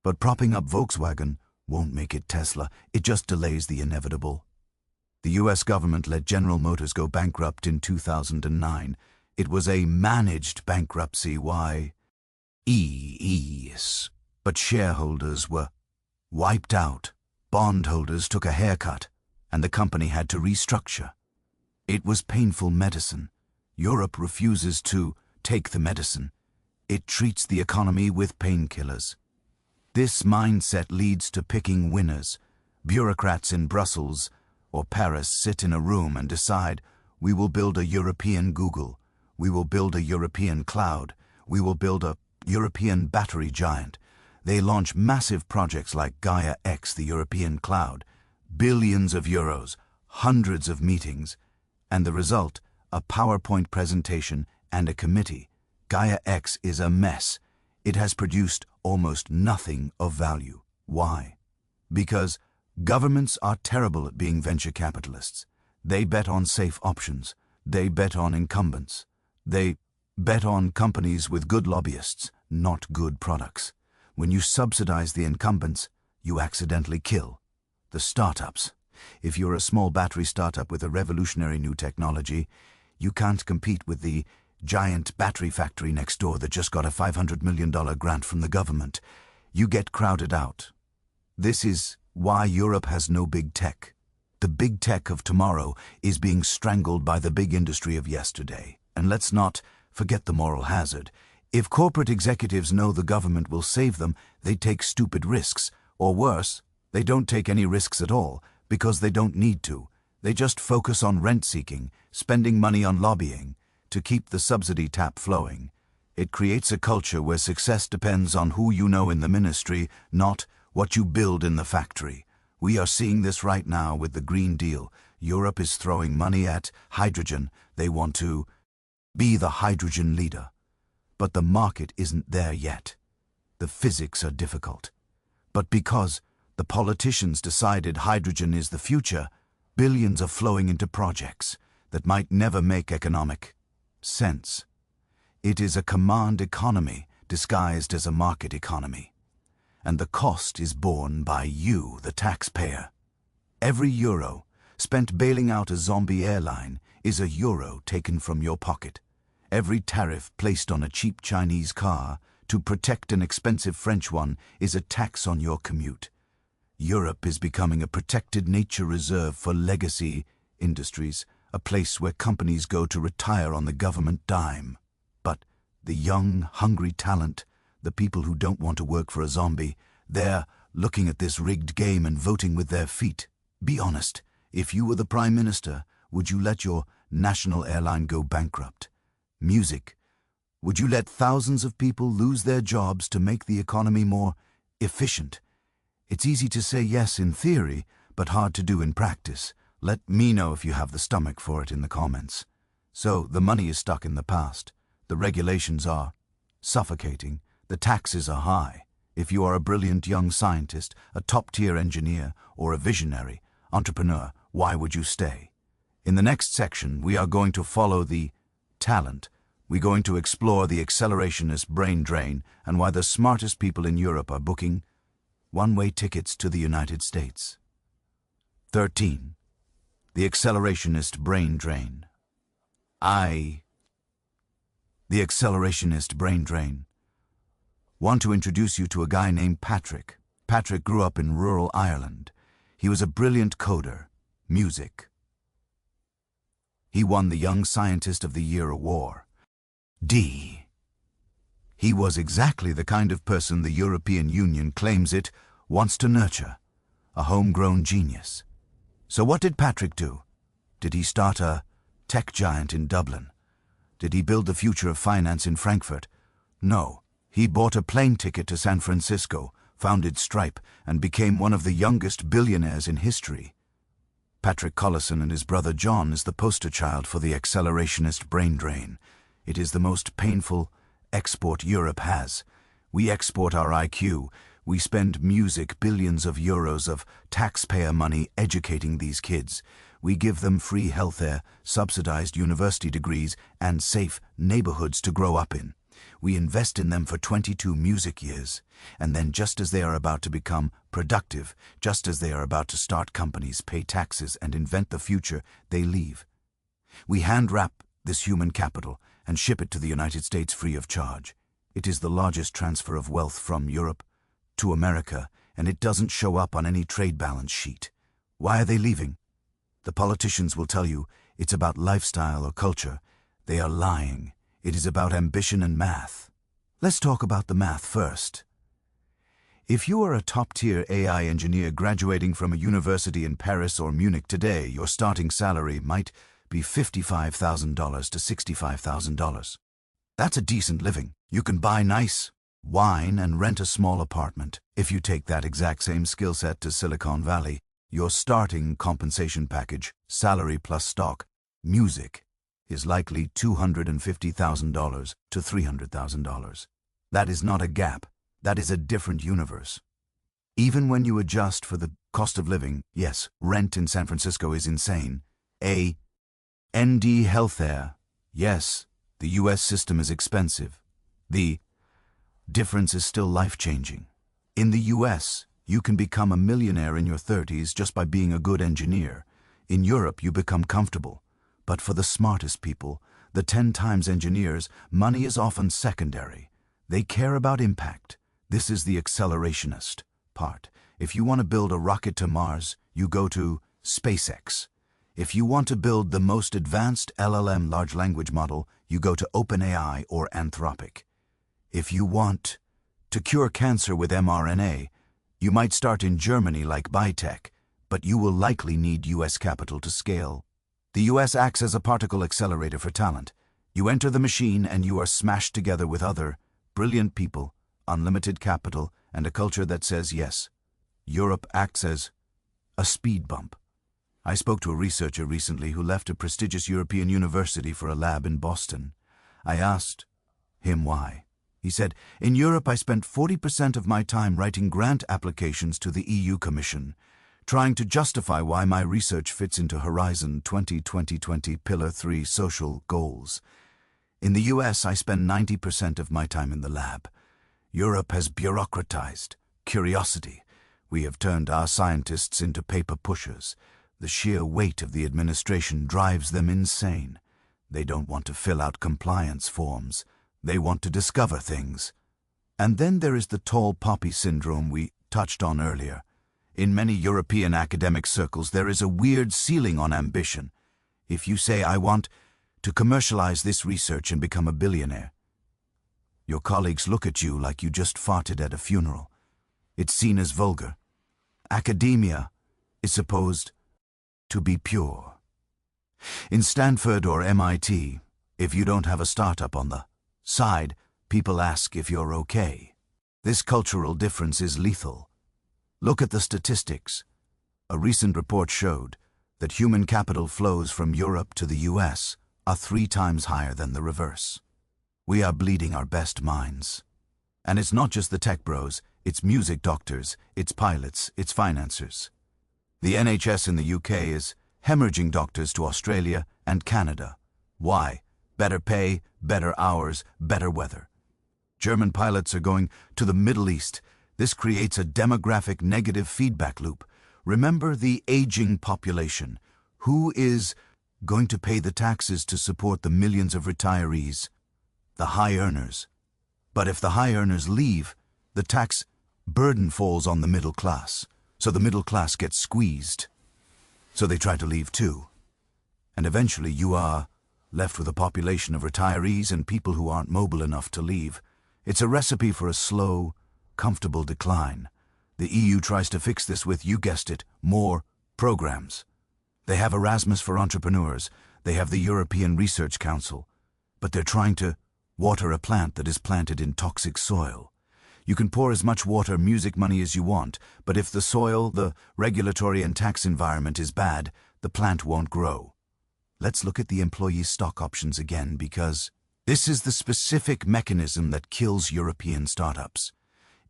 But propping up Volkswagen won't make it Tesla. It just delays the inevitable. The US government let General Motors go bankrupt in 2009. It was a managed bankruptcy. Why? But shareholders were wiped out. Bondholders took a haircut, and the company had to restructure. It was painful medicine. Europe refuses to take the medicine. It treats the economy with painkillers. This mindset leads to picking winners. Bureaucrats in Brussels or Paris sit in a room and decide, we will build a European Google, we will build a European cloud, we will build a European battery giant. They launch massive projects like Gaia X, the European cloud, billions of euros, hundreds of meetings, and the result, a PowerPoint presentation and a committee. Gaia X is a mess. It has produced almost nothing of value. Why? Because governments are terrible at being venture capitalists. They bet on safe options. They bet on incumbents. They bet on companies with good lobbyists, not good products. When you subsidize the incumbents, you accidentally kill the startups. If you're a small battery startup with a revolutionary new technology, you can't compete with the giant battery factory next door that just got a $500 million grant from the government. You get crowded out. This is why Europe has no big tech. The big tech of tomorrow is being strangled by the big industry of yesterday. And let's not forget the moral hazard. If corporate executives know the government will save them, they take stupid risks. Or worse, they don't take any risks at all because they don't need to. They just focus on rent-seeking, spending money on lobbying to keep the subsidy tap flowing. It creates a culture where success depends on who you know in the ministry, not what you build in the factory. We are seeing this right now with the Green Deal. Europe is throwing money at hydrogen. They want to be the hydrogen leader. But the market isn't there yet. The physics are difficult. But because the politicians decided hydrogen is the future, billions are flowing into projects that might never make economic sense. It is a command economy disguised as a market economy. And the cost is borne by you, the taxpayer. Every euro spent bailing out a zombie airline is a euro taken from your pocket. Every tariff placed on a cheap Chinese car to protect an expensive French one is a tax on your commute. Europe is becoming a protected nature reserve for legacy industries, a place where companies go to retire on the government dime. But the young, hungry talent, the people who don't want to work for a zombie, they're looking at this rigged game and voting with their feet. Be honest, if you were the Prime Minister, would you let your national airline go bankrupt? Music. Would you let thousands of people lose their jobs to make the economy more efficient? It's easy to say yes in theory, but hard to do in practice. Let me know if you have the stomach for it in the comments. So, the money is stuck in the past. The regulations are suffocating. The taxes are high. If you are a brilliant young scientist, a top-tier engineer, or a visionary entrepreneur, why would you stay? In the next section, we are going to follow the talent. We're going to explore the accelerationist brain drain and why the smartest people in Europe are booking one-way tickets to the United States. 13. The accelerationist brain drain. The accelerationist brain drain. Want to introduce you to a guy named Patrick. Patrick grew up in rural Ireland. He was a brilliant coder, music. He won the Young Scientist of the Year award. D. He was exactly the kind of person the European Union claims it wants to nurture, a homegrown genius. So what did Patrick do? Did he start a tech giant in Dublin? Did he build the future of finance in Frankfurt? No. He bought a plane ticket to San Francisco, founded Stripe, and became one of the youngest billionaires in history. Patrick Collison and his brother John is the poster child for the accelerationist brain drain. It is the most painful export Europe has. We export our IQ. We spend music billions of euros of taxpayer money educating these kids. We give them free healthcare, subsidized university degrees, and safe neighborhoods to grow up in. We invest in them for 22 music years, and then just as they are about to become productive, just as they are about to start companies, pay taxes, and invent the future, they leave. We hand-wrap this human capital and ship it to the United States free of charge. It is the largest transfer of wealth from Europe to America, and it doesn't show up on any trade balance sheet. Why are they leaving? The politicians will tell you it's about lifestyle or culture. They are lying. It is about ambition and math. Let's talk about the math first. If you are a top-tier AI engineer graduating from a university in Paris or Munich today, your starting salary might be $55,000 to $65,000. That's a decent living. You can buy nice wine and rent a small apartment. If you take that exact same skill set to Silicon Valley, your starting compensation package, salary plus stock, music, is likely $250,000 to $300,000. That is not a gap. That is a different universe. Even when you adjust for the cost of living, yes, rent in San Francisco is insane. ND healthcare, yes, the US system is expensive. The difference is still life-changing. In the US, you can become a millionaire in your 30s just by being a good engineer. In Europe, you become comfortable. But for the smartest people, the 10 times engineers, money is often secondary. They care about impact. This is the accelerationist part. If you want to build a rocket to Mars, you go to SpaceX. If you want to build the most advanced LLM large language model, you go to OpenAI or Anthropic. If you want to cure cancer with mRNA, you might start in Germany like Bitech, but you will likely need US capital to scale. The US acts as a particle accelerator for talent. You enter the machine and you are smashed together with other brilliant people, unlimited capital, and a culture that says yes. Europe acts as a speed bump. I spoke to a researcher recently who left a prestigious European university for a lab in Boston. I asked him why. He said, "In Europe I spent 40% of my time writing grant applications to the EU Commission, trying to justify why my research fits into Horizon 2020 Pillar 3 social goals. In the US, I spend 90% of my time in the lab. Europe has bureaucratized curiosity. We have turned our scientists into paper pushers. The sheer weight of the administration drives them insane. They don't want to fill out compliance forms. They want to discover things. And then there is the tall poppy syndrome we touched on earlier. In many European academic circles, there is a weird ceiling on ambition. If you say, "I want to commercialize this research and become a billionaire," your colleagues look at you like you just farted at a funeral. It's seen as vulgar. Academia is supposed to be pure. In Stanford or MIT, if you don't have a startup on the side, people ask if you're okay. This cultural difference is lethal. Look at the statistics. A recent report showed that human capital flows from Europe to the US are 3 times higher than the reverse. We are bleeding our best minds. And it's not just the tech bros, it's music doctors, it's pilots, it's financiers. The NHS in the UK is hemorrhaging doctors to Australia and Canada. Why? Better pay, better hours, better weather. German pilots are going to the Middle East. This creates a demographic negative feedback loop. Remember the aging population. Who is going to pay the taxes to support the millions of retirees? The high earners. But if the high earners leave, the tax burden falls on the middle class. So the middle class gets squeezed. So they try to leave too. And eventually you are left with a population of retirees and people who aren't mobile enough to leave. It's a recipe for a slow, comfortable decline. The EU tries to fix this with, you guessed it, more programs. They have Erasmus for entrepreneurs. They have the European Research Council. But they're trying to water a plant that is planted in toxic soil. You can pour as much water, music money as you want, but if the soil, the regulatory and tax environment is bad, the plant won't grow. Let's look at the employee stock options again, because this is the specific mechanism that kills European startups.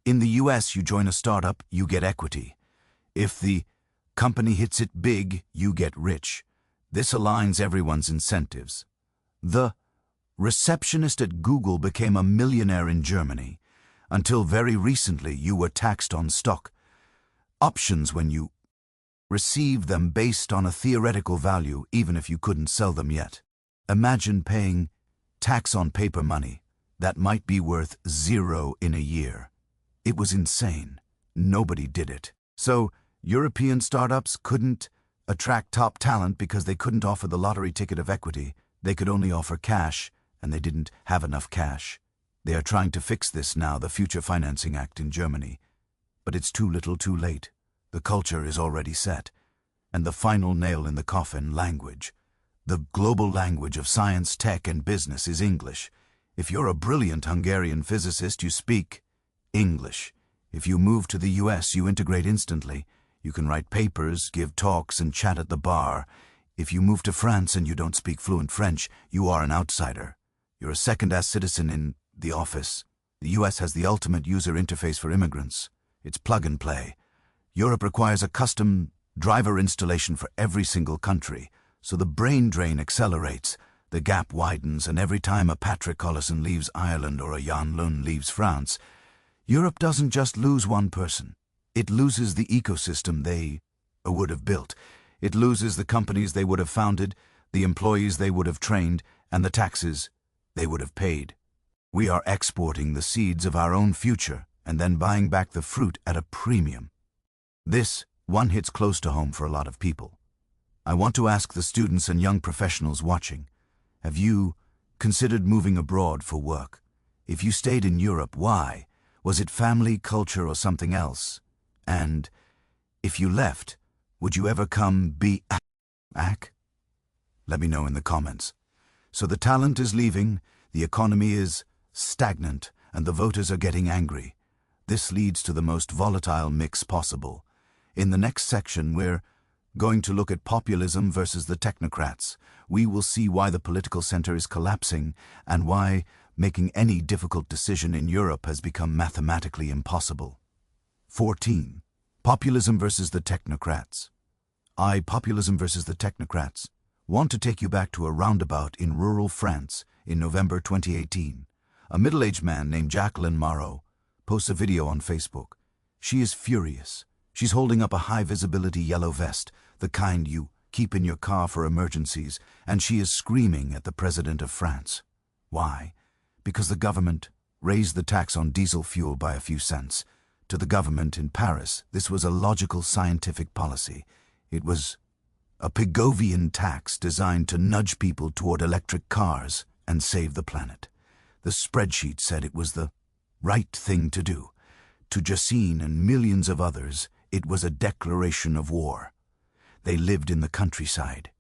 In the US, you join a startup, you get equity. If the company hits it big, you get rich. This aligns everyone's incentives. The receptionist at Google became a millionaire in Germany. Until very recently, you were taxed on stock options when you received them based on a theoretical value, even if you couldn't sell them yet. Imagine paying tax on paper money that might be worth 0 in a year. It was insane. Nobody did it. So European startups couldn't attract top talent because they couldn't offer the lottery ticket of equity. They could only offer cash, and they didn't have enough cash. They are trying to fix this now, the Future Financing Act in Germany. But it's too little too late. The culture is already set. And the final nail in the coffin, language. The global language of science, tech, and business is English. If you're a brilliant Hungarian physicist, you speak English. If you move to the US, you integrate instantly. You can write papers, give talks, and chat at the bar. If you move to France and you don't speak fluent French, you are an outsider. You're a second-class citizen in the office. The US has the ultimate user interface for immigrants. It's plug and play. Europe requires a custom driver installation for every single country, so the brain drain accelerates, the gap widens, and every time a Patrick Collison leaves Ireland or a Jan Lund leaves France, Europe doesn't just lose one person. It loses the ecosystem they would have built. It loses the companies they would have founded, the employees they would have trained, and the taxes they would have paid. We are exporting the seeds of our own future and then buying back the fruit at a premium. This one hits close to home for a lot of people. I want to ask the students and young professionals watching, have you considered moving abroad for work? If you stayed in Europe, why? Was it family, culture, or something else? And if you left, would you ever come back? Let me know in the comments. So the talent is leaving, the economy is stagnant, and the voters are getting angry. This leads to the most volatile mix possible. In the next section, we're going to look at populism versus the technocrats. We will see why the political center is collapsing and why making any difficult decision in Europe has become mathematically impossible. 14. Populism versus the technocrats. Populism versus the technocrats want to take you back to a roundabout in rural France in November 2018. A middle-aged man named Jacqueline Marot posts a video on Facebook. She is furious. She's holding up a high-visibility yellow vest, the kind you keep in your car for emergencies, and she is screaming at the president of France. Why? Because the government raised the tax on diesel fuel by a few cents. To the government in Paris, this was a logical scientific policy. It was a Pigovian tax designed to nudge people toward electric cars and save the planet. The spreadsheet said it was the right thing to do. To Jacine and millions of others, it was a declaration of war. They lived in the countryside.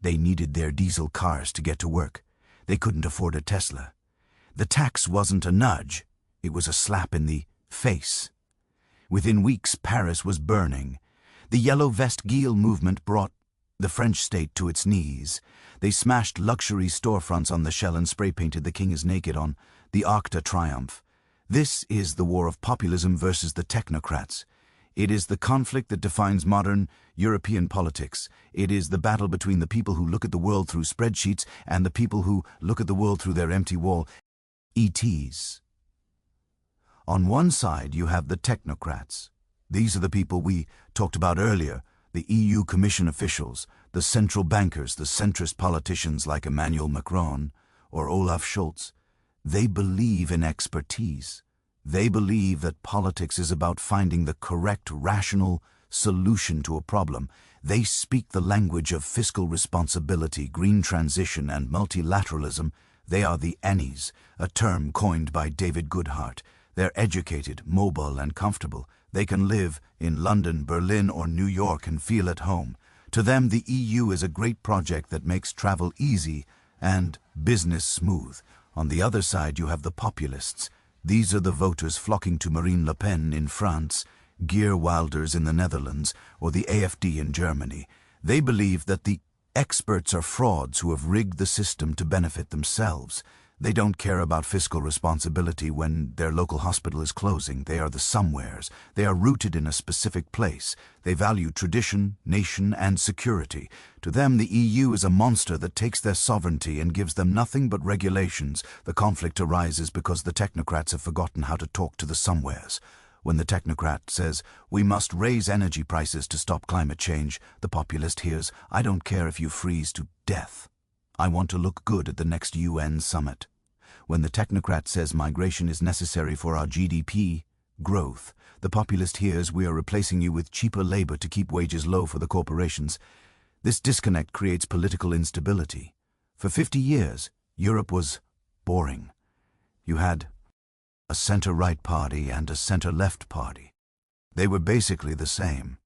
They needed their diesel cars to get to work. They couldn't afford a Tesla. The tax wasn't a nudge. It was a slap in the face. Within weeks, Paris was burning. The Yellow Vest Guille movement brought the French state to its knees. They smashed luxury storefronts on the Shell and spray-painted "The King is Naked" on the Arc de Triomphe. This is the war of populism versus the technocrats. It is the conflict that defines modern European politics. It is the battle between the people who look at the world through spreadsheets and the people who look at the world through their empty wall ETs. On one side, you have the technocrats. These are the people we talked about earlier, the EU Commission officials, the central bankers, the centrist politicians like Emmanuel Macron or Olaf Scholz. They believe in expertise. They believe that politics is about finding the correct, rational solution to a problem. They speak the language of fiscal responsibility, green transition, and multilateralism. They are the Annies, a term coined by David Goodhart. They're educated, mobile, and comfortable. They can live in London, Berlin, or New York and feel at home. To them, the EU is a great project that makes travel easy and business smooth. On the other side, you have the populists. These are the voters flocking to Marine Le Pen in France, Geert Wilders in the Netherlands, or the AfD in Germany. They believe that the experts are frauds who have rigged the system to benefit themselves. They don't care about fiscal responsibility when their local hospital is closing. They are the somewheres. They are rooted in a specific place. They value tradition, nation, and security. To them, the EU is a monster that takes their sovereignty and gives them nothing but regulations. The conflict arises because the technocrats have forgotten how to talk to the somewheres. When the technocrat says, "We must raise energy prices to stop climate change," the populist hears, "I don't care if you freeze to death. I want to look good at the next UN summit." When the technocrat says migration is necessary for our GDP growth, the populist hears, "We are replacing you with cheaper labor to keep wages low for the corporations." This disconnect creates political instability. For 50 years, Europe was boring. You had a center-right party and a center-left party. They were basically the same.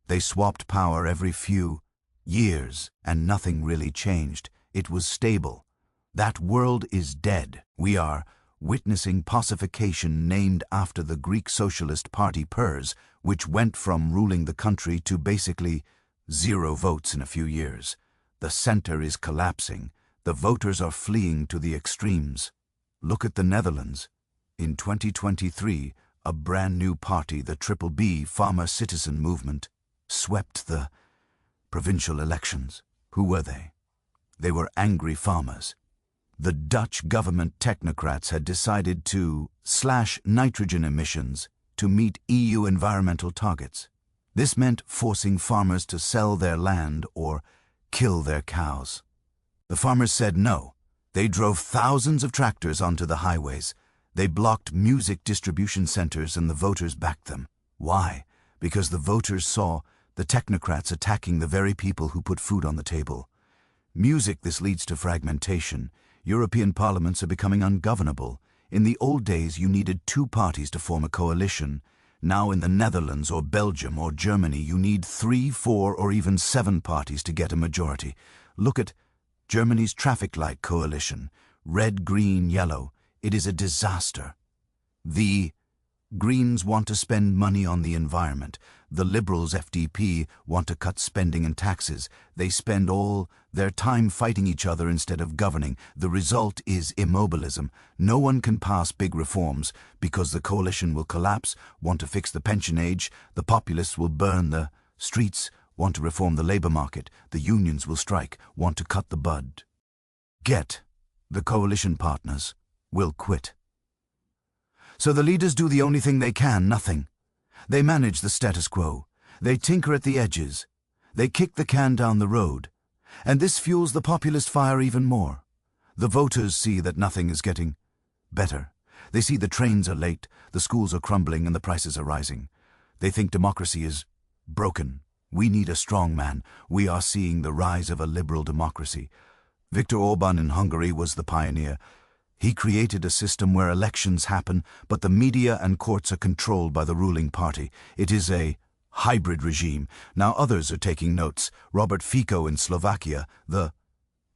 They swapped power every few years, and nothing really changed. It was stable. That world is dead. We are witnessing pacification named after the Greek Socialist Party PERS, which went from ruling the country to basically 0 votes in a few years. The center is collapsing. The voters are fleeing to the extremes. Look at the Netherlands. In 2023, a brand new party, the Triple B Farmer Citizen Movement, swept the provincial elections. Who were they? They were angry farmers. The Dutch government technocrats had decided to slash nitrogen emissions to meet EU environmental targets. This meant forcing farmers to sell their land or kill their cows. The farmers said no. They drove thousands of tractors onto the highways. They blocked music distribution centers and the voters backed them. Why? Because the voters saw the technocrats attacking the very people who put food on the table. Music, this leads to fragmentation. European parliaments are becoming ungovernable. In the old days, you needed 2 parties to form a coalition. Now in the Netherlands or Belgium or Germany, you need 3, 4, or even 7 parties to get a majority. Look at Germany's traffic light coalition. Red, green, yellow. It is a disaster. The Greens want to spend money on the environment. The Liberals, FDP, want to cut spending and taxes. They spend all their time fighting each other instead of governing. The result is immobilism. No one can pass big reforms because the coalition will collapse, want to fix the pension age. The populists will burn the streets, want to reform the labor market. The unions will strike, want to cut the bud. The coalition partners will quit. So the leaders do the only thing they can, nothing. They manage the status quo. They tinker at the edges. They kick the can down the road. And this fuels the populist fire even more. The voters see that nothing is getting better. They see the trains are late, the schools are crumbling, and the prices are rising. They think democracy is broken. We need a strong man. We are seeing the rise of a liberal democracy. Viktor Orban in Hungary was the pioneer. He created a system where elections happen, but the media and courts are controlled by the ruling party. It is a hybrid regime. Now others are taking notes. Robert Fico in Slovakia, the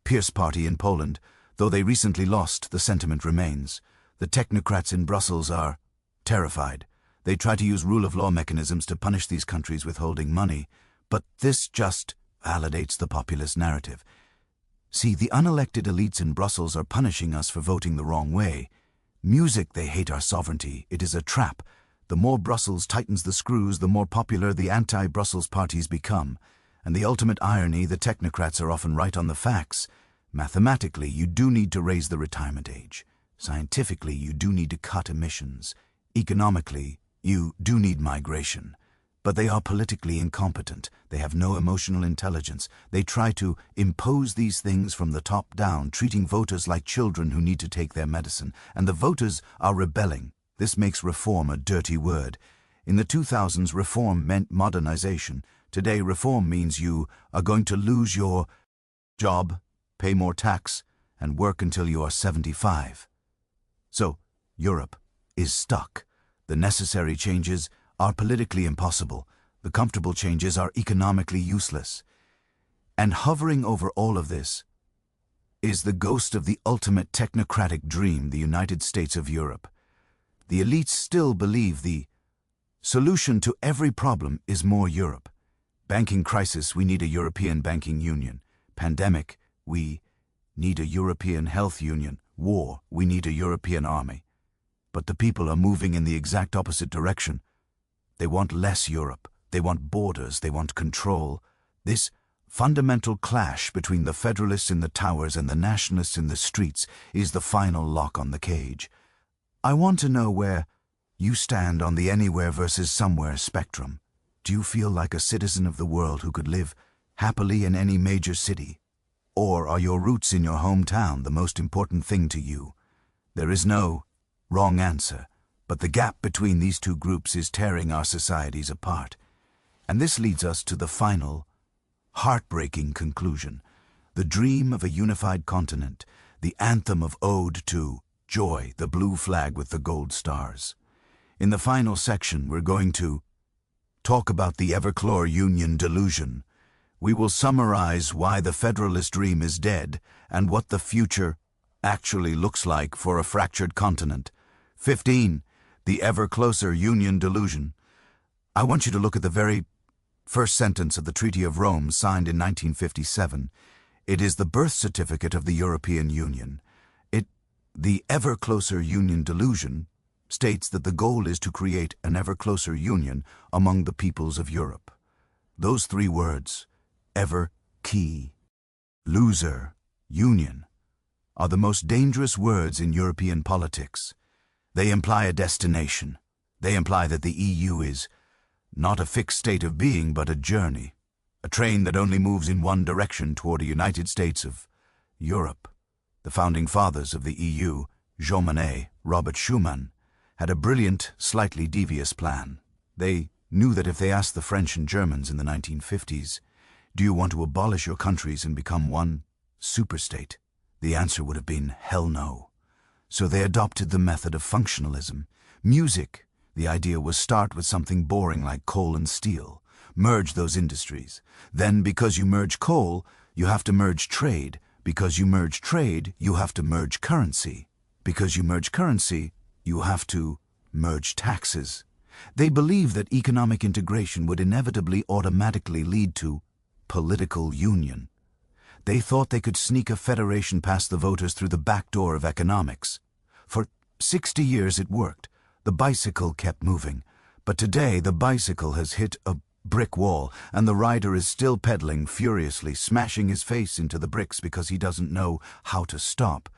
Pierce Party in Poland. Though they recently lost, the sentiment remains. The technocrats in Brussels are terrified. They try to use rule of law mechanisms to punish these countries withholding money. But this just validates the populist narrative. See, the unelected elites in Brussels are punishing us for voting the wrong way. Music, they hate our sovereignty. It is a trap. The more Brussels tightens the screws, the more popular the anti-Brussels parties become. And the ultimate irony, the technocrats are often right on the facts. Mathematically, you do need to raise the retirement age. Scientifically, you do need to cut emissions. Economically, you do need migration. But they are politically incompetent. They have no emotional intelligence. They try to impose these things from the top down, treating voters like children who need to take their medicine. And the voters are rebelling. This makes reform a dirty word. In the 2000s, reform meant modernization. Today, reform means you are going to lose your job, pay more tax, and work until you are 75. So, Europe is stuck. The necessary changes are politically impossible. The comfortable changes are economically useless. And hovering over all of this is the ghost of the ultimate technocratic dream, the United States of Europe. The elites still believe the solution to every problem is more Europe. Banking crisis, we need a European banking union. Pandemic, we need a European health union. War, we need a European army. But the people are moving in the exact opposite direction. They want less Europe. They want borders. They want control. This fundamental clash between the federalists in the towers and the nationalists in the streets is the final lock on the cage. I want to know where you stand on the anywhere versus somewhere spectrum. Do you feel like a citizen of the world who could live happily in any major city? Or are your roots in your hometown the most important thing to you? There is no wrong answer, but the gap between these two groups is tearing our societies apart. And this leads us to the final, heartbreaking conclusion. The dream of a unified continent, the anthem of ode to joy, the blue flag with the gold stars. In the final section, we're going to talk about the Everchlor Union delusion. We will summarize why the Federalist dream is dead and what the future actually looks like for a fractured continent. 15. The ever closer Union delusion. I want you to look at the very first sentence of the Treaty of Rome, signed in 1957. It is the birth certificate of the European Union. The ever closer Union delusion states that the goal is to create an ever closer union among the peoples of Europe. Those three words, ever, key, loser, union, are the most dangerous words in European politics. They imply a destination. They imply that the EU is not a fixed state of being, but a journey, a train that only moves in one direction toward a United States of Europe. The founding fathers of the EU, Jean Monnet, Robert Schuman, had a brilliant, slightly devious plan. They knew that if they asked the French and Germans in the 1950s, "Do you want to abolish your countries and become one superstate?" the answer would have been hell no. So they adopted the method of functionalism. Music, the idea was start with something boring like coal and steel, merge those industries. Then, because you merge coal, you have to merge trade. Because you merge trade, you have to merge currency. Because you merge currency, you have to merge taxes. They believed that economic integration would inevitably automatically lead to political union. They thought they could sneak a federation past the voters through the back door of economics. For 60 years it worked. The bicycle kept moving. But today the bicycle has hit a brick wall, and the rider is still pedaling furiously, smashing his face into the bricks because he doesn't know how to stop.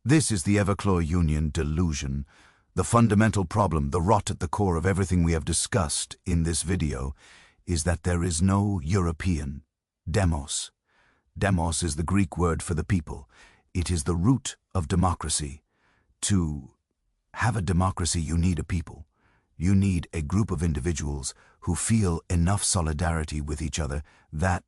This is the Everchlor Union delusion. The fundamental problem, the rot at the core of everything we have discussed in this video, is that there is no European demos. Demos is the Greek word for the people. It is the root of democracy. To have a democracy, you need a people. You need a group of individuals who feel enough solidarity with each other that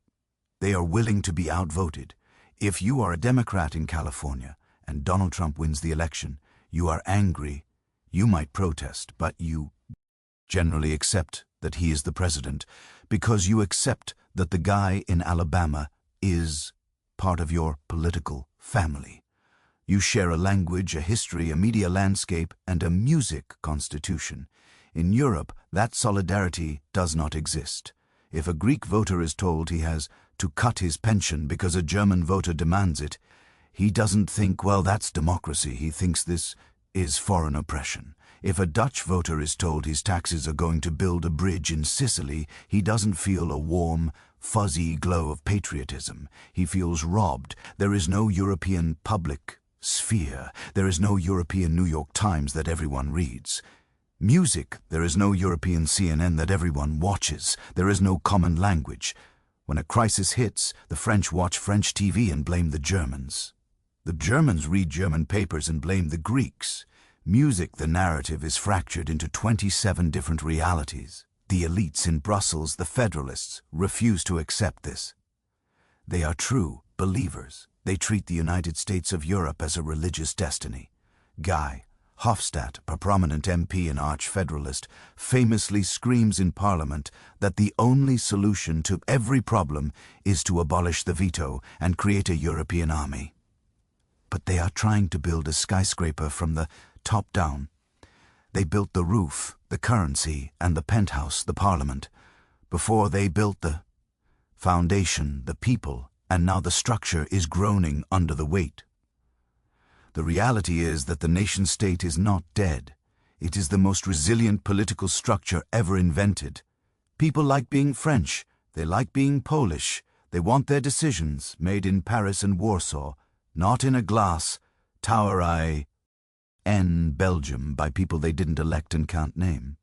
they are willing to be outvoted. If you are a Democrat in California and Donald Trump wins the election, you are angry. You might protest, but you generally accept that he is the president because you accept that the guy in Alabama is part of your political family. You share a language, a history, a media landscape, and a music constitution. In Europe, that solidarity does not exist. If a Greek voter is told he has to cut his pension because a German voter demands it, he doesn't think, well, that's democracy. He thinks this is foreign oppression. If a Dutch voter is told his taxes are going to build a bridge in Sicily, he doesn't feel a warm, fuzzy glow of patriotism. He feels robbed. There is no European public sphere. There is no European New York Times that everyone reads. Music, there is no European CNN that everyone watches. There is no common language. When a crisis hits, the French watch French TV and blame the Germans. The Germans read German papers and blame the Greeks. Music, the narrative, is fractured into 27 different realities. The elites in Brussels, the Federalists, refuse to accept this. They are true believers. They treat the United States of Europe as a religious destiny. Guy Hofstadt, a prominent MP and arch-federalist, famously screams in Parliament that the only solution to every problem is to abolish the veto and create a European army. But they are trying to build a skyscraper from the top down. They built the roof, the currency, and the penthouse, the Parliament, before they built the foundation, the people, and now the structure is groaning under the weight. The reality is that the nation-state is not dead. It is the most resilient political structure ever invented. People like being French. They like being Polish. They want their decisions made in Paris and Warsaw, not in a glass tower in Belgium by people they didn't elect and can't name.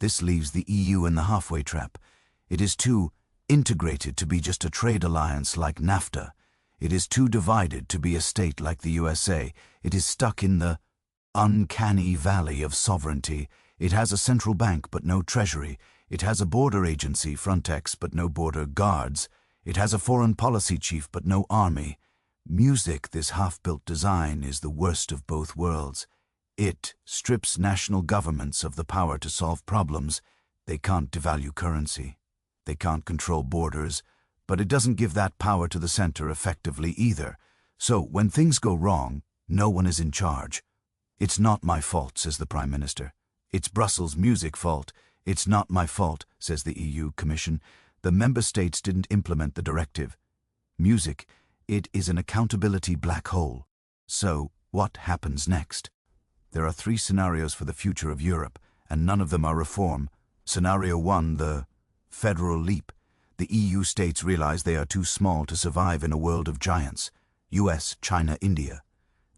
This leaves the EU in the halfway trap. It is too integrated to be just a trade alliance like NAFTA. It is too divided to be a state like the USA. It is stuck in the uncanny valley of sovereignty. It has a central bank but no treasury. It has a border agency, Frontex, but no border guards. It has a foreign policy chief but no army. Music, this half-built design, is the worst of both worlds. It strips national governments of the power to solve problems. They can't devalue currency. They can't control borders. But it doesn't give that power to the center effectively either. So when things go wrong, no one is in charge. It's not my fault, says the Prime Minister. It's Brussels' music fault. It's not my fault, says the EU Commission. The member states didn't implement the directive. Music, it is an accountability black hole. So what happens next? There are 3 scenarios for the future of Europe, and none of them are reform. Scenario 1, the federal leap. The EU states realize they are too small to survive in a world of giants. US, China, India.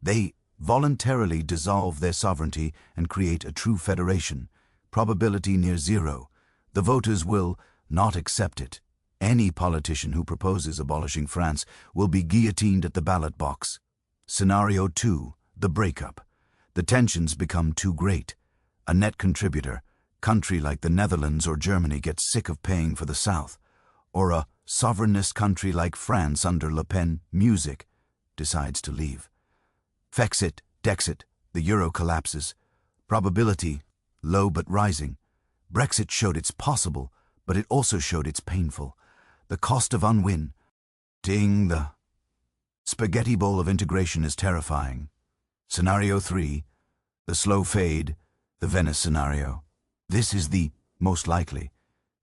They voluntarily dissolve their sovereignty and create a true federation. Probability near 0. The voters will not accept it. Any politician who proposes abolishing France will be guillotined at the ballot box. Scenario 2, the breakup. The tensions become too great. A net contributor, country like the Netherlands or Germany, gets sick of paying for the South. Or a sovereignist country like France under Le Pen, music, decides to leave. Fexit, Dexit, the euro collapses. Probability, low but rising. Brexit showed it's possible, but it also showed it's painful. The cost of unwin. The spaghetti bowl of integration is terrifying. Scenario 3, the slow fade, the Venice scenario. This is the most likely.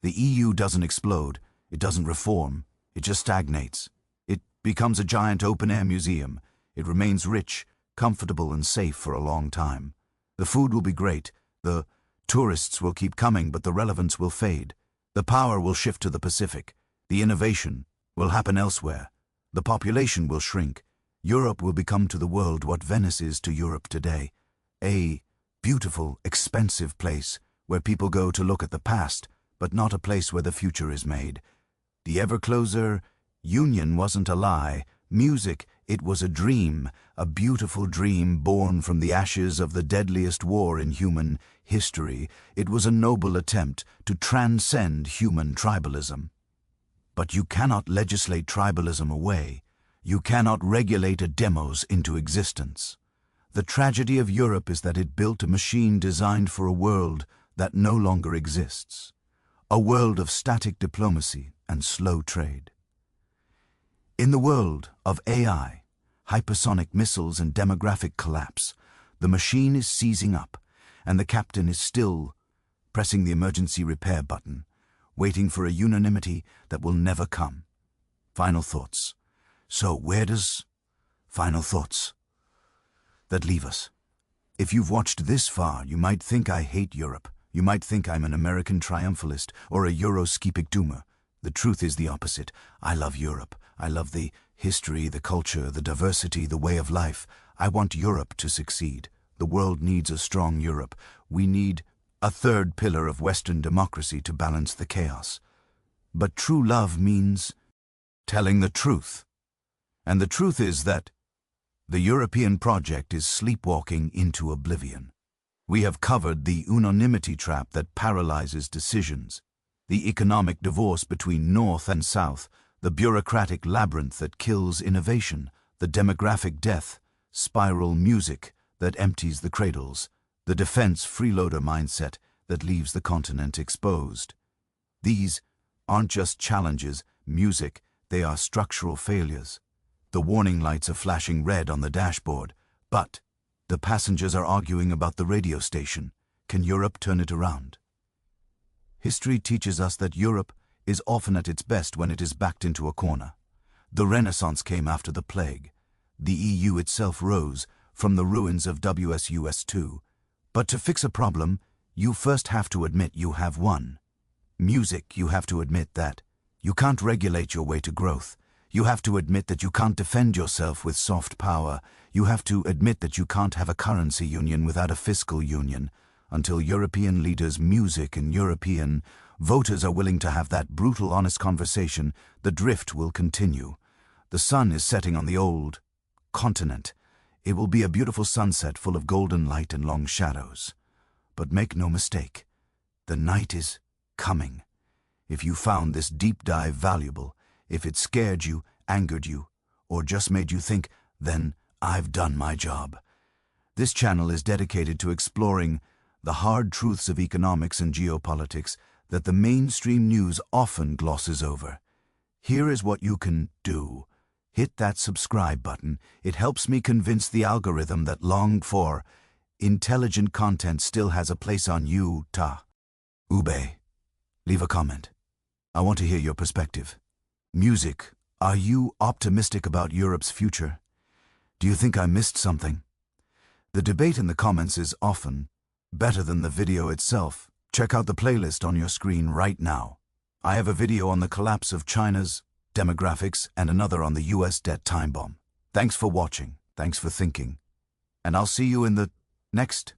The EU doesn't explode. It doesn't reform. It just stagnates. It becomes a giant open-air museum. It remains rich, comfortable, and safe for a long time. The food will be great. The tourists will keep coming, but the relevance will fade. The power will shift to the Pacific. The innovation will happen elsewhere. The population will shrink. Europe will become to the world what Venice is to Europe today. A beautiful, expensive place where people go to look at the past, but not a place where the future is made. The ever-closer union wasn't a lie. Music, it was a dream, a beautiful dream born from the ashes of the deadliest war in human history. It was a noble attempt to transcend human tribalism. But you cannot legislate tribalism away. You cannot regulate a demos into existence. The tragedy of Europe is that it built a machine designed for a world that no longer exists. A world of static diplomacy and slow trade. In the world of AI, hypersonic missiles and demographic collapse, the machine is seizing up, and the captain is still pressing the emergency repair button, waiting for a unanimity that will never come. Final thoughts. So where does final thoughts that leave us? If you've watched this far, you might think I hate Europe. You might think I'm an American triumphalist or a Eurosceptic doomer. The truth is the opposite. I love Europe. I love the history, the culture, the diversity, the way of life. I want Europe to succeed. The world needs a strong Europe. We need a third pillar of Western democracy to balance the chaos. But true love means telling the truth. And the truth is that The European project is sleepwalking into oblivion. We have covered the unanimity trap that paralyzes decisions, the economic divorce between North and South, the bureaucratic labyrinth that kills innovation, the demographic death, spiral music that empties the cradles, the defense freeloader mindset that leaves the continent exposed. These aren't just challenges, music, they are structural failures. The warning lights are flashing red on the dashboard, but the passengers are arguing about the radio station. Can Europe turn it around? History teaches us that Europe is often at its best when it is backed into a corner. The Renaissance came after the plague. The EU itself rose from the ruins of WSUS2. But to fix a problem, you first have to admit you have one. Music, you have to admit that you can't regulate your way to growth. You have to admit that you can't defend yourself with soft power. You have to admit that you can't have a currency union without a fiscal union. Until European leaders, music and European voters are willing to have that brutal, honest conversation, the drift will continue. The sun is setting on the old continent. It will be a beautiful sunset full of golden light and long shadows. But make no mistake, the night is coming. If you found this deep dive valuable, if it scared you, angered you, or just made you think, then I've done my job. This channel is dedicated to exploring the hard truths of economics and geopolitics that the mainstream news often glosses over. Here is what you can do. Hit that subscribe button. It helps me convince the algorithm that longed-for, intelligent content still has a place on YouTube. Leave a comment. I want to hear your perspective. Music, are you optimistic about Europe's future? Do you think I missed something? The debate in the comments is often better than the video itself. Check out the playlist on your screen right now. I have a video on the collapse of China's demographics and another on the US debt time bomb. Thanks for watching. Thanks for thinking. And I'll see you in the next